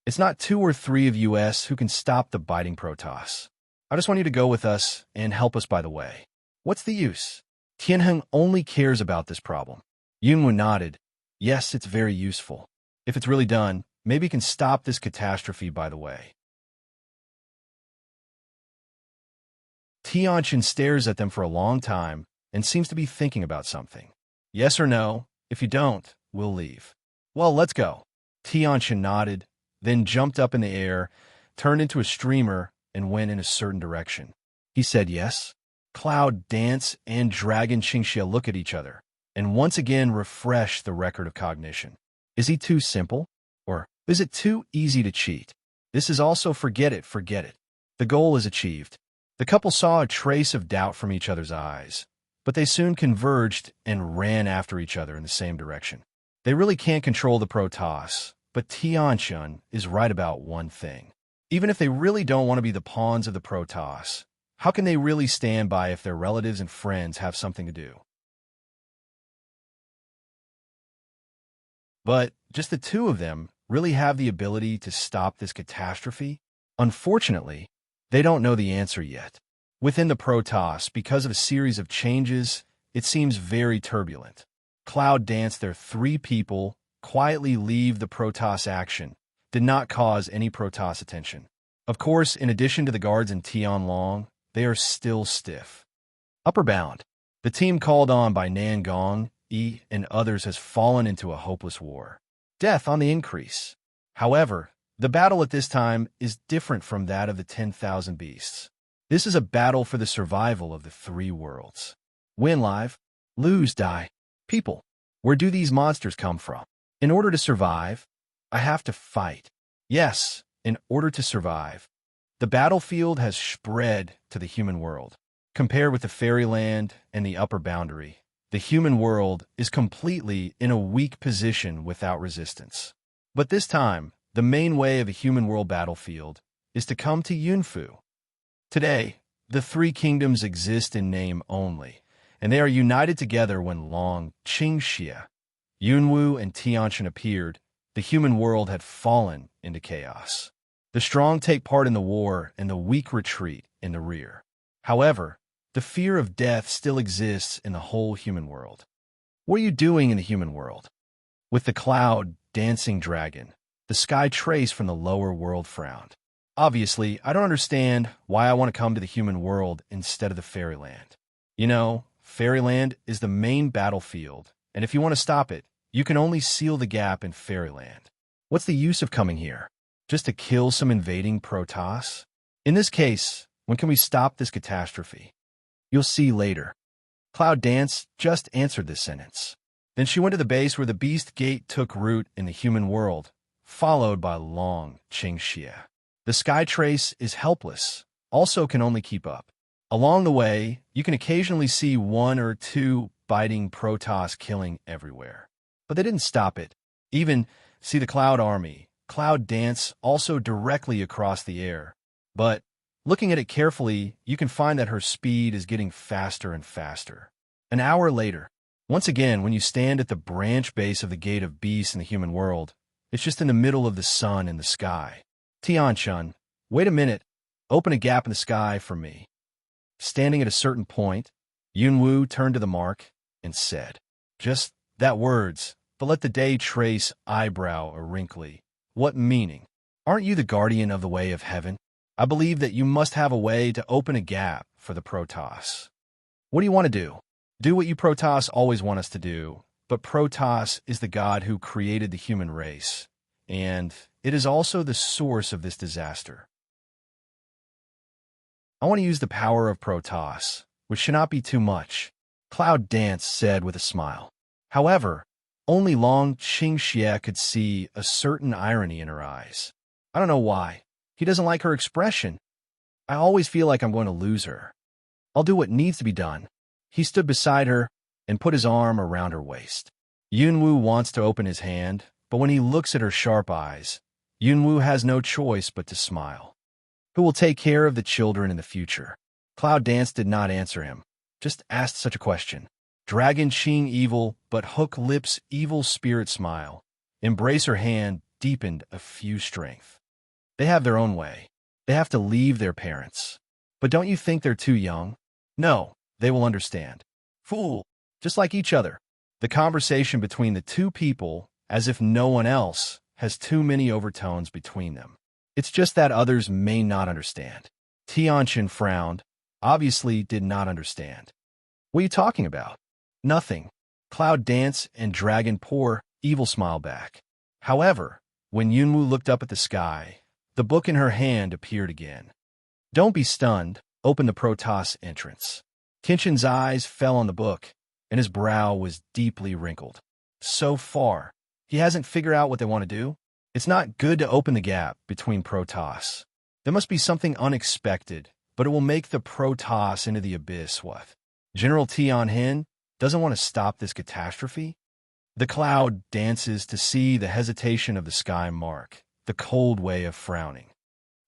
It's not 2 or 3 of us who can stop the biting Protoss. I just want you to go with us and help us by the way. What's the use? Tianheng only cares about this problem. Yunwu nodded. Yes, it's very useful. If it's really done, maybe it can stop this catastrophe by the way. Tianxin stares at them for a long time and seems to be thinking about something. Yes or no? If you don't, we'll leave. Well, let's go. Tianxin nodded, then jumped up in the air, turned into a streamer, and went in a certain direction. He said yes. Cloud Dance and Dragon Qingxia look at each other, and once again refresh the record of cognition. Is he too simple? Or is it too easy to cheat? This is also forget it. The goal is achieved. The couple saw a trace of doubt from each other's eyes, but they soon converged and ran after each other in the same direction. They really can't control the Protoss, but Tianxin is right about one thing. Even if they really don't want to be the pawns of the Protoss, how can they really stand by if their relatives and friends have something to do? But just the two of them really have the ability to stop this catastrophe? Unfortunately, they don't know the answer yet. Within the Protoss, because of a series of changes, it seems very turbulent. Cloud Dance, their 3 people, quietly leave the Protoss action, did not cause any Protoss attention. Of course, in addition to the guards in Tianlong, they are still stiff. Upper bound. The team called on by Nangong, Yi, and others has fallen into a hopeless war. Death on the increase. However, the battle at this time is different from that of the 10,000 beasts. This is a battle for the survival of the 3 worlds. Win live, lose die. People, where do these monsters come from? In order to survive, I have to fight. Yes, in order to survive. The battlefield has spread to the human world. Compared with the fairyland and the upper boundary, the human world is completely in a weak position without resistance. But this time, the main way of a human world battlefield is to come to Yunfu. Today, the 3 kingdoms exist in name only, and they are united together when Long Qingxia, Yunwu, and Tianxin appeared. The human world had fallen into chaos. The strong take part in the war, and the weak retreat in the rear. However, the fear of death still exists in the whole human world. What are you doing in the human world? With the cloud dancing dragon, the sky trace from the lower world frowned. Obviously, I don't understand why I want to come to the human world instead of the fairyland. You know, fairyland is the main battlefield, and if you want to stop it, you can only seal the gap in fairyland. What's the use of coming here? Just to kill some invading Protoss? In this case, when can we stop this catastrophe? You'll see later. Cloud Dance just answered this sentence. Then she went to the base where the Beast Gate took root in the human world, followed by Long Qingxia. The sky trace is helpless, also can only keep up. Along the way, you can occasionally see 1 or 2 biting Protoss killing everywhere. But they didn't stop it. Even see the Cloud Army, Cloud Dance also directly across the air. But looking at it carefully, you can find that her speed is getting faster and faster. An hour later, once again, when you stand at the branch base of the Gate of Beasts in the human world, it's just in the middle of the sun and the sky. Tianxin, wait a minute. Open a gap in the sky for me. Standing at a certain point, Yunwu turned to the mark and said, just that words, but let the day trace eyebrow or wrinkly. What meaning? Aren't you the guardian of the way of heaven? I believe that you must have a way to open a gap for the Protoss. What do you want to do? Do what you Protoss always want us to do, but Protoss is the god who created the human race, and it is also the source of this disaster. I want to use the power of Protoss, which should not be too much, Cloud Dance said with a smile. However, only Long Qingxie could see a certain irony in her eyes. I don't know why. He doesn't like her expression. I always feel like I'm going to lose her. I'll do what needs to be done. He stood beside her and put his arm around her waist. Yunwu wants to open his hand, but when he looks at her sharp eyes, Yunwu has no choice but to smile. Who will take care of the children in the future? Cloud Dance did not answer him, just asked such a question. Dragon Qing evil, but Hook Lips evil spirit smile. Embrace her hand deepened a few strength. They have their own way. They have to leave their parents. But don't you think they're too young? No, they will understand. Fool, just like each other. The conversation between the two people, as if no one else, has too many overtones between them. It's just that others may not understand. Tianqian frowned, obviously did not understand. What are you talking about? Nothing. Cloud Dance and Dragon Pour evil smile back. However, when Yunwu looked up at the sky, the book in her hand appeared again. Don't be stunned, open the Protoss entrance. Tianqian's eyes fell on the book, and his brow was deeply wrinkled. So far, he hasn't figured out what they want to do. It's not good to open the gap between Protoss. There must be something unexpected, but it will make the Protoss into the abyss. What? General Tianhin doesn't want to stop this catastrophe? The cloud dances to see the hesitation of the sky mark, the cold way of frowning.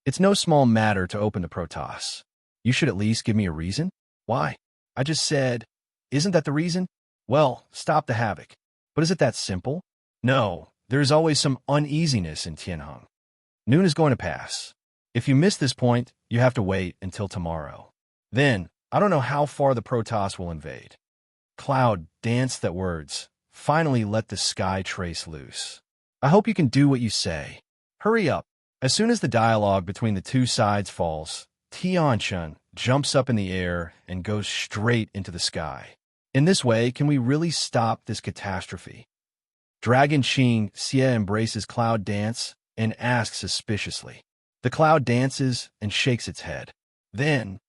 It's no small matter to open the Protoss. You should at least give me a reason. Why? I just said, isn't that the reason? Well, stop the havoc. But is it that simple? No, there is always some uneasiness in Tianheng. Noon is going to pass. If you miss this point, you have to wait until tomorrow. Then, I don't know how far the Protoss will invade. Cloud danced at words. Finally let the sky trace loose. I hope you can do what you say. Hurry up. As soon as the dialogue between the two sides falls, Tianqian jumps up in the air and goes straight into the sky. In this way, can we really stop this catastrophe? Dragon Qing Xie embraces Cloud Dance and asks suspiciously. The cloud dances and shakes its head. Then,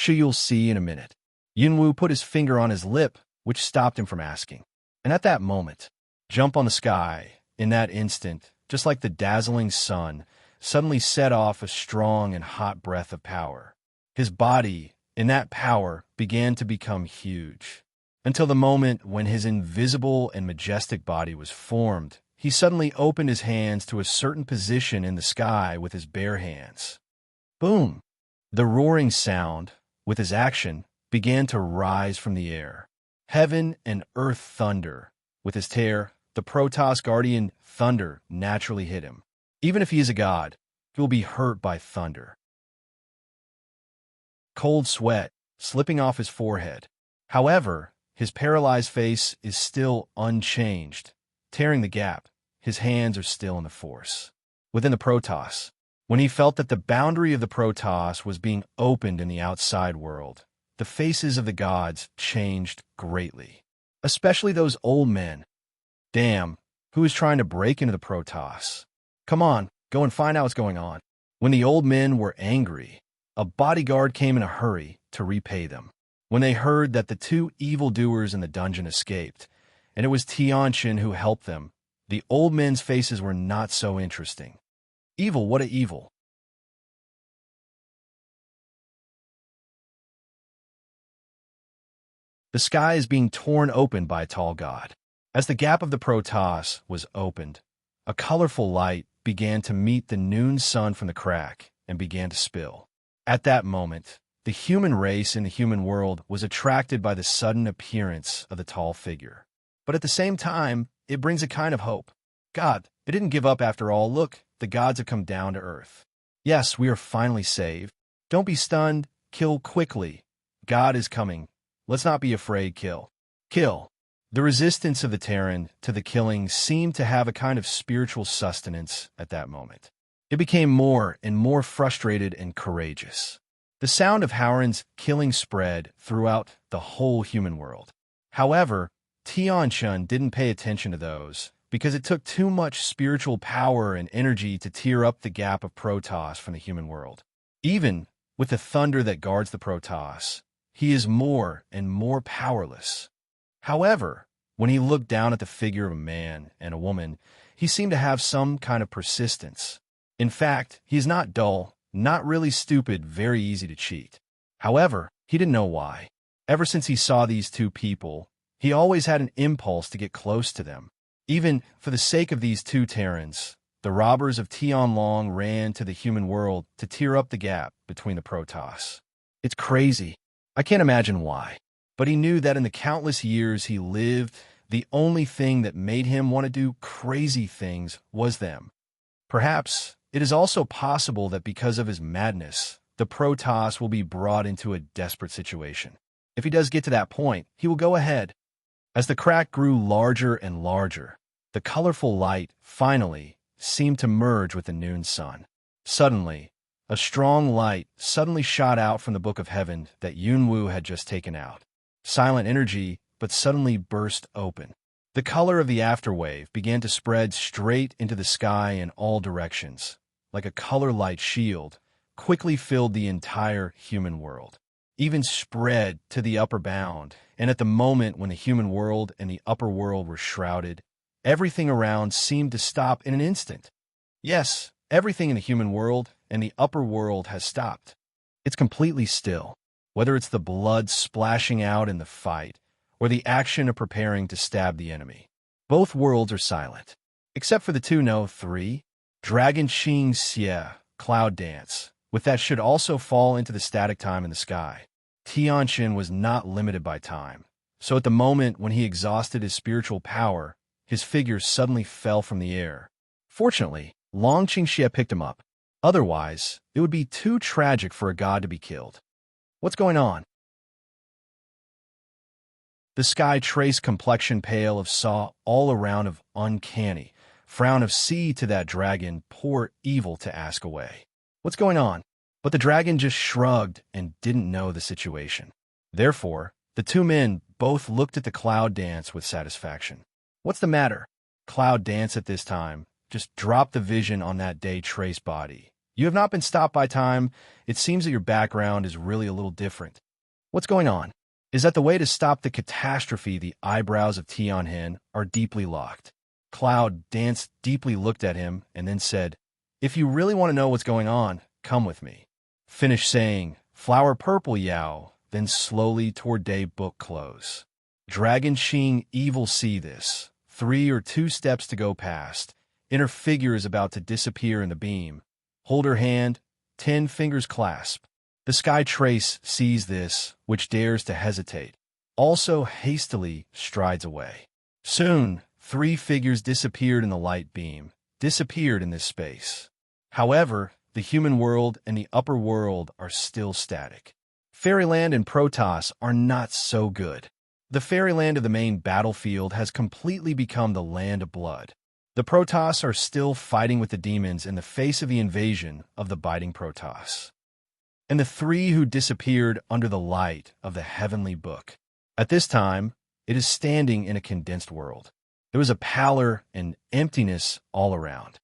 you'll see in a minute. Yunwu put his finger on his lip, which stopped him from asking. And at that moment, jump on the sky, in that instant, just like the dazzling sun, suddenly set off a strong and hot breath of power. His body, in that power, began to become huge. Until the moment when his invisible and majestic body was formed, he suddenly opened his hands to a certain position in the sky with his bare hands. Boom! The roaring sound, with his action, began to rise from the air. Heaven and earth thunder. With his tear, the Protoss guardian thunder naturally hit him. Even if he is a god, he will be hurt by thunder. Cold sweat, slipping off his forehead. However, his paralyzed face is still unchanged. Tearing the gap, his hands are still in the force. Within the Protoss, when he felt that the boundary of the Protoss was being opened in the outside world, the faces of the gods changed greatly. Especially those old men. Damn, who is trying to break into the Protoss? Come on, go and find out what's going on. When the old men were angry, a bodyguard came in a hurry to repay them. When they heard that the two evildoers in the dungeon escaped, and it was Tianqian who helped them, the old men's faces were not so interesting. Evil, what a evil. The sky is being torn open by a tall god. As the gap of the Protoss was opened, a colorful light began to meet the noon sun from the crack and began to spill. At that moment, the human race in the human world was attracted by the sudden appearance of the tall figure. But at the same time, it brings a kind of hope. God, it didn't give up after all. Look, the gods have come down to earth. Yes, we are finally saved. Don't be stunned. Kill quickly. God is coming. Let's not be afraid. Kill. Kill. The resistance of the Terran to the killing seemed to have a kind of spiritual sustenance at that moment. It became more and more frustrated and courageous. The sound of Howren's killing spread throughout the whole human world. However, Tianchun didn't pay attention to those, because it took too much spiritual power and energy to tear up the gap of Protoss from the human world. Even with the thunder that guards the Protoss, he is more and more powerless. However, when he looked down at the figure of a man and a woman, he seemed to have some kind of persistence. In fact, he is not dull, not really stupid, very easy to cheat. However, he didn't know why. Ever since he saw these two people, he always had an impulse to get close to them. Even for the sake of these two Terrans, the robbers of Tianlong ran to the human world to tear up the gap between the Protoss. It's crazy. I can't imagine why. But he knew that in the countless years he lived, the only thing that made him want to do crazy things was them. Perhaps it is also possible that because of his madness, the Protoss will be brought into a desperate situation. If he does get to that point, he will go ahead. As the crack grew larger and larger, the colorful light, finally, seemed to merge with the noon sun. Suddenly, a strong light suddenly shot out from the Book of Heaven that Yunwu had just taken out. Silent energy, but suddenly burst open. The color of the afterwave began to spread straight into the sky in all directions, like a color light shield, quickly filled the entire human world. Even spread to the upper bound, and at the moment when the human world and the upper world were shrouded, everything around seemed to stop in an instant. Yes, everything in the human world and the upper world has stopped. It's completely still, whether it's the blood splashing out in the fight or the action of preparing to stab the enemy. Both worlds are silent, except for the 2-3, Dragon Xing Xie, Cloud Dance, with that should also fall into the static time in the sky. Tianxin was not limited by time, so at the moment when he exhausted his spiritual power, his figure suddenly fell from the air. Fortunately, Long Qingxie picked him up. Otherwise, it would be too tragic for a god to be killed. What's going on? The sky traced complexion pale of saw all around of uncanny, frown of sea to that dragon, poor evil to ask away. What's going on? But the dragon just shrugged and didn't know the situation. Therefore, the two men both looked at the Cloud Dance with satisfaction. What's the matter? Cloud Dance at this time just dropped the vision on that day trace body. You have not been stopped by time. It seems that your background is really a little different. What's going on? Is that the way to stop the catastrophe? The eyebrows of Tianhen are deeply locked. Cloud Dance deeply looked at him and then said, "If you really want to know what's going on, come with me." Finished saying, "Flower purple Yao," then slowly toward day book close. Dragon Xing evil see this. 3 or 2 steps to go past. Inner figure is about to disappear in the beam. Hold her hand, 10 fingers clasp. The sky trace sees this, which dares to hesitate. Also hastily strides away. Soon, 3 figures disappeared in the light beam, disappeared in this space. However, the human world and the upper world are still static. Fairyland and Protoss are not so good. The fairyland of the main battlefield has completely become the land of blood. The Protoss are still fighting with the demons in the face of the invasion of the biting Protoss. And the 3 who disappeared under the light of the heavenly book. At this time, it is standing in a condensed world. There was a pallor and emptiness all around.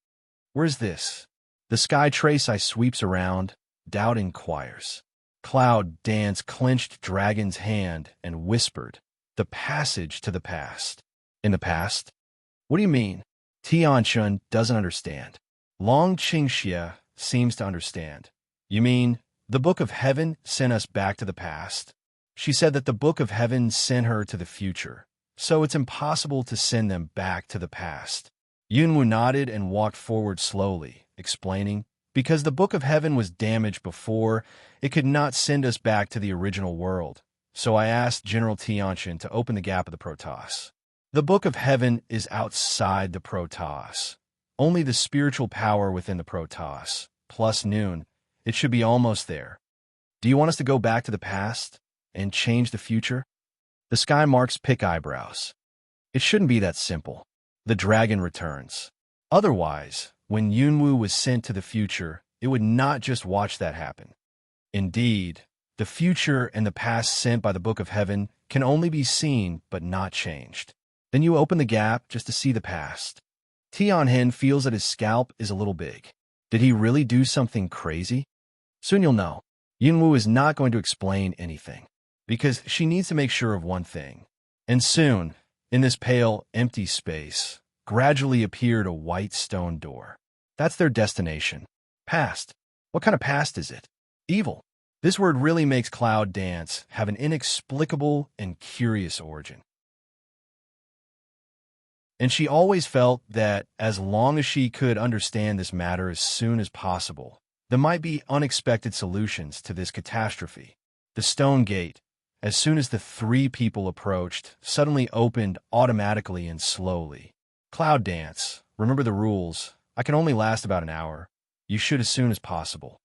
Where is this? The sky trace I sweeps around, doubt inquires. Cloud Dance clenched Dragon's hand and whispered, "The passage to the past." In the past? What do you mean? Tianxun doesn't understand. Long Qingxie seems to understand. You mean, the Book of Heaven sent us back to the past? She said that the Book of Heaven sent her to the future, so it's impossible to send them back to the past. Yunwu nodded and walked forward slowly, explaining, because the Book of Heaven was damaged before, it could not send us back to the original world. So I asked General Tianxin to open the gap of the Protoss. The Book of Heaven is outside the Protoss. Only the spiritual power within the Protoss, plus noon, it should be almost there. Do you want us to go back to the past and change the future? The sky marks pick eyebrows. It shouldn't be that simple. The dragon returns. Otherwise, when Yunwu was sent to the future, it would not just watch that happen. Indeed, the future and the past sent by the Book of Heaven can only be seen but not changed. Then you open the gap just to see the past. Tianhen feels that his scalp is a little big. Did he really do something crazy? Soon you'll know. Yunwu is not going to explain anything, because she needs to make sure of one thing. And soon, in this pale, empty space, gradually appeared a white stone door. That's their destination. Past. What kind of past is it? Evil. This word really makes Cloud Dance have an inexplicable and curious origin. And she always felt that as long as she could understand this matter as soon as possible, there might be unexpected solutions to this catastrophe. The stone gate, as soon as the three people approached, suddenly opened automatically and slowly. Cloud Dance, remember the rules. I can only last about an hour. You should as soon as possible.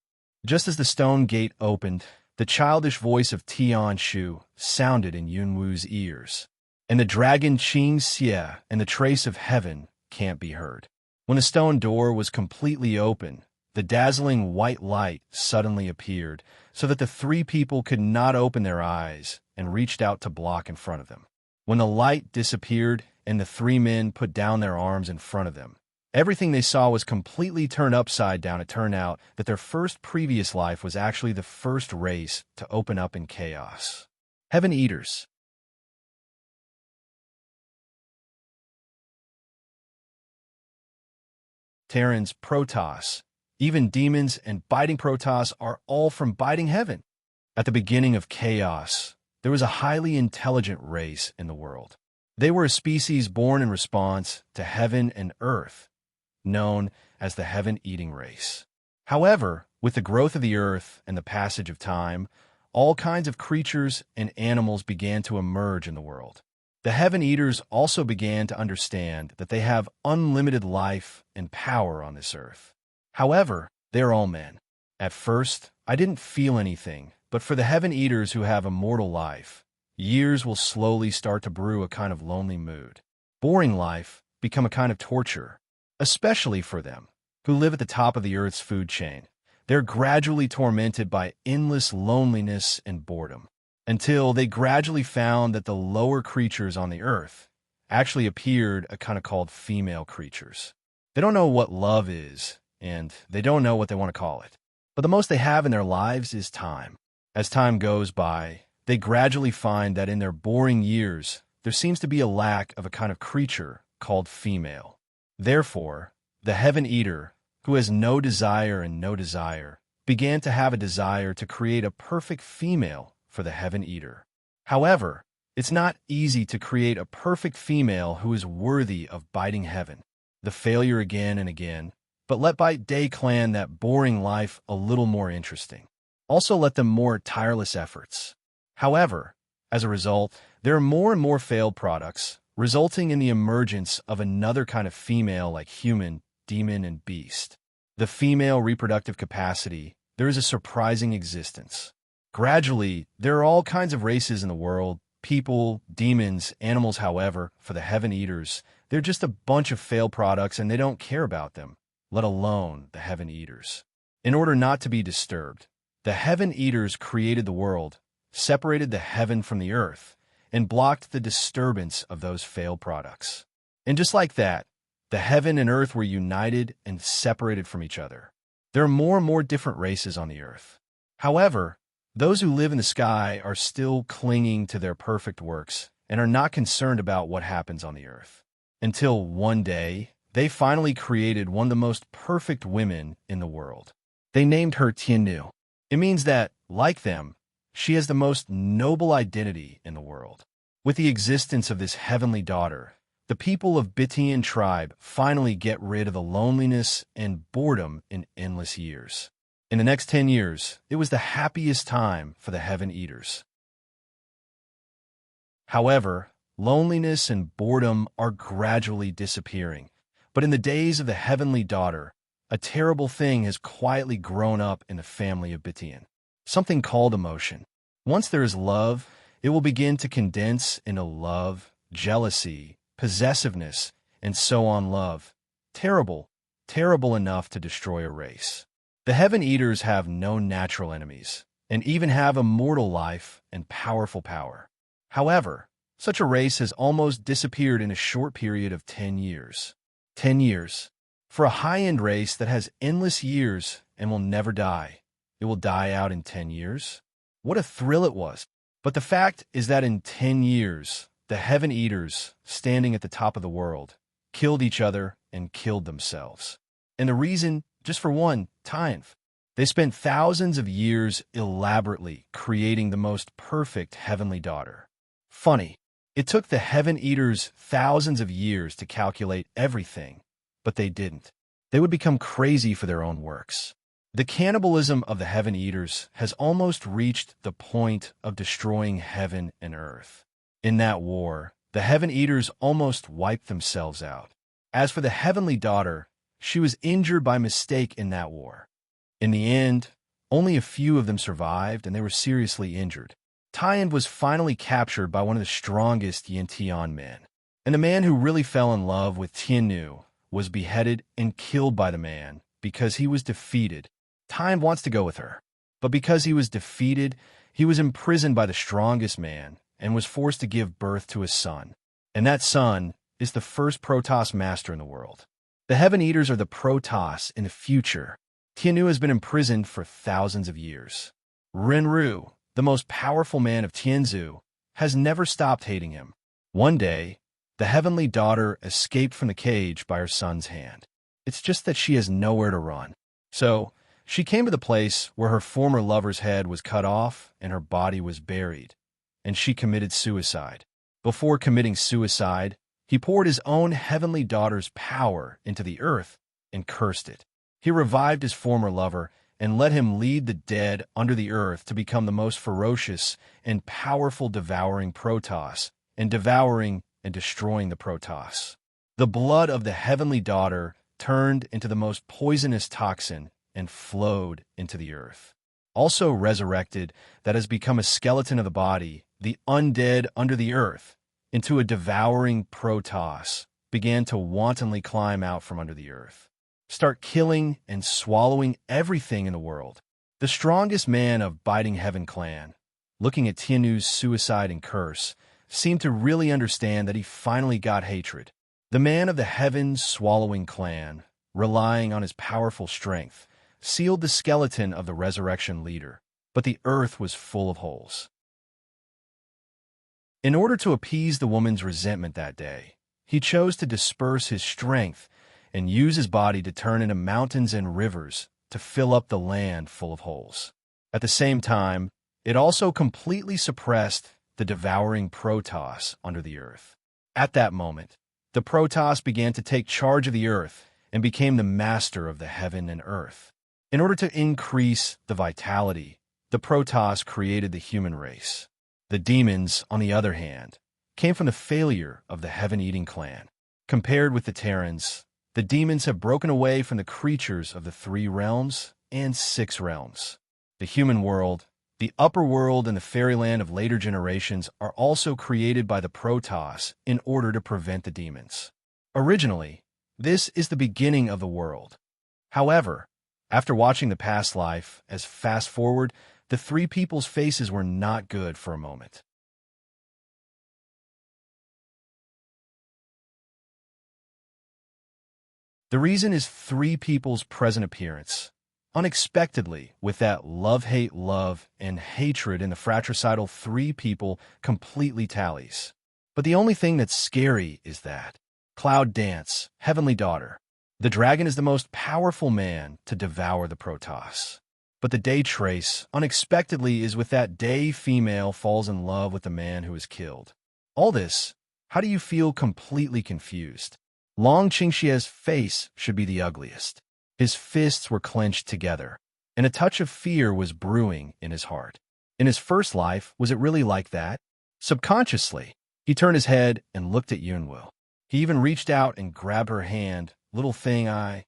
Just as the stone gate opened, the childish voice of Tian Shu sounded in Yunwu's ears. And the dragon Qing Xie and the trace of heaven can't be heard. When the stone door was completely open, the dazzling white light suddenly appeared, so that the three people could not open their eyes and reached out to block in front of them. When the light disappeared and the three men put down their arms in front of them, everything they saw was completely turned upside down. It turned out that their first previous life was actually the first race to open up in chaos. Heaven Eaters. Terrans, Protoss, even demons and biting Protoss are all from biting heaven. At the beginning of chaos, there was a highly intelligent race in the world. They were a species born in response to heaven and earth, known as the heaven-eating race. However, with the growth of the earth and the passage of time, all kinds of creatures and animals began to emerge in the world. The Heaven Eaters also began to understand that they have unlimited life and power on this earth. However, they are all men. At first, I didn't feel anything, but for the Heaven Eaters who have immortal life, years will slowly start to brew a kind of lonely mood. Boring life become a kind of torture, especially for them who live at the top of the earth's food chain. They're gradually tormented by endless loneliness and boredom, until they gradually found that the lower creatures on the earth actually appeared a kind of called female creatures. They don't know what love is, and they don't know what they want to call it. But the most they have in their lives is time. As time goes by, they gradually find that in their boring years, there seems to be a lack of a kind of creature called female. Therefore, the Heaven Eater, who has no desire and no desire, began to have a desire to create a perfect female for the Heaven Eater. However, it's not easy to create a perfect female who is worthy of biting heaven. The failure again and again, but let Bite Day Clan that boring life a little more interesting. Also let them more tireless efforts. However, as a result, there are more and more failed products, resulting in the emergence of another kind of female like human, demon, and beast. The female reproductive capacity, there is a surprising existence. Gradually, there are all kinds of races in the world, people, demons, animals. However, for the Heaven Eaters, they're just a bunch of failed products and they don't care about them, let alone the Heaven Eaters. In order not to be disturbed, the Heaven Eaters created the world, separated the heaven from the earth, and blocked the disturbance of those failed products. And just like that, the heaven and earth were united and separated from each other. There are more and more different races on the earth. However, those who live in the sky are still clinging to their perfect works and are not concerned about what happens on the earth. Until one day, they finally created one of the most perfect women in the world. They named her Tiannu. It means that, like them, she has the most noble identity in the world. With the existence of this heavenly daughter, the people of Bitian tribe finally get rid of the loneliness and boredom in endless years. In the next 10 years, it was the happiest time for the Heaven Eaters. However, loneliness and boredom are gradually disappearing. But in the days of the Heavenly Daughter, a terrible thing has quietly grown up in the family of Bitian. Something called emotion. Once there is love, it will begin to condense into love, jealousy, possessiveness, and so on. Love. Terrible, terrible enough to destroy a race. The Heaven Eaters have no natural enemies, and even have immortal life and powerful power. However, such a race has almost disappeared in a short period of 10 years. 10 years. For a high-end race that has endless years and will never die, it will die out in 10 years? What a thrill it was. But the fact is that in 10 years, the Heaven Eaters, standing at the top of the world, killed each other and killed themselves. And the reason, just for one, time. They spent thousands of years elaborately creating the most perfect heavenly daughter. Funny, it took the Heaven Eaters thousands of years to calculate everything, but they didn't. They would become crazy for their own works. The cannibalism of the Heaven Eaters has almost reached the point of destroying heaven and earth. In that war, the Heaven Eaters almost wiped themselves out. As for the heavenly daughter, she was injured by mistake in that war. In the end, only a few of them survived, and they were seriously injured. Tian was finally captured by one of the strongest Yin-Tian men. And the man who really fell in love with Tiannu was beheaded and killed by the man because he was defeated. Tian wants to go with her, but because he was defeated, he was imprisoned by the strongest man and was forced to give birth to a son. And that son is the first Protoss master in the world. The Heaven Eaters are the Protoss in the future. Tiannu has been imprisoned for thousands of years. Renru, the most powerful man of Tianzhu, has never stopped hating him. One day, the heavenly daughter escaped from the cage by her son's hand. It's just that she has nowhere to run. So, she came to the place where her former lover's head was cut off and her body was buried, and she committed suicide. Before committing suicide, he poured his own heavenly daughter's power into the earth and cursed it. He revived his former lover and let him lead the dead under the earth to become the most ferocious and powerful devouring Protoss, and devouring and destroying the Protoss. The blood of the heavenly daughter turned into the most poisonous toxin and flowed into the earth. Also resurrected, that has become a skeleton of the body, the undead under the earth, into a devouring Protoss, began to wantonly climb out from under the earth. Start killing and swallowing everything in the world. The strongest man of Biting Heaven clan, looking at Tiannu's suicide and curse, seemed to really understand that he finally got hatred. The man of the Heaven Swallowing clan, relying on his powerful strength, sealed the skeleton of the resurrection leader, but the earth was full of holes. In order to appease the woman's resentment that day, he chose to disperse his strength and use his body to turn into mountains and rivers to fill up the land full of holes. At the same time, it also completely suppressed the devouring Protoss under the earth. At that moment, the Protoss began to take charge of the earth and became the master of the heaven and earth. In order to increase the vitality, the Protoss created the human race. The demons, on the other hand, came from the failure of the Heaven-Eating clan. Compared with the Terrans, the demons have broken away from the creatures of the 3 realms and 6 realms. The human world, the upper world, and the fairyland of later generations are also created by the Protoss in order to prevent the demons. Originally, this is the beginning of the world. However, after watching the past life as fast forward, the 3 people's faces were not good for a moment. The reason is 3 people's present appearance. Unexpectedly, with that love-hate love and hatred in the fratricidal 3 people completely tallies. But the only thing that's scary is that Cloud Dance, Heavenly Daughter. The dragon is the most powerful man to devour the Protoss. But the day trace, unexpectedly, is with that day female falls in love with the man who is killed. All this, how do you feel completely confused? Long Qingxia's face should be the ugliest. His fists were clenched together, and a touch of fear was brewing in his heart. In his first life, was it really like that? Subconsciously, he turned his head and looked at Yunwu. He even reached out and grabbed her hand, little thing I.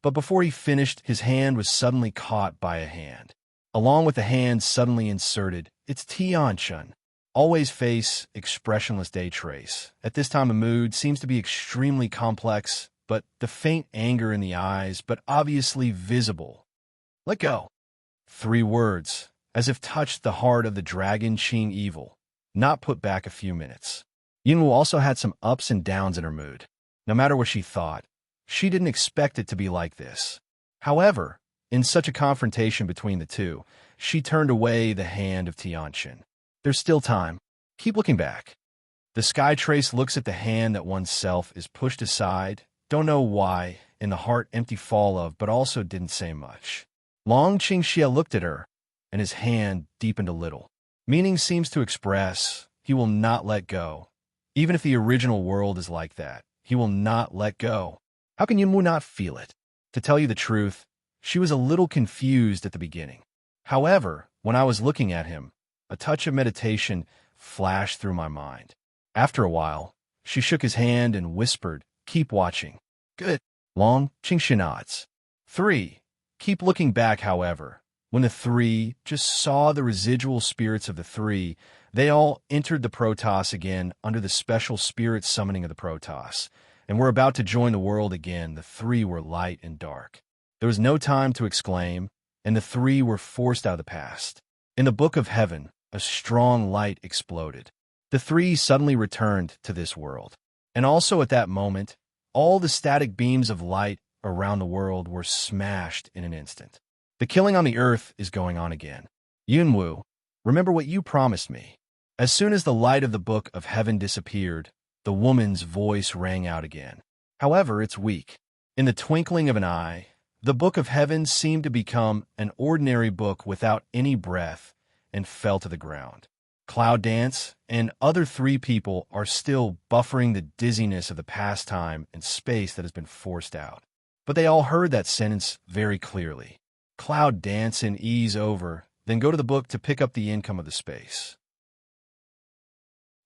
But before he finished, his hand was suddenly caught by a hand. Along with the hand suddenly inserted, it's Tianchun. Always face expressionless day trace. At this time of mood seems to be extremely complex, but the faint anger in the eyes, but obviously visible. Let go. 3 words, as if touched the heart of the dragon Qing evil. not put back a few minutes. Yunwoo also had some ups and downs in her mood. No matter what she thought, she didn't expect it to be like this. However, in such a confrontation between the two, she turned away the hand of Tianqin. There's still time. Keep looking back. The sky trace looks at the hand that oneself is pushed aside, don't know why, in the heart empty fall of, but also didn't say much. Long Qingxia looked at her, and his hand deepened a little. Meaning seems to express, he will not let go. Even if the original world is like that, he will not let go. How can Yunwoo not feel it? To tell you the truth, she was a little confused at the beginning. However, when I was looking at him, a touch of meditation flashed through my mind. After a while, she shook his hand and whispered, "Keep watching." "Good." Long Qingxia nods. 3. Keep looking back, however. When the 3 just saw the residual spirits of the 3, they all entered the Protoss again under the special spirit summoning of the Protoss, and were about to join the world again. The 3 were light and dark. There was no time to exclaim, and the 3 were forced out of the past. In the Book of Heaven, a strong light exploded. The 3 suddenly returned to this world. And also at that moment, all the static beams of light around the world were smashed in an instant. The killing on the earth is going on again. Yunwoo, remember what you promised me. As soon as the light of the Book of Heaven disappeared, the woman's voice rang out again. However, it's weak. In the twinkling of an eye, the Book of Heaven seemed to become an ordinary book without any breath and fell to the ground. Cloud Dance and other 3 people are still buffering the dizziness of the past time and space that has been forced out. But they all heard that sentence very clearly. Cloud Dance and ease over, then go to the book to pick up the income of the space.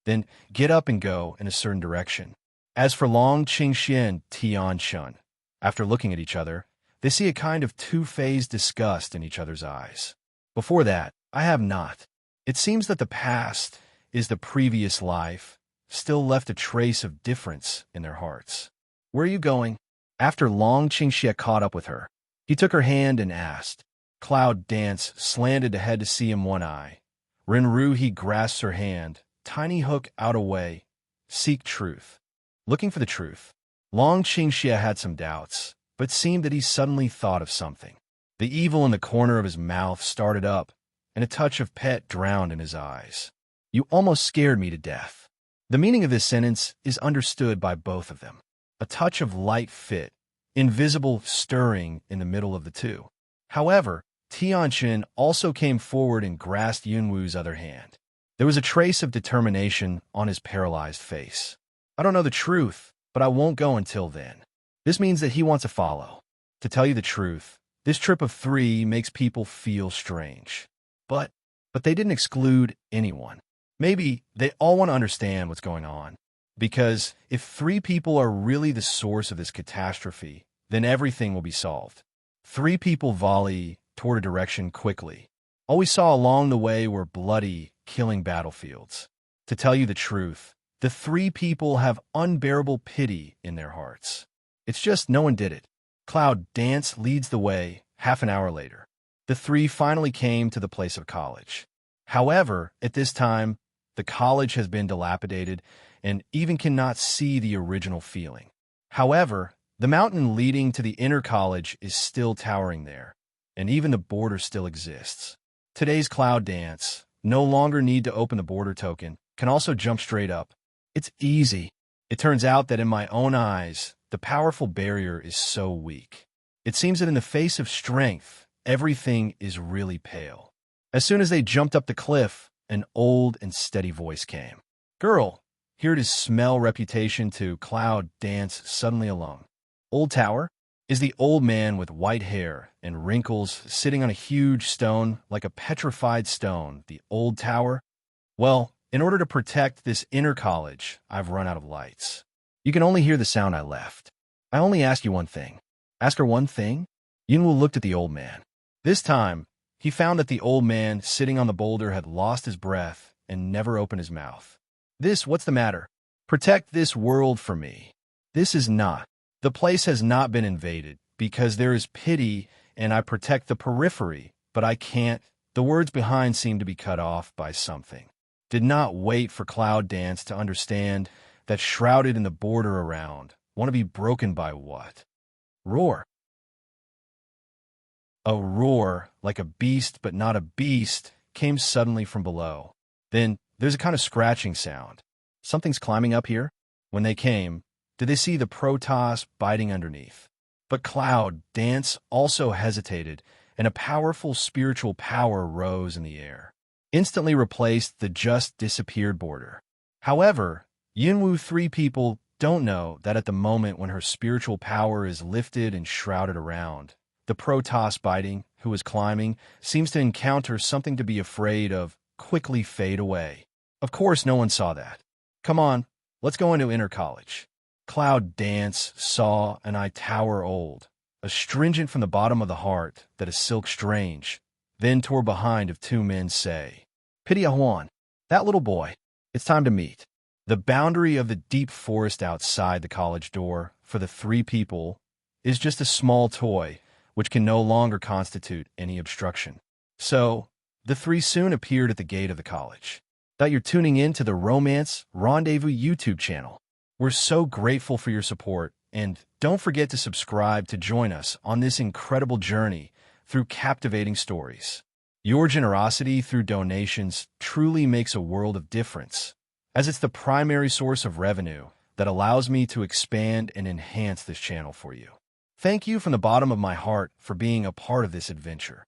Then get up and go in a certain direction. As for Long Qingxia and Tianqin, after looking at each other, they see a kind of two-phased disgust in each other's eyes. Before that, I have not. It seems that the past is the previous life, still left a trace of difference in their hearts. Where are you going? After Long Qingxia caught up with her, he took her hand and asked. Cloud Dance slanted ahead to see him one eye. Renru he grasps her hand, tiny hook out away. Seek truth. Looking for the truth. Long Qingxia had some doubts, but seemed that he suddenly thought of something. The evil in the corner of his mouth started up, and a touch of pet drowned in his eyes. You almost scared me to death. The meaning of this sentence is understood by both of them. A touch of light fit, invisible stirring in the middle of the two. However, Tianqin also came forward and grasped Yunwoo's other hand. There was a trace of determination on his paralyzed face. I don't know the truth, but I won't go until then. This means that he wants to follow. To tell you the truth, this trip of 3 makes people feel strange. But they didn't exclude anyone. Maybe they all want to understand what's going on. Because if 3 people are really the source of this catastrophe, then everything will be solved. 3 people volley toward a direction quickly. All we saw along the way were bloody, killing battlefields. To tell you the truth, the 3 people have unbearable pity in their hearts. It's just no one did it. Cloud Dance leads the way. Half an hour later, the 3 finally came to the place of college. However, at this time, the college has been dilapidated and even cannot see the original feeling. However, the mountain leading to the inner college is still towering there, and even the border still exists. Today's Cloud Dance no longer need to open the border token, can also jump straight up. It's easy. It turns out that in my own eyes, the powerful barrier is so weak. It seems that in the face of strength, everything is really pale. As soon as they jumped up the cliff, an old and steady voice came. Girl, here it is smell reputation to Cloud Dance suddenly alone. Old Tower is the old man with white hair and wrinkles sitting on a huge stone like a petrified stone. The old tower? Well, in order to protect this inner college, I've run out of lights. You can only hear the sound I left. I only ask you one thing. Ask her one thing? Yunwoo looked at the old man. This time, he found that the old man sitting on the boulder had lost his breath and never opened his mouth. What's the matter? Protect this world for me. This is not. The place has not been invaded because there is pity and I protect the periphery, but I can't. The words behind seem to be cut off by something. did not wait for Cloud Dance to understand that shrouded in the border around, want to be broken by what? Roar. A roar, like a beast but not a beast, came suddenly from below. Then there's a kind of scratching sound. Something's climbing up here? When they came, did they see the Protoss biting underneath? But Cloud Dance also hesitated, and a powerful spiritual power rose in the air, instantly replaced the just disappeared border. However, Yunwu 3 people don't know that at the moment when her spiritual power is lifted and shrouded around, the Protoss biting, who is climbing, seems to encounter something to be afraid of, quickly fade away. Of course, no one saw that. Come on, let's go into Inner College. Cloud Dance saw an eye tower old, astringent from the bottom of the heart that is silk strange, then tore behind of 2 men say, Pity Huan, that little boy, it's time to meet. The boundary of the deep forest outside the college door, for the 3 people, is just a small toy, which can no longer constitute any obstruction. So, the 3 soon appeared at the gate of the college. That you're tuning in to the Romance Rendezvous YouTube channel. We're so grateful for your support, and don't forget to subscribe to join us on this incredible journey through captivating stories. Your generosity through donations truly makes a world of difference, as it's the primary source of revenue that allows me to expand and enhance this channel for you. Thank you from the bottom of my heart for being a part of this adventure.